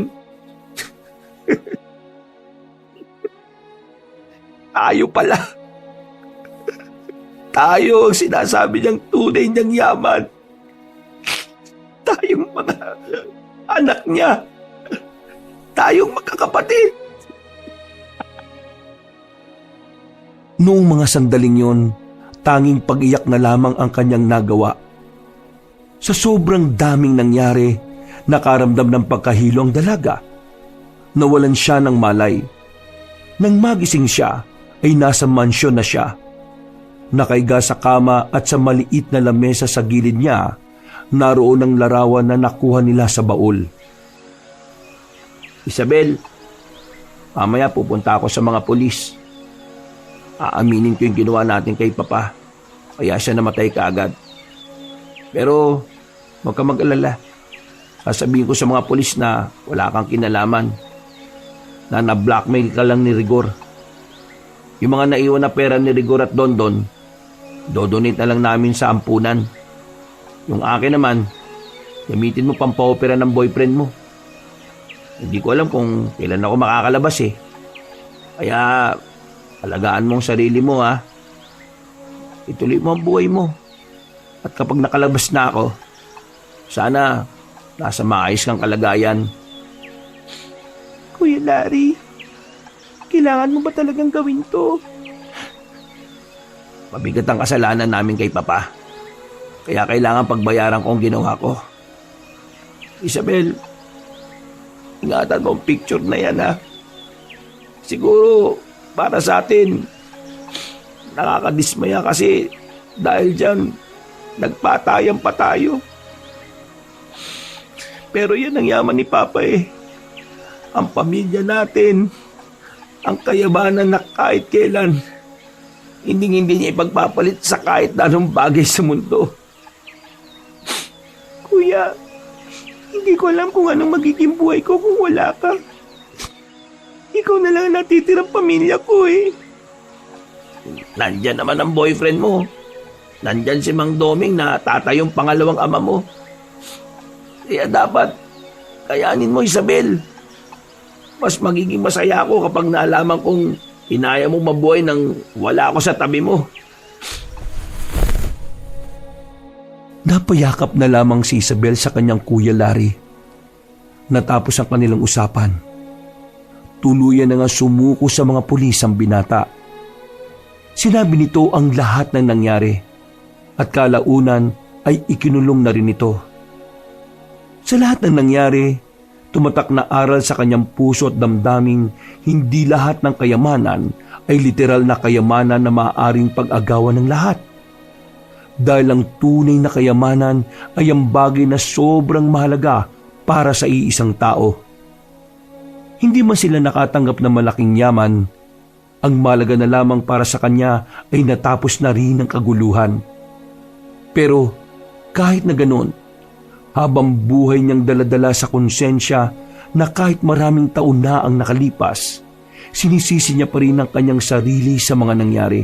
Tayo pala. Tayo ang sinasabi niyang tunay niyang yaman. Tayong mga anak niya. Tayong magkakapatid. Noong mga sandaling yon, tanging pag-iyak na lamang ang kanyang nagawa. Sa sobrang daming nangyari, nakaramdam ng pagkahilo ang dalaga. Nawalan siya ng malay. Nang magising siya, ay nasa mansyon na siya. Nakaiga sa kama at sa maliit na lamesa sa gilid niya, naroon ang larawan na nakuha nila sa baul. Isabel, mamaya pupunta ako sa mga pulis. Aaminin ko yung ginawa natin kay Papa, kaya siya namatay kaagad. Pero huwag ka mag-alala. Sasabihin ko sa mga pulis na wala kang kinalaman, na na-blackmail ka lang ni Rigor. Yung mga naiwan na pera ni Rigor at Dondon, dodonate na lang namin sa ampunan. Yung akin naman, gamitin mo pampa-opera ng boyfriend mo. Hindi ko alam kung kailan ako makakalabas eh. Kaya alagaan mo ang sarili mo ha. Ituloy mo ang buhay mo. At kapag nakalabas na ako, sana nasa maayos kang kalagayan. Kuya Larry, kailangan mo ba talagang gawin to? Mabigat ang kasalanan namin kay Papa. Kaya kailangan pagbayaran ko ang ginawa ko. Isabel, ingatan mo ang picture na yan ha. Siguro para sa atin, nakakadismaya kasi dahil dyan, nagpatayan pa tayo. Pero yan ang yaman ni Papa eh. Ang pamilya natin, ang kayamanan na kahit kailan, hindi niya ipagpapalit sa kahit na anong bagay sa mundo. Kuya, hindi ko alam kung anong magiging buhay ko kung wala ka. Ikaw na lang ang natitirang pamilya ko eh. Nandyan naman ang boyfriend mo. Nandyan si Mang Doming na tatayong pangalawang ama mo. Kaya dapat, kayanin mo Isabel. Mas magiging masaya ako kapag naalaman kong inaya mo mabuhay nang wala ako sa tabi mo. Napayakap na lamang si Isabel sa kanyang kuya Larry. Natapos ang kanilang usapan. Tuluyan na nga sumuko sa mga pulis ang binata. Sinabi nito ang lahat ng nangyari at kalaunan ay ikinulong na rin ito. Sa lahat ng nangyari, tumatak na aral sa kanyang puso at damdaming hindi lahat ng kayamanan ay literal na kayamanan na maaaring pag-agawan ng lahat. Dahil ang tunay na kayamanan ay ang bagay na sobrang mahalaga para sa iisang tao. Hindi man sila nakatanggap ng malaking yaman, ang mahalaga na lamang para sa kanya ay natapos na rin ang kaguluhan. Pero kahit na ganoon, habang buhay niyang daladala sa konsensya na kahit maraming taon na ang nakalipas, sinisisi niya pa rin ang kanyang sarili sa mga nangyari.